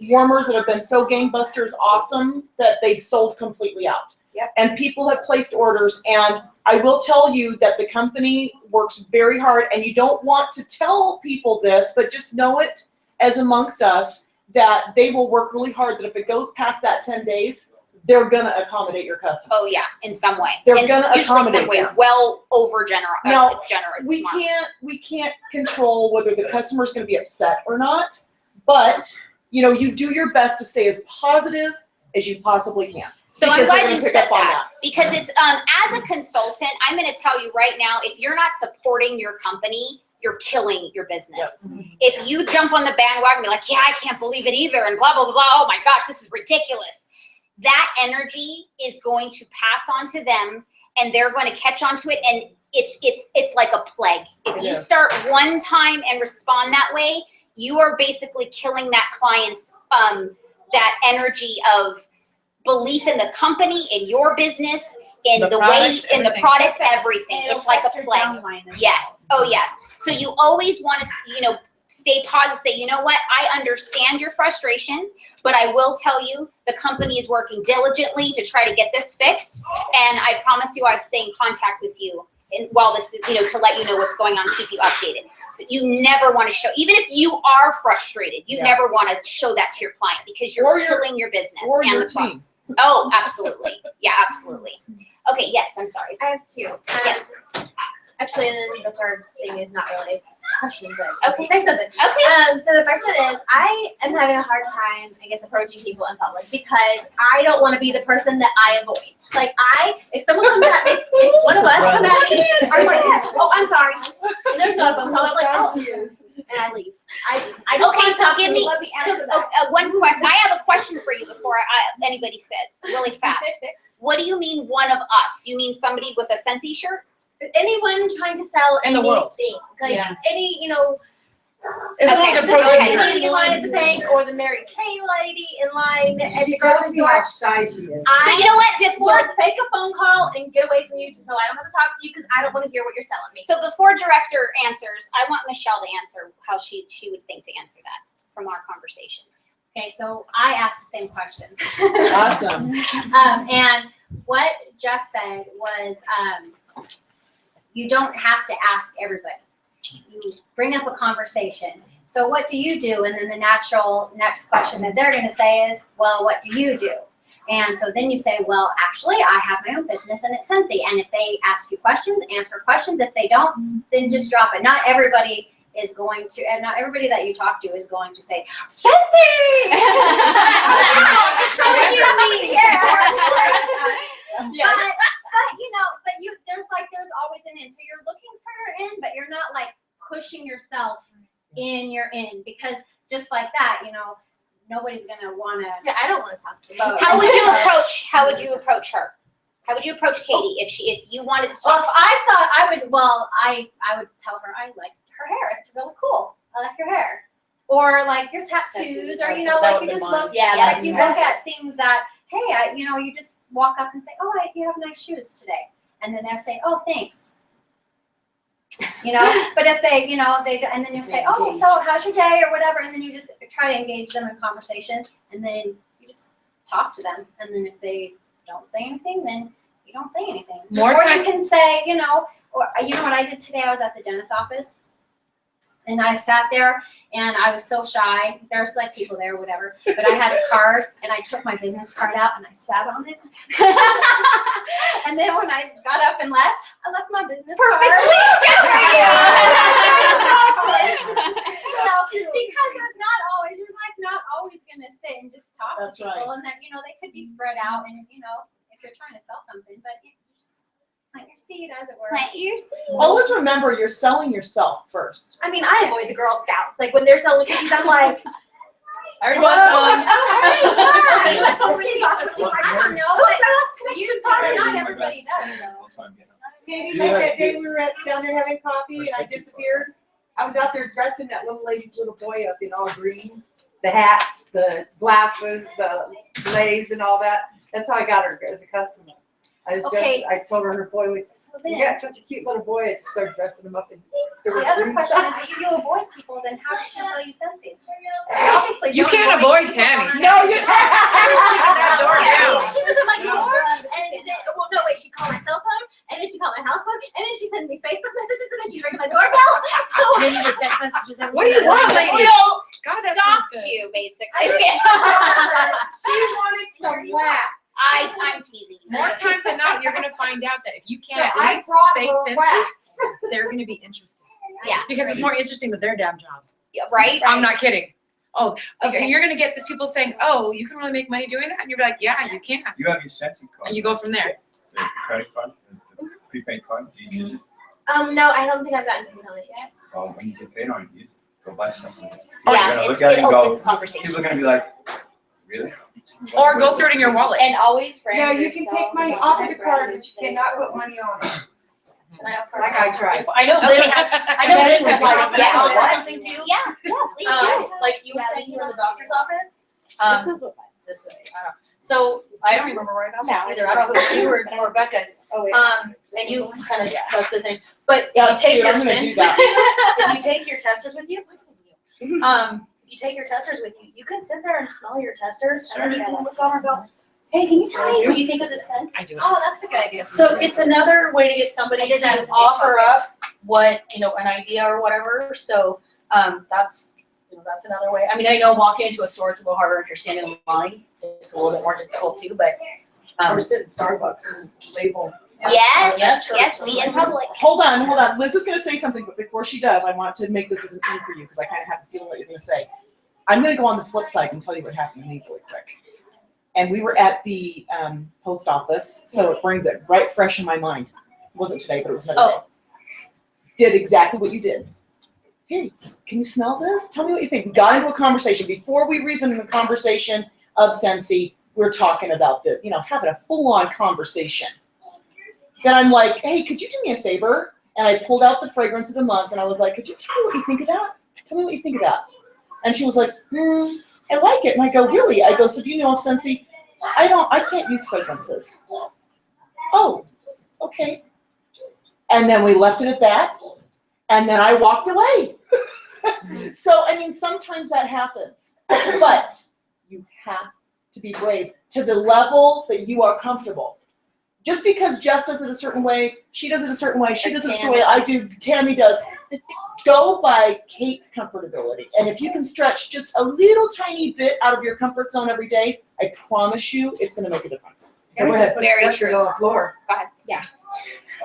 warmers that have been so gangbusters awesome that they've sold completely out. Yep. And people have placed orders, and I will tell you that the company works very hard, and you don't want to tell people this, but just know it as amongst us that they will work really hard, that if it goes past that 10 days, they're gonna accommodate your customer. Oh yeah, in some way. They're And gonna usually accommodate some way, them. well over generous. Now, Generous. we smart. can't control whether the customer's gonna be upset or not, but you do your best to stay as positive as you possibly can. So I'm because they're glad gonna you pick said up on that because it's as a consultant, I'm going to tell you right now, if you're not supporting your company, you're killing your business. If you jump on the bandwagon and be like, yeah, I can't believe it either, and blah blah blah blah, oh my gosh, this is ridiculous. That energy is going to pass on to them, and they're going to catch on to it, and it's like a plague. If you start one time and respond that way, you are basically killing that client's that energy of belief in the company, in your business, in the way, in the product, everything. It's like a plague. Yes. Oh, yes. So you always want to, stay positive. Say, you know what? I understand your frustration, but I will tell you the company is working diligently to try to get this fixed. And I promise you, I'll stay in contact with you. And while this is, to let you know what's going on, keep you updated. But you never want to show, even if you are frustrated, you never want to show that to your client because you're killing your business or and your the product. team. Oh, absolutely. Yeah, absolutely. Okay, yes, I'm sorry. I have 2. Yes. Actually, and then the third thing is not really a question, but Okay. say something. Okay. So the first one is I am having a hard time, I guess, approaching people in public because I don't want to be the person that I avoid. Like if someone comes at me, if one of us comes at me, I'm like, oh, I'm sorry. And there's no phone call. I'm like, oh, and I leave. I don't Okay, want to so talk to give you. me, Let me so answer that. I have a question for you before anybody said, really fast. What do you mean one of us? You mean somebody with a Scentsy shirt? Anyone trying to sell In the world. anything, like Yeah. any, If Okay, someone's the approaching lady her, in line at the bank or the Mary Kay lady in line at She the tells grocery me how store. shy she is. So you know what, before Will take a phone call and get away from you so I don't have to talk to you because I don't want to hear what you're selling me. So before director answers, I want Michelle to answer how she would think to answer that from our conversation. Okay, so I asked the same question. Awesome. And what Jess said was, you don't have to ask everybody. You bring up a conversation. So what do you do? And then the natural next question that they're going to say is, well, what do you do? And so then you say, well, actually, I have my own business and it's Scentsy. And if they ask you questions, answer questions. If they don't, then just drop it. Not everybody is going to, and not everybody that you talk to is going to say, Scentsy! But there's always an in. So you're looking for your in, but you're not like pushing yourself in your in, because just like that, nobody's gonna wanna. Yeah, I don't want to talk to you. How would you approach her? How would you approach Katie if you wanted to talk? Well, if I saw, I would tell her I like her hair. It's really cool. I like your hair, or like your tattoos, or like you just look. Yeah, like you look at things that, hey, you just walk up and say, oh, you have nice shoes today, and then they'll say, oh, thanks. But if they, and then you say, oh, so how's your day or whatever, and then you just try to engage them in conversation, and then you just talk to them, and then if they don't say anything, then you don't say anything. You can say, or what I did today, I was at the dentist's office, and I sat there, and I was so shy. There's like people there, or whatever, but I had a card, and I took my business card out, and I sat on it. And then when I got up and left, I left my business card. Because you're not always gonna sit and just talk to people, and that they could be spread out, and if you're trying to sell something, but you just plant your seed, as it were. Plant your seed. Always remember, you're selling yourself first. I mean, I avoid the Girl Scouts. Like when they're selling cookies, I'm like, I already bought some. Not everybody does. Katie, like that day we were down there having coffee and I disappeared. I was out there dressing that little lady's little boy up in all green. The hats, the glasses, the blaze and all that. That's how I got her as a customer. I told her boy was, you got such a cute little boy, I just started dressing him up in The other question is, if you avoid people, then how does she sell you Scentsy? Obviously, You can't avoid Tammy. No, you can't. she was at my door, and then, she called my cell phone, and then she called my house phone, and then she sent me Facebook messages, and then she rang my doorbell. So And then you get text messages every What do you single want, day. lady? So stalked you, basically. She wanted some wax. I'm teasing you. More times than not, you're gonna find out that if you So can't at I least brought say her Scentsy, wax. they're gonna be interested. Yeah. Because it's more interesting than their damn job. Yeah, right? I'm not kidding. Oh, Okay. you're gonna get these people saying, "Oh, you can really make money doing that," and you're like, "Yeah, you can," You have your Scentsy card. and you go from there. The credit card, the prepaid card, do you use it? no, I don't think I've gotten paid on it yet. Well, when you get paid on it, use it. Go buy something. Yeah, You're gonna look at it it and go, opens conversations. people are gonna be like, really? Or go through it in your wallet. And always No, brand you can take money off of the card, but you cannot put money on it. Like I tried. I know Liz has like, Yeah. offer something too. Yeah, please do. Like you were saying, you were in the doctor's office. This is, I don't know. So I don't remember where I got this either. I don't know if it was you or Becca's. Oh, wait. And you kind of stuck the thing. But Yeah, you take dude, your I'm gonna do Scentsy. that. If you take your testers with you, if you take your testers with you, you can sit there and smell your testers, and then you can look over and go, "Hey, can you tell me what you think of this scent?" I do it. Oh, that's a good idea. So it's another way to get somebody I did that to with offer baseball up what, an idea or whatever. So that's another way. I mean, I know walking into a store, it's a little harder if you're standing in line. It's a little bit more difficult too, but Or sit in Starbucks and label. Yes, Yeah, true. yes, be in public. Hold on. Liz is gonna say something, but before she does, I want to make this as an in for you, because I kind of have a feeling what you're gonna say. I'm gonna go on the flip side and tell you what happened to me really quick. And we were at the post office, so it brings it right fresh in my mind. It wasn't today, but it was another day. Did exactly what you did. Hey, can you smell this? Tell me what you think. We got into a conversation. Before we were even in the conversation of Scentsy, we were talking about having a full-on conversation. Then I'm like, hey, could you do me a favor? And I pulled out the fragrance of the month, and I was like, could you tell me what you think of that? Tell me what you think of that. And she was like, I like it. And I go, really? I go, so do you know of Scentsy? I can't use fragrances. Oh, okay. And then we left it at that, and then I walked away. So, I mean, sometimes that happens, but you have to be brave to the level that you are comfortable. Just because Jess does it a certain way, she does it a certain way, she does it a certain way, I do, Tammy does. Go by Kate's comfortability. And if you can stretch just a little tiny bit out of your comfort zone every day, I promise you, it's gonna make a difference. Go ahead, put Very the true. on the floor.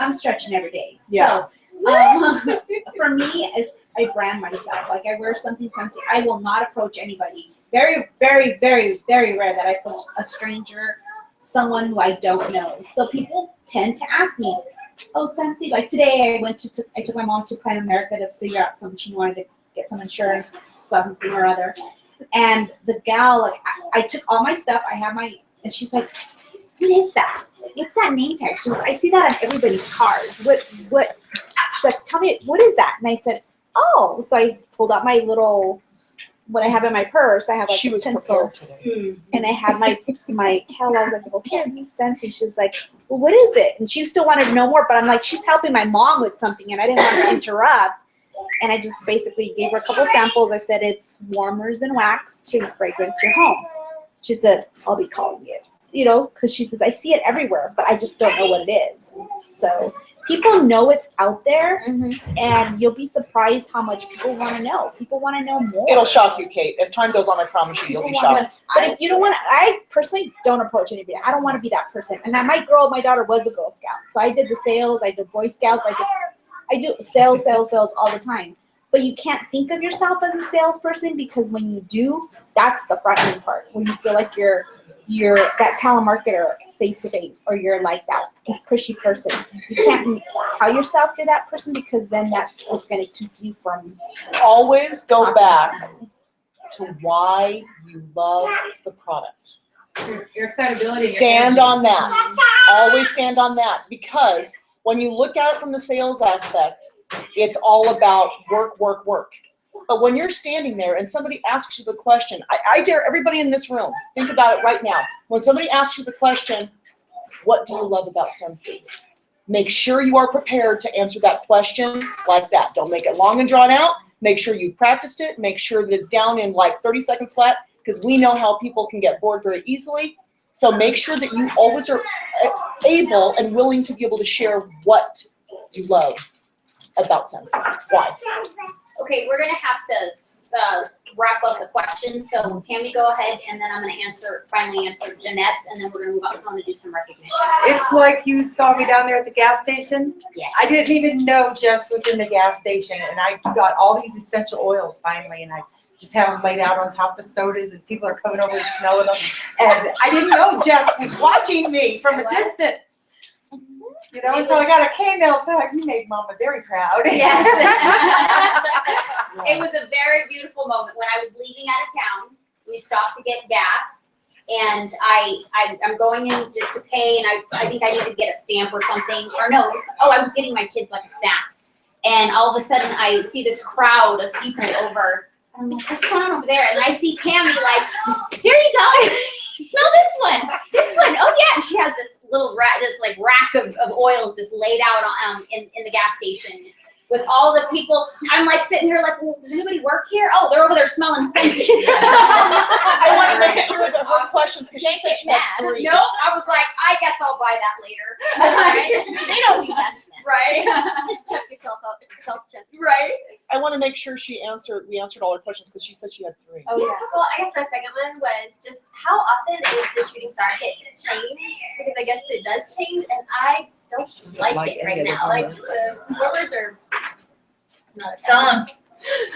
I'm stretching every day. Yeah. So, for me, as I brand myself, like I wear something Scentsy, I will not approach anybody. Very, very, very, very rare that I approach a stranger, someone who I don't know. So people tend to ask me, "Oh, Scentsy." Like today, I took my mom to Prime America to figure out something. She wanted to get some insurance, something or other. And the gal, like, I took all my stuff. I have and she's like, "What is that? What's that name tag?" She goes, "I see that on everybody's cars. What?" She's like, "Tell me, what is that?" And I said, "Oh." So I pulled out my little, what I have in my purse. I have like She a was pencil, prepared today. and I had my towel. I was like, "Well, here, this is Scentsy." She's like, "Well, what is it?" And she still wanted to know more, but I'm like, she's helping my mom with something, and I didn't want to interrupt. And I just basically gave her a couple samples. I said, "It's warmers and wax to fragrance your home." She said, "I'll be calling you." You know, because she says, "I see it everywhere, but I just don't know what it is." So people know it's out there, and you'll be surprised how much people want to know. People want to know more. It'll shock you, Kate. As time goes on, I promise you, you'll be shocked. But if you don't want to, I personally don't approach anybody. I don't want to be that person. And my daughter was a Girl Scout. So I did the sales, I did Boy Scouts, I do sales all the time. But you can't think of yourself as a salesperson, because when you do, that's the frightening part. When you feel like you're that telemarketer face to face, or you're like that pushy person. You can't tell yourself you're that person, because then that's what's going to keep you from. Always go talking back to why you love the product. Your excitability. your Stand energy. on that. Always stand on that, because when you look at it from the sales aspect, it's all about work, work, work. But when you're standing there and somebody asks you the question, I dare everybody in this room, think about it right now. When somebody asks you the question, "What do you love about Scentsy?" Make sure you are prepared to answer that question like that. Don't make it long and drawn out. Make sure you've practiced it. Make sure that it's down in like 30 seconds flat, because we know how people can get bored very easily. So make sure that you always are able and willing to be able to share what you love about Scentsy. Why? Okay, we're gonna have to wrap up the questions. So Tammy, go ahead, and then I'm gonna finally answer Jeanette's, and then we're gonna move on. So I'm gonna do some recognition. It's like you saw me down there at the gas station. Yes. I didn't even know Jess was in the gas station, and I got all these essential oils finally, and I just have them laid out on top of sodas, and people are coming over and smelling them. And I didn't know Jess was watching me from a distance. You know, until I got a K-mail, so you made Mama very proud. Yes. It was a very beautiful moment. When I was leaving out of town, we stopped to get gas, and I'm going in just to pay, and I think I needed to get a stamp or something, or no, I was getting my kids like a snack, and all of a sudden I see this crowd of people over. I'm like, "What's going on over there?" And I see Tammy like, "Here you go. Smell this one. This one. Oh yeah." And she has this little rack of oils just laid out in the gas station with all the people. I'm like sitting here like, "Well, does anybody work here?" "Oh, they're over there smelling Scentsy." I want to make sure that her questions, because she said she had 3. Nope. I was like, "I guess I'll buy that later." They don't need that stuff. Right. Just check yourself up. Self-check. Right. I want to make sure we answered all her questions, because she said she had 3. Oh yeah. Well, I guess my second one was just how often is the shooting star kit changed? Because I guess it does change, and I don't like it right now. Like the warmers are not Some.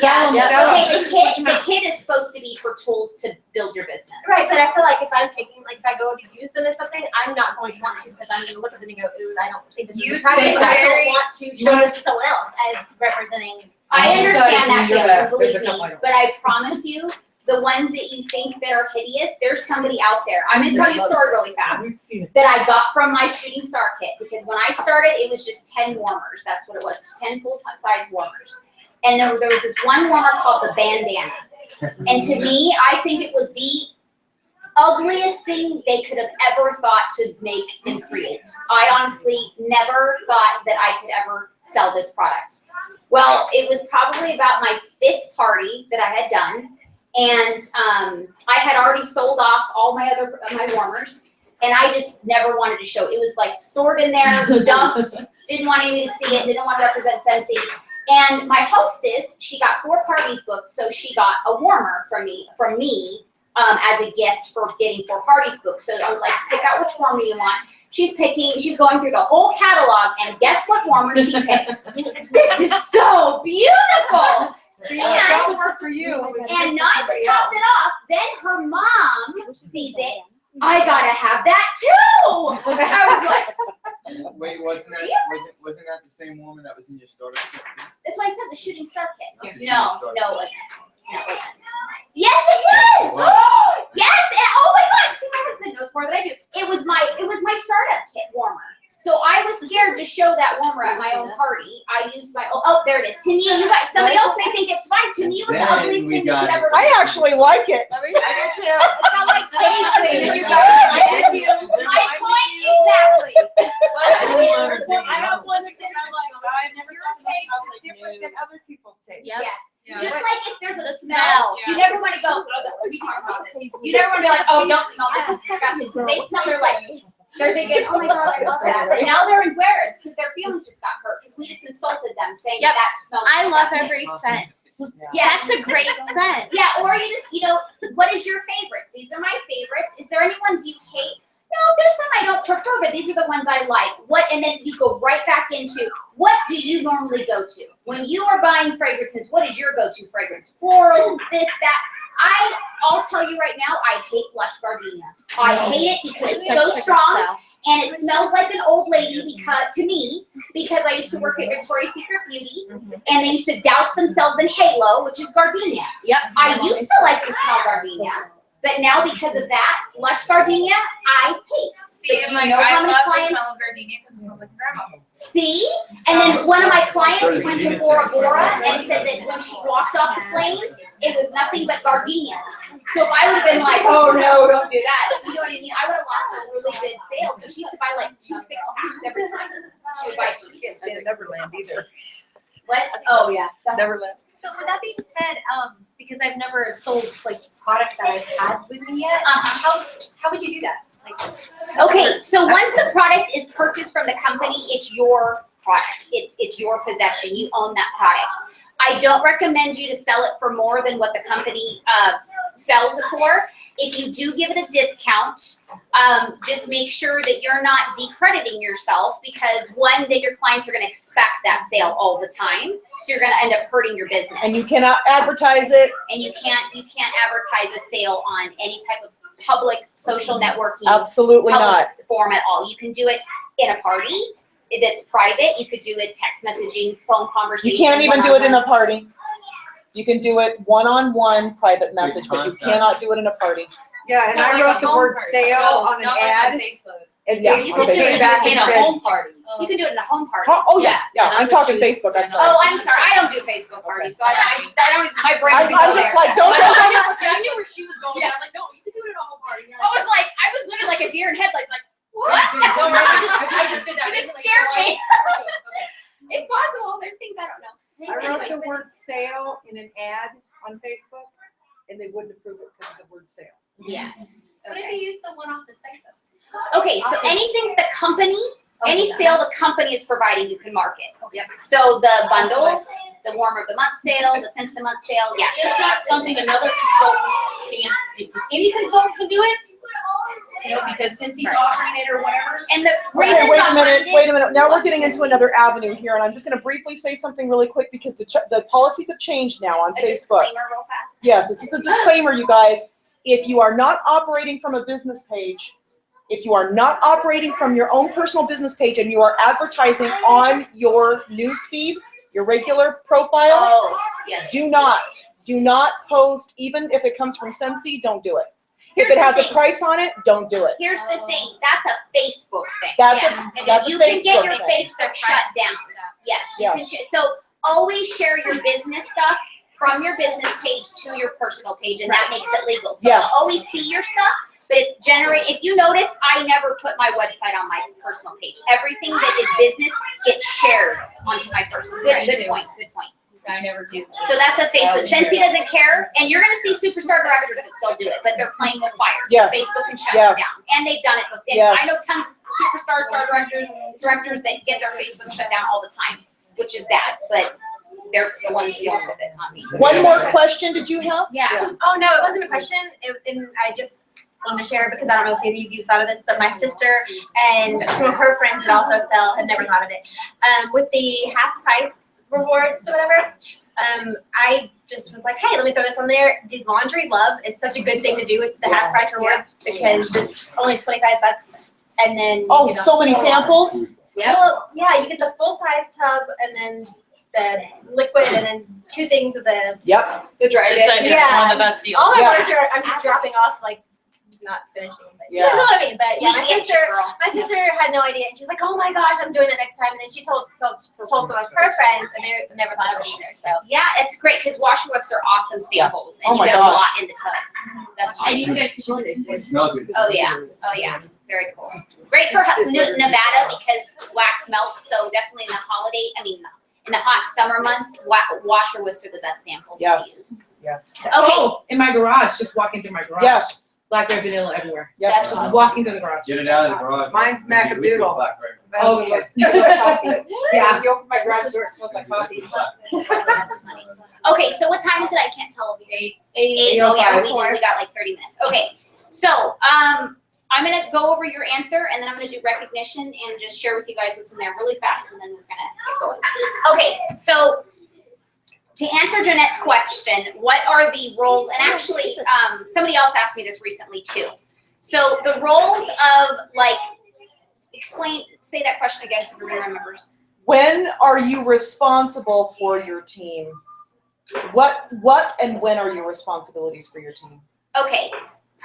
Yeah. Okay, the kit is supposed to be for tools to build your business. Right, but I feel like if I'm taking, like, if I go to use them as something, I'm not going to want to, because I'm going to look at them and go, "Ooh, I don't think this is attractive." But I don't want to show this to someone else as representing. I understand that feeling, believe There's a couple I me, don't. but I promise you, the ones that you think that are hideous, there's somebody out there. I'm gonna tell you a story really fast that I got from my shooting star kit, because when I started, it was just 10 warmers. That's what it was, 10 full-size warmers. And there was this one warmer called the bandana. And to me, I think it was the ugliest thing they could have ever thought to make and create. I honestly never thought that I could ever sell this product. Well, it was probably about my 5th party that I had done, and I had already sold off all my warmers, and I just never wanted to show it. It was like stored in there, dust, didn't want anybody to see it, didn't want to represent Scentsy. And my hostess, she got 4 parties booked, so she got a warmer from me as a gift for getting 4 parties booked. So I was like, pick out which warmer you want. She's going through the whole catalog, and guess what warmer she picks? This is so beautiful. That would work for you. And not to top it off, then her mom sees it. I gotta have that too. I was like, Wait, wasn't that the same woman that was in your starter kit? that's why I said the shooting star kit. Yeah, No, it wasn't. No, it wasn't. Yes, it was. Yes, and oh my God! See, my husband knows more than I do. It was my startup kit warmer. So I was scared to show that warmer at my own party. I used my own. Oh, there it is. To me, you guys. Somebody else may think it's fine. To me, it was the ugliest thing you've ever. I actually like it. I do too. It's got like face and you guys. My point exactly. I have one thing I'm like, I've never Your taste is different than other people's taste. Yes. Yeah. Just like if there's a smell, Yeah. you never want to go. We talked about this. You never want to be like, oh, don't smell this. Is disgusting. They smell. They're thinking, oh my God, I love that. But now they're embarrassed because their feelings just got hurt because we just insulted them saying Yep. that smells. I love disgusting. every scent. Yeah, That's a great scent. Yeah, or you just, what is your favorites? These are my favorites. Is there any ones you hate? No, there's some I don't prefer, but these are the ones I like. And then you go right back into, what do you normally go to? When you are buying fragrances, what is your go-to fragrance? Florals, this, that. I'll tell you right now, I hate Lush Gardenia. I hate it because it's so strong. And it smells like an old lady because I used to work at Victoria's Secret Beauty, and they used to douse themselves in Halo, which is gardenia. Yep. I used to like the smell gardenia, but now because of that, Lush Gardenia, I hate. See, But and you know how I many love clients? the smell of gardenia because it smells like grandma. See? And then one of my clients went to Bora Bora and said that when she walked off the plane, it was nothing but gardenias. So if I would have been like, oh no, don't do that. You know what I mean? I would have lost a really good sale because she used to buy like 2 6-packs every time. She would buy. She can't stand Neverland either. What? Oh yeah. Neverland. So with that being said, because I've never sold like product that I've had with me yet, how would you do that? Okay, so once the product is purchased from the company, it's your product. It's your possession. You own that product. I don't recommend you to sell it for more than what the company sells it for. If you do give it a discount, just make sure that you're not decrediting yourself because one day your clients are going to expect that sale all the time. So you're going to end up hurting your business. And you cannot advertise it. And you can't advertise a sale on any type of public social networking. Absolutely public not. Form at all. You can do it in a party that's private. You could do it text messaging, phone conversation. You can't even do it in a party. You can do it one-on-one private message, but you cannot do it in a party. Yeah, and Not I like wrote a the home word party. sale on an Not like ad. on Facebook. And Yeah, Facebook on Facebook. came back In and a said, home party. You can do it in a home party. Oh yeah, I'm That's what talking she was Facebook. I'm saying. sorry. Oh, I'm sorry. I don't do Facebook parties, so I don't. My brain. I'm doesn't go just there. like, don't. I knew where she was going. Yeah. I was like, no, you can do it at a home party. I was like, I was literally like a deer in headlights, like what? Don't worry, I just did that You just recently. scared so me. Okay. It's possible. There's things I don't know. I wrote Anyways. the word sale in an ad on Facebook, and they wouldn't approve it because of the word sale. Yes. What if Okay. you use the one off the site though? Okay, so anything the company, any sale the company is providing, you can market. Yep. So the bundles, the warmer of the month sale, the scent of the month sale, yes. Just not something another consultant can do. Any consultant can do it, because since he's offering it or whatever. And the Okay, reason wait a minute, behind wait a minute. Now we're getting into another avenue here, and I'm just going to briefly say something really quick because the policies have changed now on a Facebook. disclaimer real fast. Yes, this is a disclaimer, you guys. If you are not operating from a business page, if you are not operating from your own personal business page and you are advertising on your news feed, your regular profile, Oh, yes. do not post, even if it comes from Scentsy, don't do it. Here's If it has the a thing. price on it, don't do it. Here's the thing, that's a Facebook thing. That's Yeah. that's a You can get Facebook your thing. Facebook shut down. Yes. you can Yes. So always share your business stuff from your business page to your personal page, and that makes it legal. So Yes. I'll always see your stuff, but it's if you notice, I never put my website on my personal page. Everything that is business gets shared onto my personal. Yeah, me Good too. point, good point. I never do. So that's a Facebook. Oh, Scentsy sure. doesn't care, and you're gonna see superstar directors that still do it, but they're playing with fire. Yes. Facebook can shut Yes. it down, and they've done it before. And Yes. I know tons of superstar directors that get their Facebook shut down all the time, which is bad. But they're the ones dealing with it, not me. One more question did you have? Yeah. Oh, no, it wasn't a question. And I just wanted to share because I don't know if any of you thought of this, but my sister and some of her friends that also sell had never thought of it. With the half price rewards or whatever, I just was like, hey, let me throw this on there. The laundry love is such a good thing to do with the half price rewards because it's only $25, and then Oh, so many samples. Yeah. Well, yeah, you get the full size tub and then the liquid and then 2 things of the Yep. the dryer. Just like it's one of the best deals. All my Yeah. words are I'm just dropping off like not finishing. But Yeah. you know what I mean? But yeah, We get you, girl. my sister had no idea, and she was like, "Oh my gosh, I'm doing that next time." And then she told some of her friends, and they never thought of it either. So Yeah, it's great because washer whips are awesome samples, and Oh you my get a gosh. lot in the tub. That's awesome. Oh yeah, very cool. Great for Nevada because wax melts. So definitely in the holiday, I mean, in the hot summer months, washer whips are the best samples to use. Yes. Okay. Oh, in my garage, just walking through my garage. Yes. Blackberry vanilla everywhere. Yep. That's Just awesome. walking through the garage. Get it out of the garage. Mine's Macadoodle. Oh, okay. Yeah. Yeah. When you open my garage door, it smells like coffee. That's funny. Okay, so what time is it? I can't tell. 8. Oh yeah, we got like 30 minutes. Okay, so I'm gonna go over your answer and then I'm gonna do recognition and just share with you guys what's in there really fast and then we're gonna get going. Okay, so to answer Jeanette's question, what are the roles? And actually, somebody else asked me this recently too. So the roles of say that question again so everybody remembers. When are you responsible for your team? What and when are your responsibilities for your team? Okay,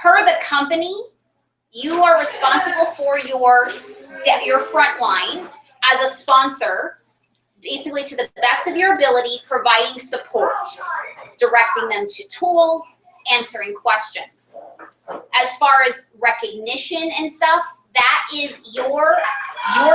per the company, you are responsible for your front line as a sponsor, basically to the best of your ability, providing support, directing them to tools, answering questions. As far as recognition and stuff, that is your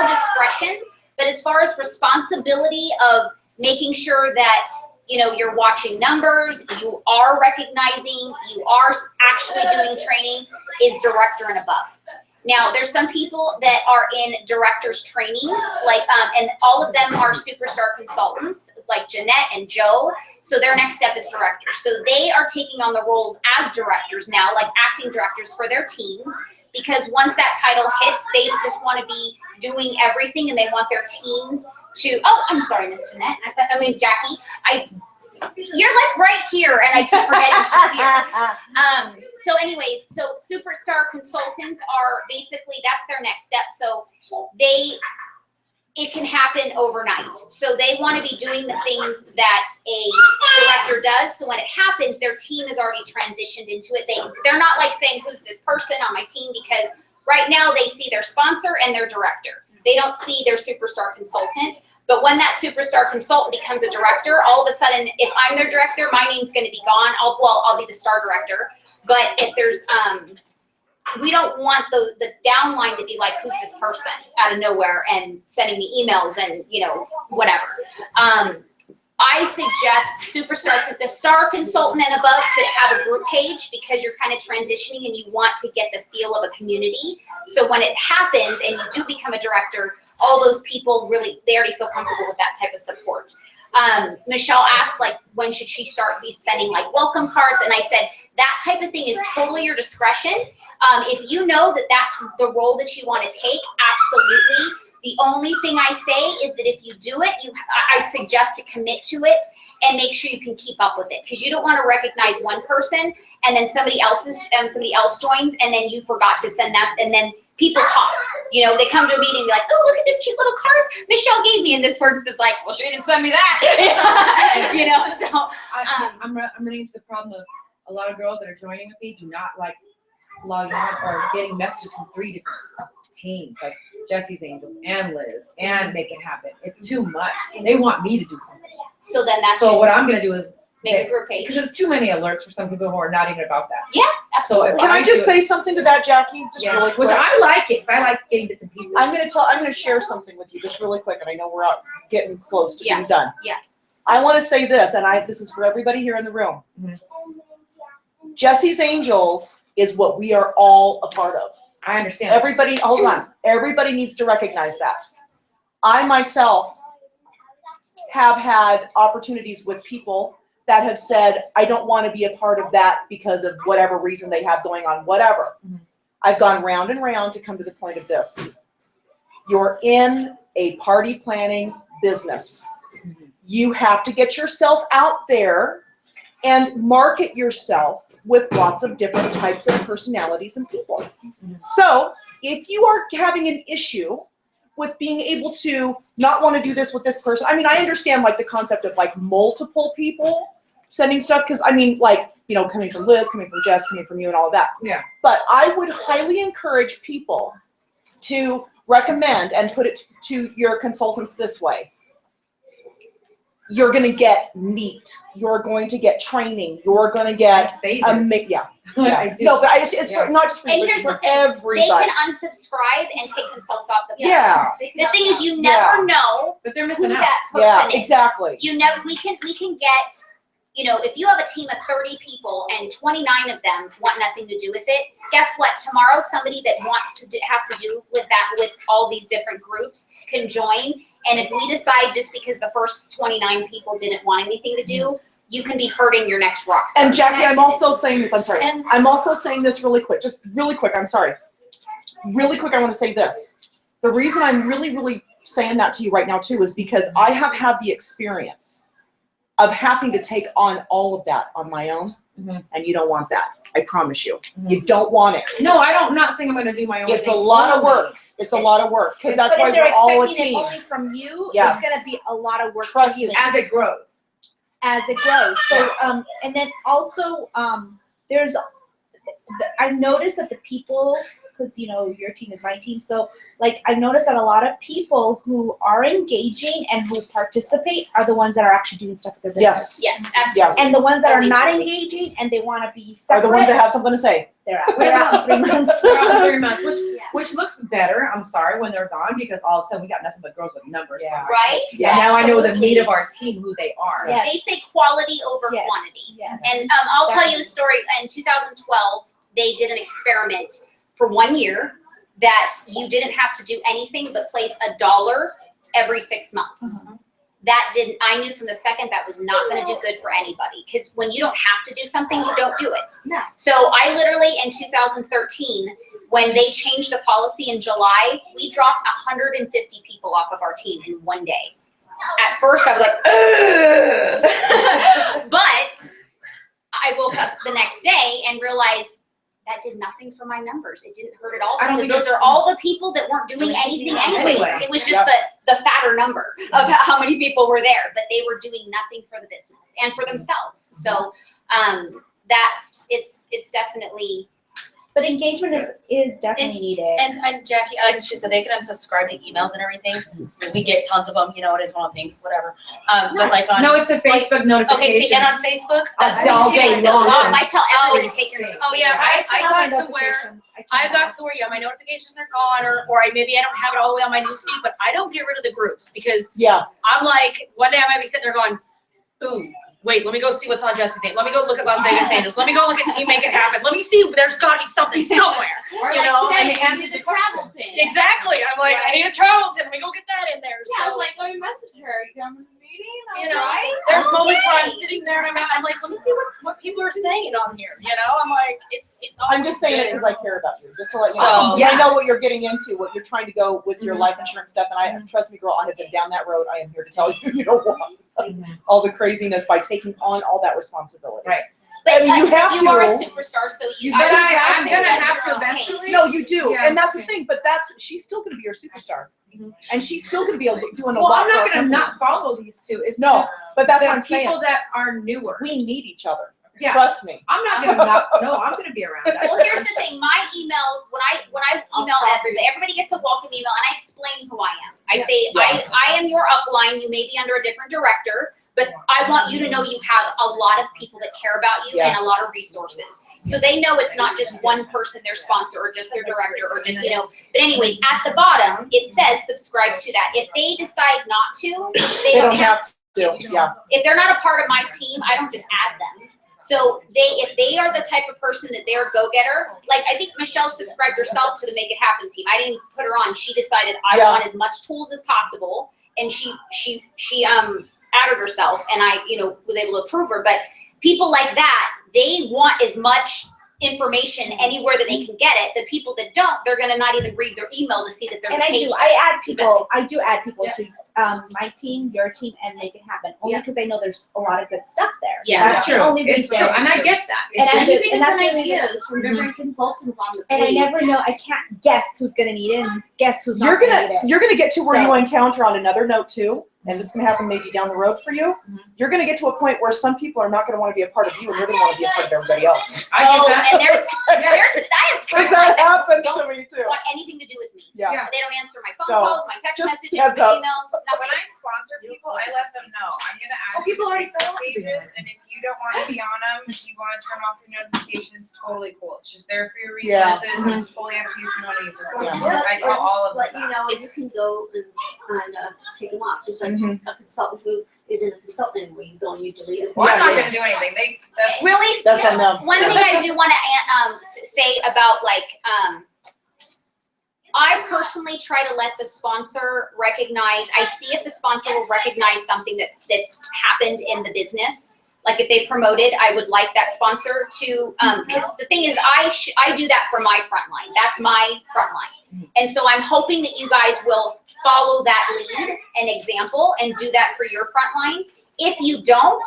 discretion. But as far as responsibility of making sure that you're watching numbers, you are recognizing, you are actually doing training, is director and above. Now, there's some people that are in directors trainings, and all of them are superstar consultants, like Jeanette and Joe. So their next step is director. So they are taking on the roles as directors now, like acting directors for their teams, because once that title hits, they just want to be doing everything and they want their teams to, oh, I'm sorry, Miss Jeanette. Jackie, you're like right here and I keep forgetting she's here. So anyways, so superstar consultants are basically, that's their next step. So it can happen overnight. So they want to be doing the things that a director does. So when it happens, their team is already transitioned into it. They're not like saying, who's this person on my team? Because right now they see their sponsor and their director. They don't see their superstar consultant. But when that superstar consultant becomes a director, all of a sudden, if I'm their director, my name's going to be gone. I'll be the star director. But if there's, we don't want the downline to be like, who's this person out of nowhere and sending me emails and, whatever. I suggest the star consultant and above to have a group page because you're kind of transitioning and you want to get the feel of a community. So when it happens and you do become a director, all those people they already feel comfortable with that type of support. Michelle asked, when should she start sending welcome cards? And I said, that type of thing is totally your discretion. If you know that that's the role that you want to take, absolutely. The only thing I say is that if you do it, I suggest to commit to it and make sure you can keep up with it, because you don't want to recognize one person and then somebody else joins and then you forgot to send that, and then people talk. They come to a meeting and be like, oh, look at this cute little card Michelle gave me, and this person is like, well, she didn't send me that. So I'm running into the problem of a lot of girls that are joining with me do not like logging on or getting messages from 3 different teams, like Jesse's Angels and Liz and Make It Happen. It's too much. They want me to do something. So then what I'm gonna do is make a group page. Because there's too many alerts for some people who are not even about that. Yeah, absolutely. So Can I just say something to that, Jackie? Just really quick. Which I like it, because I like getting bits and pieces. I'm gonna share something with you just really quick, and I know we're getting close to being done. Yeah. I want to say this, and this is for everybody here in the room. Mm-hmm. Jesse's Angels is what we are all a part of. I understand. Everybody, hold on. Everybody needs to recognize that. I myself have had opportunities with people that have said, I don't want to be a part of that because of whatever reason they have going on, whatever. I've gone round and round to come to the point of this. You're in a party planning business. You have to get yourself out there and market yourself with lots of different types of personalities and people. So if you are having an issue with being able to not want to do this with this person, I mean, I understand like the concept of like multiple people sending stuff, because I mean, like, you know, coming from Liz, coming from Jess, coming from you and all of that. Yeah. But I would highly encourage people to recommend and put it to your consultants this way. You're going to get meat. You're going to get training. You're going to get yeah. No, but it's for, not just for you, And but here's for the thing, everybody. they can unsubscribe and take themselves off the list. Yeah. The thing is, you never know But they're who missing out. that person Yeah, is. exactly. You never. We can get. You know, if you have a team of 30 people and 29 of them want nothing to do with it, guess what? Tomorrow, somebody that wants to have to do with that, with all these different groups, can join. And if we decide just because the first 29 people didn't want anything to do, you can be hurting your next rock star. And Jackie, I'm also saying this, I'm sorry. And- I'm also saying this really quick, just really quick, I'm sorry. Really quick, I want to say this. The reason I'm really saying that to you right now too is because I have had the experience of having to take on all of that on my own, and you don't want that. I promise you. You don't want it. No, I'm not saying I'm going to do my own It's a thing lot of only. work. It's a lot of work, because that's But why if they're we're all a expecting team. it only from you, Yes. it's gonna be a lot of work Trust for you me. As it grows. as it grows. So and then also there's I noticed that the people, because you know your team is my team, so like I noticed that a lot of people who are engaging and who participate are the ones that are actually doing stuff with their business. Yes, absolutely. And the ones that are Always not will be. engaging and they want to be Are separate, the ones that have something to say. they're out in 3 months. We're out in 3 months, which looks better. I'm sorry when they're gone, because all of a sudden we got nothing but girls with numbers. Yeah. Right? Yeah. Now I know the Absolutely. need of our team, who they are. Yes. They say quality over Yes. quantity. Yes. And I'll tell you a story. In 2012, they did an experiment for 1 year that you didn't have to do anything but place $1 every 6 months. That didn't, I knew from the second that was not going to do good for anybody, because when you don't have to do something, you don't do it. No. So I literally, in 2013, when they changed the policy in July, we dropped 150 people off of our team in 1 day. At first, I was like, ugh. But I woke up the next day and realized that did nothing for my numbers. It didn't hurt at all, I don't because think those are all the people that weren't doing anything anyways. Anyway. It was just the fatter number of how many people were there, but they were doing nothing for the business and for themselves. So it's definitely. But engagement is definitely needed. And Jackie, like she said, they can unsubscribe to emails and everything. We get tons of them. You know, it is one of the things, whatever. But like on No, it's the Facebook notifications. Okay, see, and on Facebook, that's all me day too. long. I tell everyone to take your notifications. Oh yeah, I turn on got to where notifications. I turn on yeah, my notifications are gone, or maybe I don't have it all the way on my newsfeed, but I don't get rid of the groups, because Yeah. I'm like, one day I might be sitting there going, ooh, wait, let me go see what's on Jesse's name. Let me go look at Las Vegas Angels. Let me go look at Team Make It Happen. Let me see, there's got to be something somewhere. Or You like know, today, and you answer need the a travel question. team. Exactly. I'm like, I need a travel team. Let me go get that in there. Yeah, I So, was like, let me message her. You come to the meeting? you know, Right? there's Oh, moments where I'm yay. sitting there and I'm like, let me see what people are saying on here. You know, I'm like, it's all I'm just saying it good. because I care about you, just to let you know. So- I know what you're getting into, what you're trying to go with your life insurance stuff, and I trust me, girl, I have been down that road. I am here to tell you, you don't want all the craziness by taking on all that responsibility. Right. But I mean, you have you are a to. superstar, so you But still I'm to gonna adjust have your to own pace. eventually. No, you do, Yeah. and that's the thing. But she's still going to be your superstar, and she's still going to be doing a Well, lot I'm for not our going to company. not follow these two. It's No, just but that's the what I'm people saying. that are newer. We need each other. Yeah. Trust me. I'm not going to not. No, I'm going to be around. That's Well, for here's the sure. thing. My emails, when I email everybody gets a welcome email, and I explain who I am. I say, I am your upline. You may be under a different director, but I want you to know you have a lot of people that care about you and a lot of resources. So they know it's not just one person, their sponsor, or just their director, or just, you know. But anyways, at the bottom, it says subscribe to that. If they decide not to, they don't have to. Yeah. If they're not a part of my team, I don't just add them. So if they are the type of person that they're a go-getter, like I think Michelle subscribed herself to the Make It Happen team. I didn't put her on. She decided I want as much tools as possible, and she outed herself, and I, was able to approve her. But people like that, they want as much information anywhere that they can get it. The people that don't, they're gonna not even read their email to see that there's And a I page. do. I add people. I do add people Yeah. to my team, your team, and make it happen. Only Yeah. because I know there's a lot of good stuff there. Yeah. That's the only It's reason. true, and I get that. And I do, Anything and that's from the reason. ideas from different consultants on the And I page. never know. I can't guess who's gonna need it and guess who's You're not gonna need gonna it. you're gonna get to where So- you encounter on another note too, and this is gonna happen maybe down the road for you. You're gonna get to a point where some people are not gonna want to be a part of you, and you're gonna want to be a part of everybody else. I get that. And there's I have friends Because that that happens don't to me too. want anything to do with me. Yeah. They don't answer my phone So, calls, my text just messages, heads my up. emails, When nothing. I sponsor people, I let them know I'm gonna add people you already to tell these pages, and if you don't want to be on them, if you want to turn off your notifications, totally cool. It's just there for your Yeah. resources, and it's totally up to you if you want to use it. Or Or just just- let, I tell all of let them you that. know, and you can go and take them off, just like Mhm. a consultant who isn't a consultant, where you go and you delete them. Well, I'm not Yeah. gonna do anything. That's Really? That's on them. One thing I do want to say about I personally try to let the sponsor recognize. I see if the sponsor will recognize something that's happened in the business. Like if they promoted, I would like that sponsor to. Because the thing is, I do that for my front line. That's my front line, and so I'm hoping that you guys will follow that lead and example and do that for your front line. If you don't,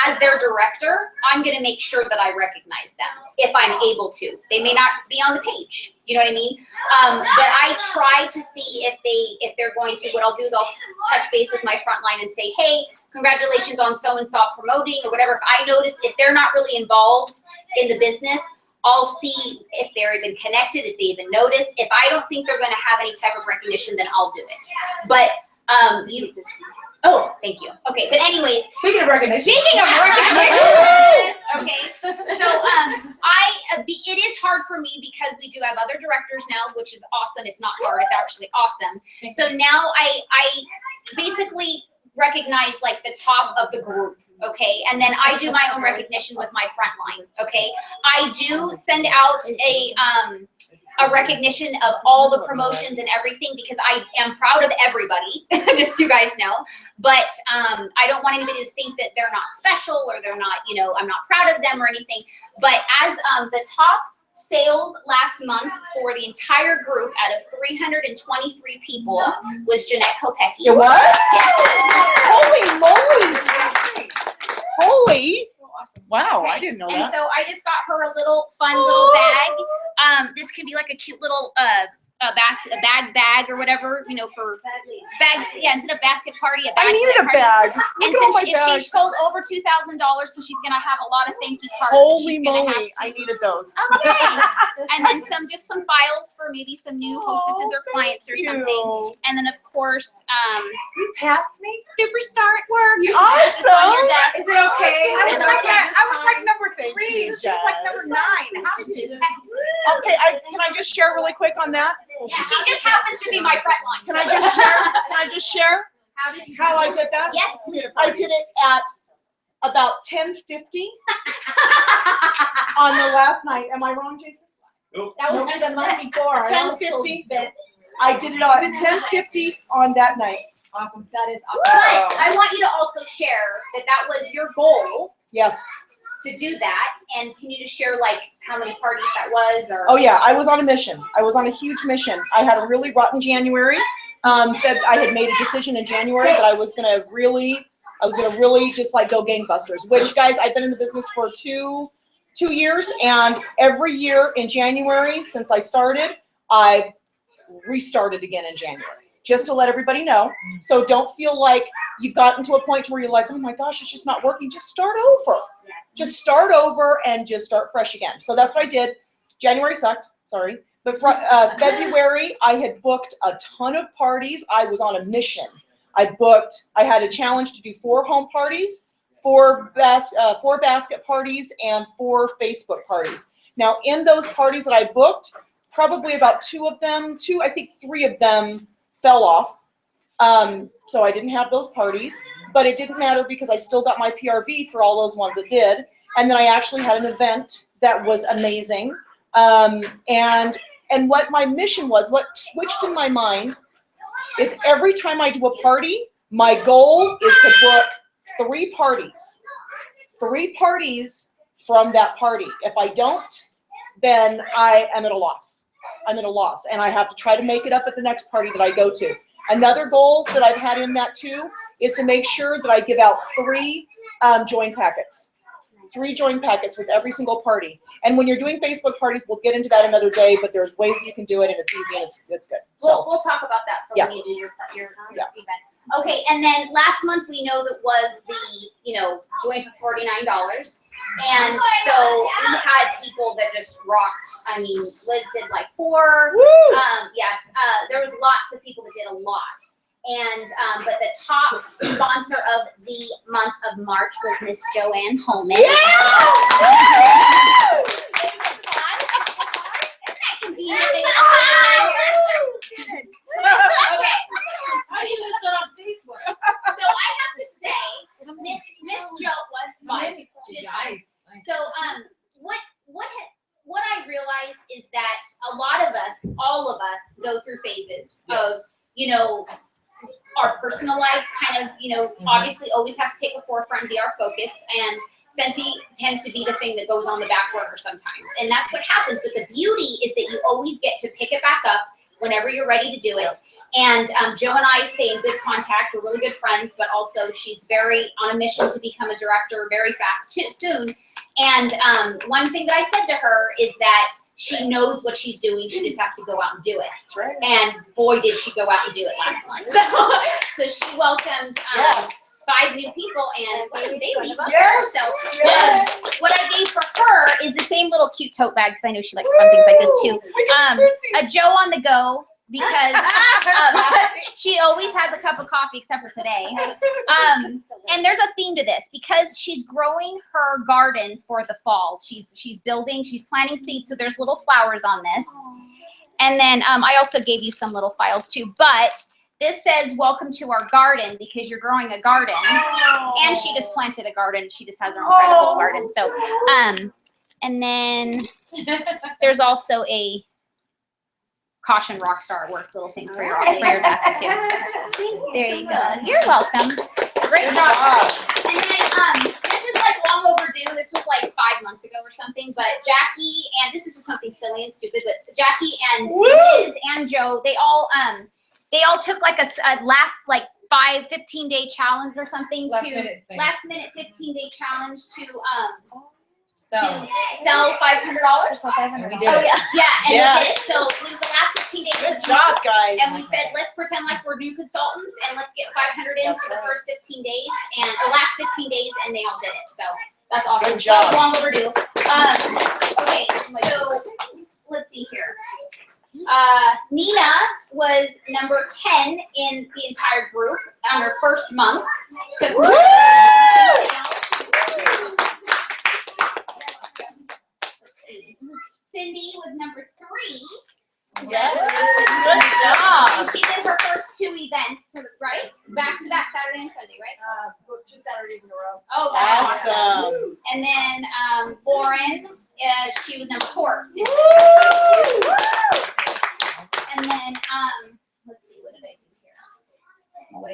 as their director, I'm gonna make sure that I recognize them if I'm able to. They may not be on the page, you know what I mean? But I try to see if they're going to. What I'll do is I'll touch base with my front line and say, hey, congratulations on so and so promoting or whatever. If I notice if they're not really involved in the business, I'll see if they're even connected, if they even notice. If I don't think they're gonna have any type of recognition, then I'll do it. But oh, thank you. Okay, but anyways. Speaking of recognition. Okay, so it is hard for me because we do have other directors now, which is awesome. It's not hard, it's actually awesome. So now I basically recognize like the top of the group, okay? And then I do my own recognition with my front line, okay? I do send out a recognition of all the promotions and everything because I am proud of everybody, just so you guys know. But I don't want anybody to think that they're not special or they're not, I'm not proud of them or anything. But as the top sales last month for the entire group out of 323 people was Jeanette Kopecki. It was? Holy moly! Holy! Wow, I didn't know And that. so I just got her a little fun little bag. This could be like a cute little bag or whatever, for bag. Yeah, instead of basket party, a bag. I needed for a that party. bag. And Look at all since my if she bags. sold over $2,000, so she's gonna have a lot of thank you cards. that Holy she's gonna moly, have I needed those. Okay. And then just some files for maybe some new hostesses or clients or something. And then of course, You passed me? Superstar at work. You It's just on your awesome. desk. Is it okay? I was like number Thank 3. you, She was like number 9. How did you pass me? Okay, can I just share really quick on that? Yeah, she just happens to be my front line. Can I just share? Can I just share how I did that? Yes, please. I did it at about 10:50 on the last night. Am I wrong, Jason? That was me the month before. I was so 10:50. spent. I did it on 10:50 on that night. Awesome. That is But awesome. I want you to also share that was your goal Yes. to do that. And can you just share like how many parties that was or? Oh yeah, I was on a mission. I was on a huge mission. I had a really rotten January. That I had made a decision in January that I was gonna really just like go gangbusters. Which, guys, I've been in the business for two years, and every year in January since I started, I've restarted again in January. Just to let everybody know. So don't feel like you've gotten to a point where you're like, oh my gosh, it's just not working. Just start over. Just start over and just start fresh again. So that's what I did. January sucked, sorry. But February, I had booked a ton of parties. I was on a mission. I had a challenge to do 4 home parties, 4 basket parties, and 4 Facebook parties. Now, in those parties that I booked, probably about 3 of them fell off. So I didn't have those parties, but it didn't matter because I still got my PRV for all those ones that did. And then I actually had an event that was amazing. And what my mission was, what switched in my mind is every time I do a party, my goal is to book 3 parties. 3 parties from that party. If I don't, then I am at a loss. I'm at a loss, and I have to try to make it up at the next party that I go to. Another goal that I've had in that too is to make sure that I give out 3 join packets. 3 join packets with every single party. And when you're doing Facebook parties, we'll get into that another day, but there's ways that you can do it, and it's easy, and it's good. So, We'll talk about that for Yeah. when you do your Yeah. event. Okay, and then last month we know that was the, join for $49. And so we had people that just rocked. I mean, Liz did like 4. Yes, there was lots of people that did a lot. And but the top sponsor of the month of March was Miss Joanne Holman. Isn't that convenient? Okay. I should have stood on Facebook. So I have to say, Miss Jo, she did fine. So what I realized is that a lot of us, all of us, go through phases of our personal lives. Kind of obviously always have to take a forefront, be our focus, and Scentsy tends to be the thing that goes on the back burner sometimes, and that's what happens. But the beauty is that you always get to pick it back up whenever you're ready to do it. And Joe and I stay in good contact. We're really good friends, but also she's very on a mission to become a director very fast soon. And one thing that I said to her is that she knows what she's doing. She just has to go out and do it. That's right. And boy, did she go out and do it last month. So she welcomed 5 new people and babies. Yes. So what I gave for her is the same little cute tote bag, because I know she likes fun things like this too. A Joe on the go, because she always has a cup of coffee except for today. And there's a theme to this, because she's growing her garden for the fall. She's building, she's planting seeds, so there's little flowers on this. And then I also gave you some little files too, but this says welcome to our garden, because you're growing a garden. And she just planted a garden. She just has her own private little garden. So and then there's also a caution rockstar work little thing for your desk too. There you go. You're welcome. Great job. And then this is like long overdue. This was like 5 months ago or something. But Jackie, and this is just something silly and stupid, but Jackie and Liz and Joe, they all took like a last like 15-day challenge or something last minute 15-day challenge to sell $500. We did it. And we did it. So it was the last 15 days. Good job, guys. And we said, let's pretend like we're new consultants and let's get 500 in for the first 15 days and the last 15 days, and they all did it. So that's awesome. Good job. So long overdue. Okay, so let's see here. Nina was number 10 in the entire group on her first month. So Cindy was number 3. Yes. Good job. And she did her first 2 events, right? Back to back, Saturday and Sunday, right? 2 Saturdays in a row. Oh, that's awesome. And then Lauren, she was number 4. And then let's see, what did I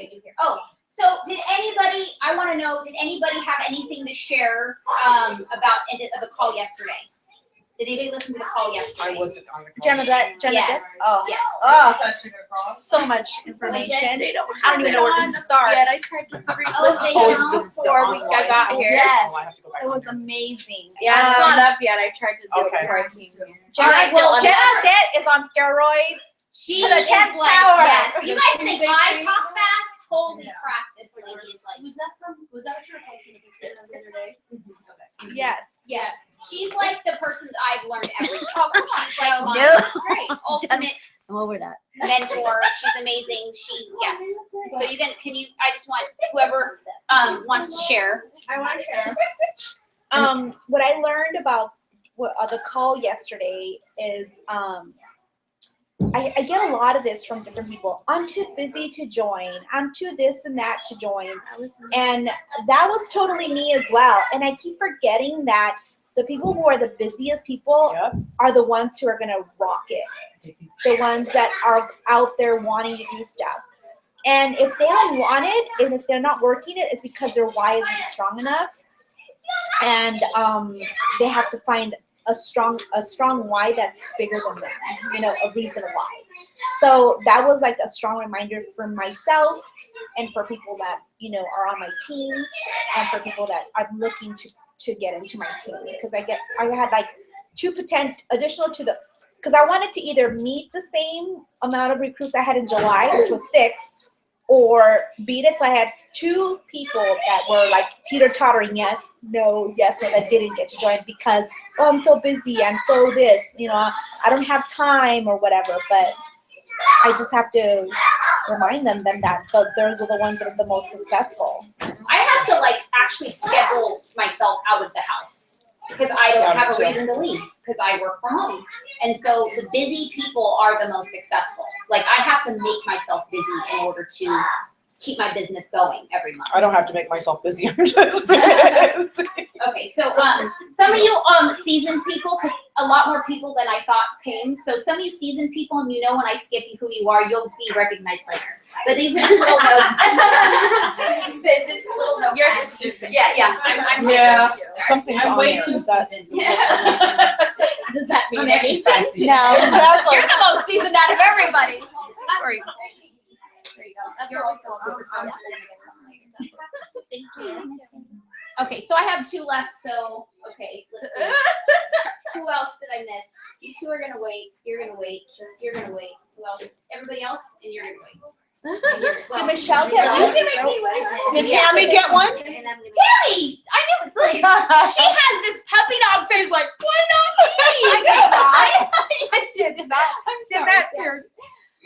do here? Oh, so did anybody? I want to know. Did anybody have anything to share about the call yesterday? Did anybody listen to the call yesterday? I wasn't on the call. Jenna. Yes. Oh, yes. Oh, Such a good call. so much information. They don't I don't even know where to start. Yet. I tried to they listen don't? before I got here. Yes, Oh, I have to go back it was on amazing. Yeah, it's not up yet. I tried to do it Okay. before I came here. Jenna's debt is on steroids. She To the is 10th like, power. yes. You guys think Tuesday I training? talk fast? Holy crap, this lady is like. Was that what you were posting a picture of the other day? Okay. Yes. Yes. She's like the person that I've learned everything from. She's like my No. ultimate I'm over that. mentor. She's amazing. She's yes. So I just want whoever wants to share. I want to share. What I learned about the call yesterday is I get a lot of this from different people. I'm too busy to join. I'm too this and that to join. And that was totally me as well. And I keep forgetting that the people who are the busiest people are the ones who are going to rock it. The ones that are out there wanting to do stuff. And if they don't want it, and if they're not working it, it's because their why isn't strong enough. And they have to find a strong why that's bigger than them, you know, a reason why. So that was like a strong reminder for myself and for people that, you know, are on my team and for people that I'm looking to get into my team, because I had like 2 additional to the, because I wanted to either meet the same amount of recruits I had in July, which was 6, or beat it. So I had 2 people that were like teeter-tottering, yes, no, yes, or that didn't get to join because, oh, I'm so busy, I'm so this, you know, I don't have time or whatever. But I just have to remind them that those are the ones that are the most successful. I have to like actually schedule myself out of the house because I don't have a reason to leave because I work from home. And so the busy people are the most successful. Like I have to make myself busy in order to keep my business going every month. I don't have to make myself busy. I'm just Okay, so some of you seasoned people, because a lot more people than I thought came. So some of you seasoned people, and you know when I skip you who you are, you'll be recognized later. But these are just little notes. Just little notes. You're just seasoned. Yeah. I'm yeah. Something's I'm on way there. too Is that- seasoned. Does that mean anything? No, exactly. You're the most seasoned out of everybody. Sorry. There you go. That's also super special. Thank you. Okay, so I have 2 left. So okay, let's see. Who else did I miss? You 2 are gonna wait. You're gonna wait. You're gonna wait. Who else? Everybody else, and you're gonna wait. Did Michelle get one? Did Tammy get one? Tammy, I knew it. Look, she has this puppy dog face. Like, why not me? I did not. I'm sorry.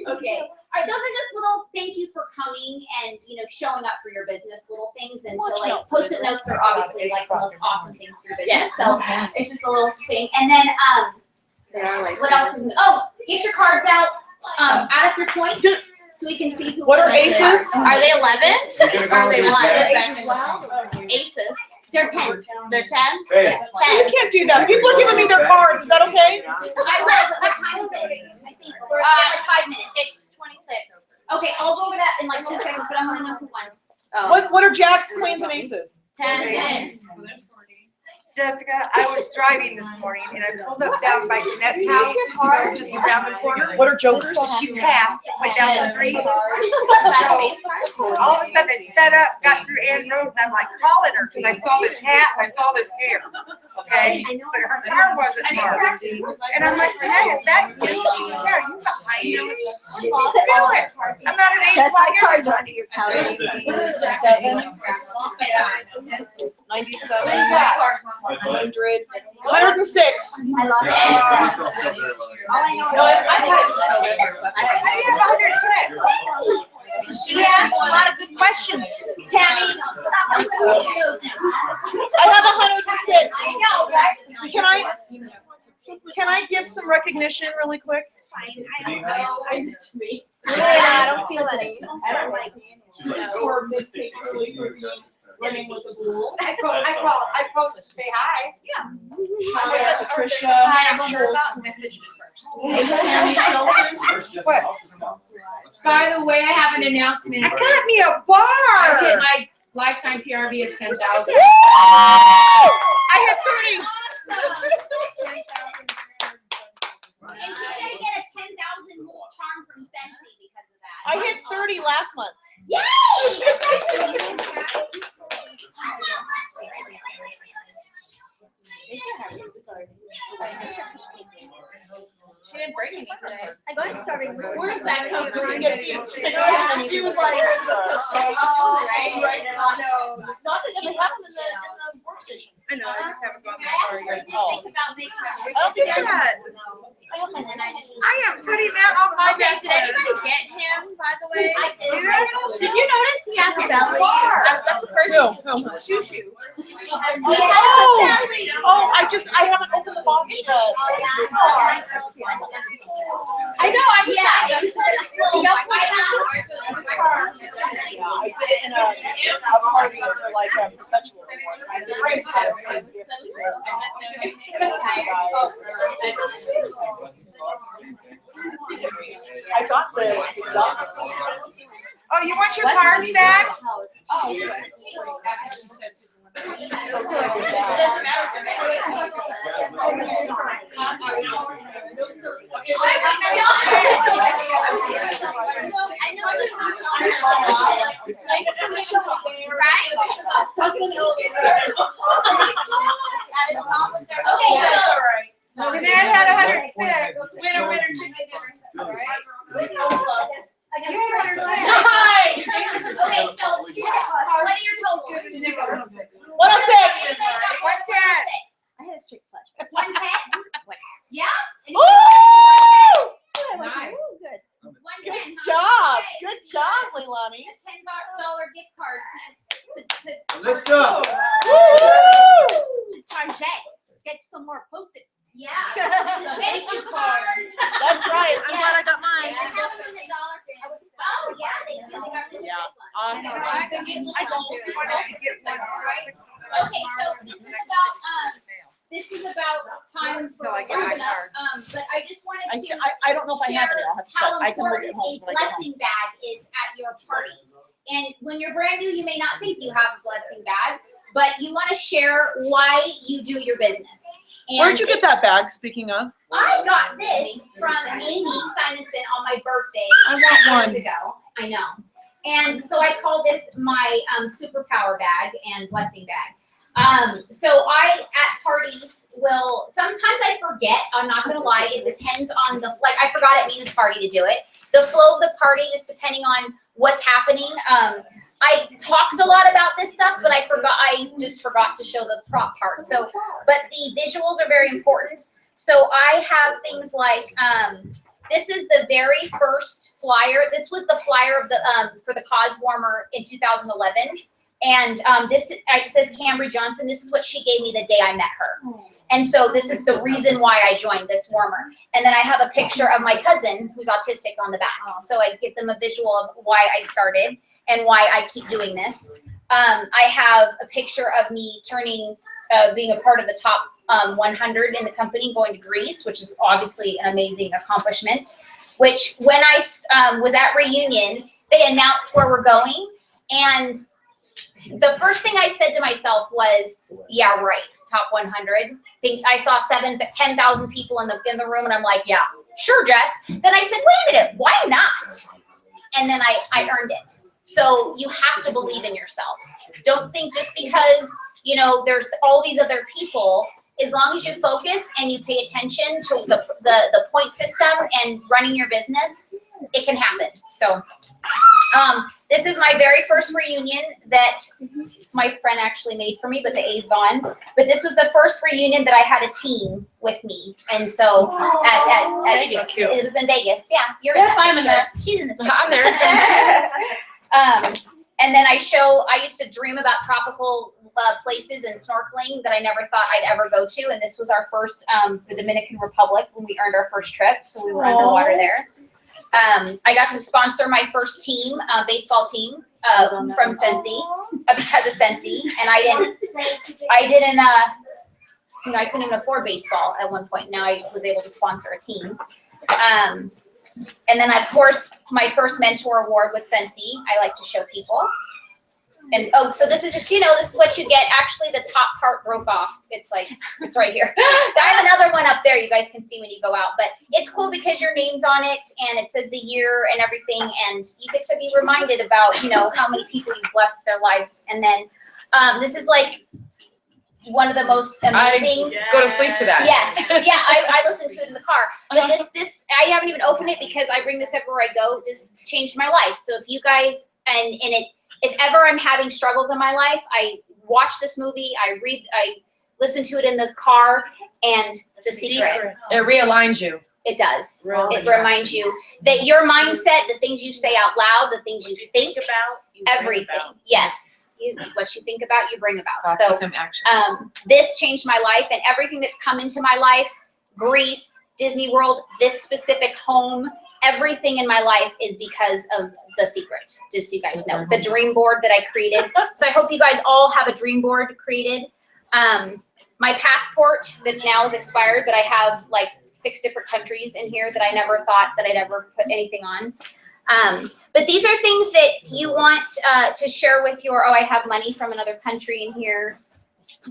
Okay. All right, those are just little thank you for coming and, you know, showing up for your business, little things. And so, like, Post-it notes are obviously, like, the most awesome things for your business. So it's just a little thing. And then, what else? Get your cards out. Add up your points so we can see who. What are aces? Are they 11? Or are they 1? Aces. Aces. They're 10s. They're 10? Hey. You can't do that. People are giving me their cards. Is that okay? I will, but what time is it? I think we're like 5 minutes. It's 26. Okay, I'll go over that in like 2 seconds, but I want to know who won. What are jacks, queens, and aces? 10. Jessica, I was driving this morning and I pulled up down by Jeanette's house, just around the corner. What are jokers? She passed, went down the street. So all of a sudden I sped up, got through Ann Road, and I'm like calling her because I saw this hat and I saw this hair. Okay, but her car wasn't parked. And I'm like, Jeanette, is that you? She goes, yeah, you behind me. Feel it. I'm not an 8 Just my o'clock. cards are under your couch. 7, 97, 100, 106. I lost All I know No, is I have I have 106. She asked a lot of good questions. Tammy, I have 106. I know, right? Can I give some recognition really quick? I don't know. It's me. Yeah, I don't feel any. I don't like For Miss Paperly for being running with the rules. I post to say hi. Hi, Patricia. Hi, I'm sure that message first. What? By the way, I have an announcement. I got me a I bar. hit my lifetime PRV of 10,000. I hit 30. And she's gonna get a 10,000 volt charm from Scentsy because of that. I hit 30 last month. She didn't bring any today. I got started. Where's that come from? She was like, Right now. not that they have them in the workstation. I know, I just haven't gone I that far actually yet. did think about making my I don't think there's Yeah. and then I didn't. I am putting that on my Okay, deck did anybody get him, by the way? I did. See that? Did you notice he has a belly? That's the first No. shoo shoo. Oh, I haven't opened the box yet. I know, Yeah. I did it in a party for like a perpetual one. I got the ducks. Oh, you want your cards back? Oh, good. Doesn't matter to me. Jeanette had 106. Winner, winner, chicken dinner. You had 110. Nice. Okay, so what are your totals? 106. 110. I had a straight flush. 110? Yeah? Woo! Nice. Good. 110. Good job. Good job, Leilani. A $10 gift card to Lift up. To Target. Get some more Post-its. Yeah. Thank you, cards. That's right. I'm Yes. glad I got mine. Yeah, I have them in the Dollar Tree. Oh, yeah, they do. They got really Yeah. big ones. Awesome. I just wanted to get one. Okay, so this is about time for Till I get my open up, cards. but I just wanted to I don't know if I have any. I'll have to check. how I can look at important home a when I get home. blessing bag is at your parties. And when you're brand new, you may not think you have a blessing bag, but you want to share why you do your business. And Where'd you get that bag, speaking of? I got this from Amy Simonson on my birthday I want 2 years one. ago. I know. And so I call this my superpower bag and blessing bag. So I, at parties, will, sometimes I forget, I'm not gonna lie, it depends on the, like, I forgot at Nina's party to do it. The flow of the party, just depending on what's happening. I talked a lot about this stuff, but I just forgot to show the prop part. So, but the visuals are very important. So I have things like, this is the very first flyer. This was the flyer of the, for the cause warmer in 2011. And this, it says Cambry Johnson. This is what she gave me the day I met her. And so this is the reason why I joined this warmer. And then I have a picture of my cousin who's autistic on the back. So I give them a visual of why I started and why I keep doing this. I have a picture of me being a part of the top 100 in the company, going to Greece, which is obviously an amazing accomplishment. Which when I was at Reunion, they announced where we're going. And the first thing I said to myself was, yeah, right, top 100. I saw 10,000 people in the room, and I'm like, yeah, sure, Jess. Then I said, wait a minute, why not? And then I earned it. So you have to believe in yourself. Don't think just because, there's all these other people, as long as you focus and you pay attention to the point system and running your business, it can happen. So this is my very first reunion that my friend actually made for me, but the A's gone. But this was the first reunion that I had a team with me. And so at Vegas. It was in Vegas. Yeah, you're in that I'm in picture. there. She's in this picture. I'm there. And then I used to dream about tropical places and snorkeling that I never thought I'd ever go to. And this was our first, the Dominican Republic, when we earned our first trip. So we were underwater there. I got to sponsor my first team, baseball team, from Scentsy, because of Scentsy. And I couldn't even afford baseball at one point. Now I was able to sponsor a team. And then, of course, my first mentor award with Scentsy, I like to show people. And, so this is just, this is what you get. Actually, the top part broke off. It's right here. I have another one up there you guys can see when you go out. But it's cool because your name's on it, and it says the year and everything. And you get to be reminded about, how many people you've blessed their lives. And then this is like one of the most amazing. I go to sleep to that. Yes. Yeah, I listen to it in the car. But this I haven't even opened it because I bring this everywhere I go. This changed my life. So if you guys, if ever I'm having struggles in my life, I watch this movie, I listen to it in the car, and The Secret. It realigns you. It does. It reminds you that your mindset, the things you say out loud, the things you think about, everything. Yes. What you think about, you bring about. So this changed my life, and everything that's come into my life, Greece, Disney World, this specific home, everything in my life is because of The Secret, just so you guys know. The dream board that I created. So I hope you guys all have a dream board created. My passport that now is expired, but I have like 6 different countries in here that I never thought that I'd ever put anything on. But these are things that you want to share with your, oh, I have money from another country in here.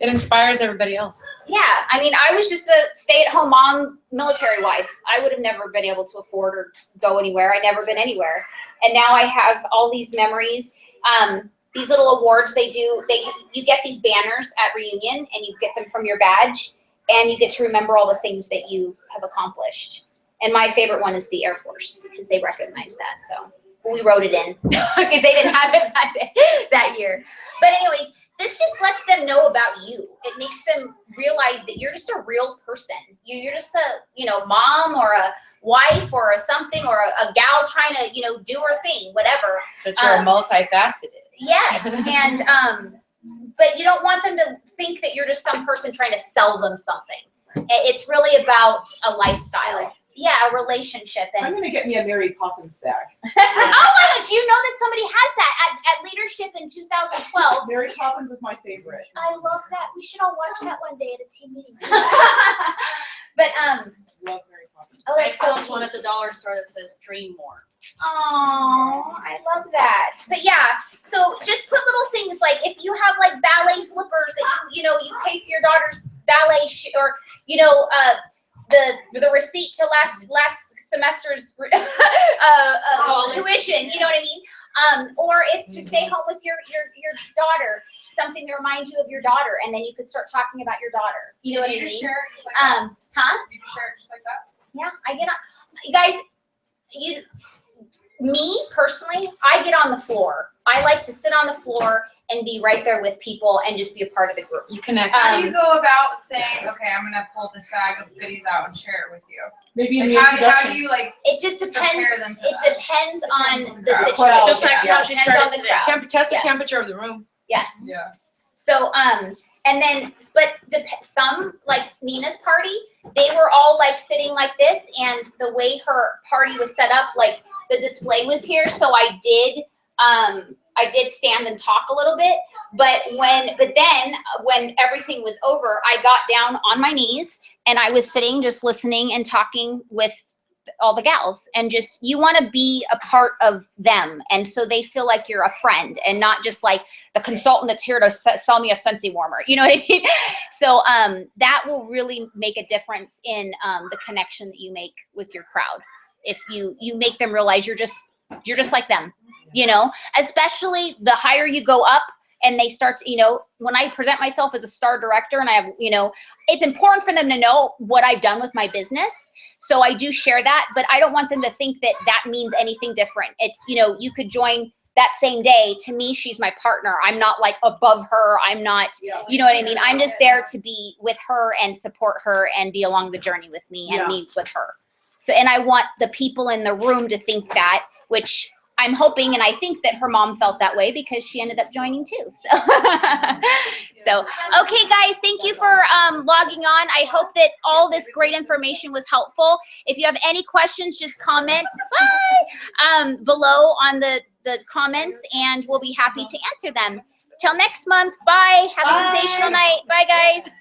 It inspires everybody else. Yeah, I mean, I was just a stay-at-home mom, military wife. I would have never been able to afford or go anywhere. I'd never been anywhere. And now I have all these memories. These little awards you get these banners at reunion, and you get them from your badge, and you get to remember all the things that you have accomplished. And my favorite one is the Air Force, because they recognize that. So we wrote it in because they didn't have it that year. But anyways, this just lets them know about you. It makes them realize that you're just a real person. You're just a, mom or a wife or a something or a gal trying to, do her thing, whatever. But you're multifaceted. Yes. And, but you don't want them to think that you're just some person trying to sell them something. It's really about a lifestyle. Yeah, a relationship. And I'm gonna get me a Mary Poppins bag. oh my God, do you know that somebody has that at Leadership in 2012? Mary Poppins is my favorite. I love that. We should all watch that one day at a team meeting. But Love Mary Poppins. oh, that's so found one at cute. the dollar store that says "Dream More." Oh, I love that. But yeah, so just put little things like if you have like ballet slippers that you pay for your daughter's ballet or the receipt to last semester's tuition, you know what I mean? Or if to stay home with your daughter, something that reminds you of your daughter, and then you could start talking about your daughter. You know what I mean? You can share it just like that. You can share it just like that. Yeah, I get on. You guys, me personally, I get on the floor. I like to sit on the floor and be right there with people and just be a part of the group. You connect. How do you go about saying, okay, I'm gonna pull this bag of goodies out and share it with you? Maybe in Like, the how introduction. do you like? It just depends. prepare them for It that? depends on the crowd. situation. Just like how she Depends started on the today. crowd. Test the Yes. temperature of the room. Yes. Yeah. So, and then, but some, like Nina's party, they were all like sitting like this, and the way her party was set up, like the display was here, so I did stand and talk a little bit, but then when everything was over, I got down on my knees and I was sitting just listening and talking with all the gals, and just, you want to be a part of them, and so they feel like you're a friend and not just like the consultant that's here to sell me a Scentsy warmer, you know what I mean? So that will really make a difference in the connection that you make with your crowd. If you make them realize you're just like them, especially the higher you go up and they start to, when I present myself as a star director and I have, it's important for them to know what I've done with my business. So I do share that, but I don't want them to think that that means anything different. It's, you could join that same day. To me, she's my partner. I'm not like above her. I'm not, you know what I mean? I'm just there to be with her and support her and be along the journey with me and me with her. So, and I want the people in the room to think that, which I'm hoping, and I think that her mom felt that way because she ended up joining too. So, okay, guys, thank you for logging on. I hope that all this great information was helpful. If you have any questions, just comment below on the comments, and we'll be happy to answer them. Till next month, bye. Have a sensational night. Bye, guys.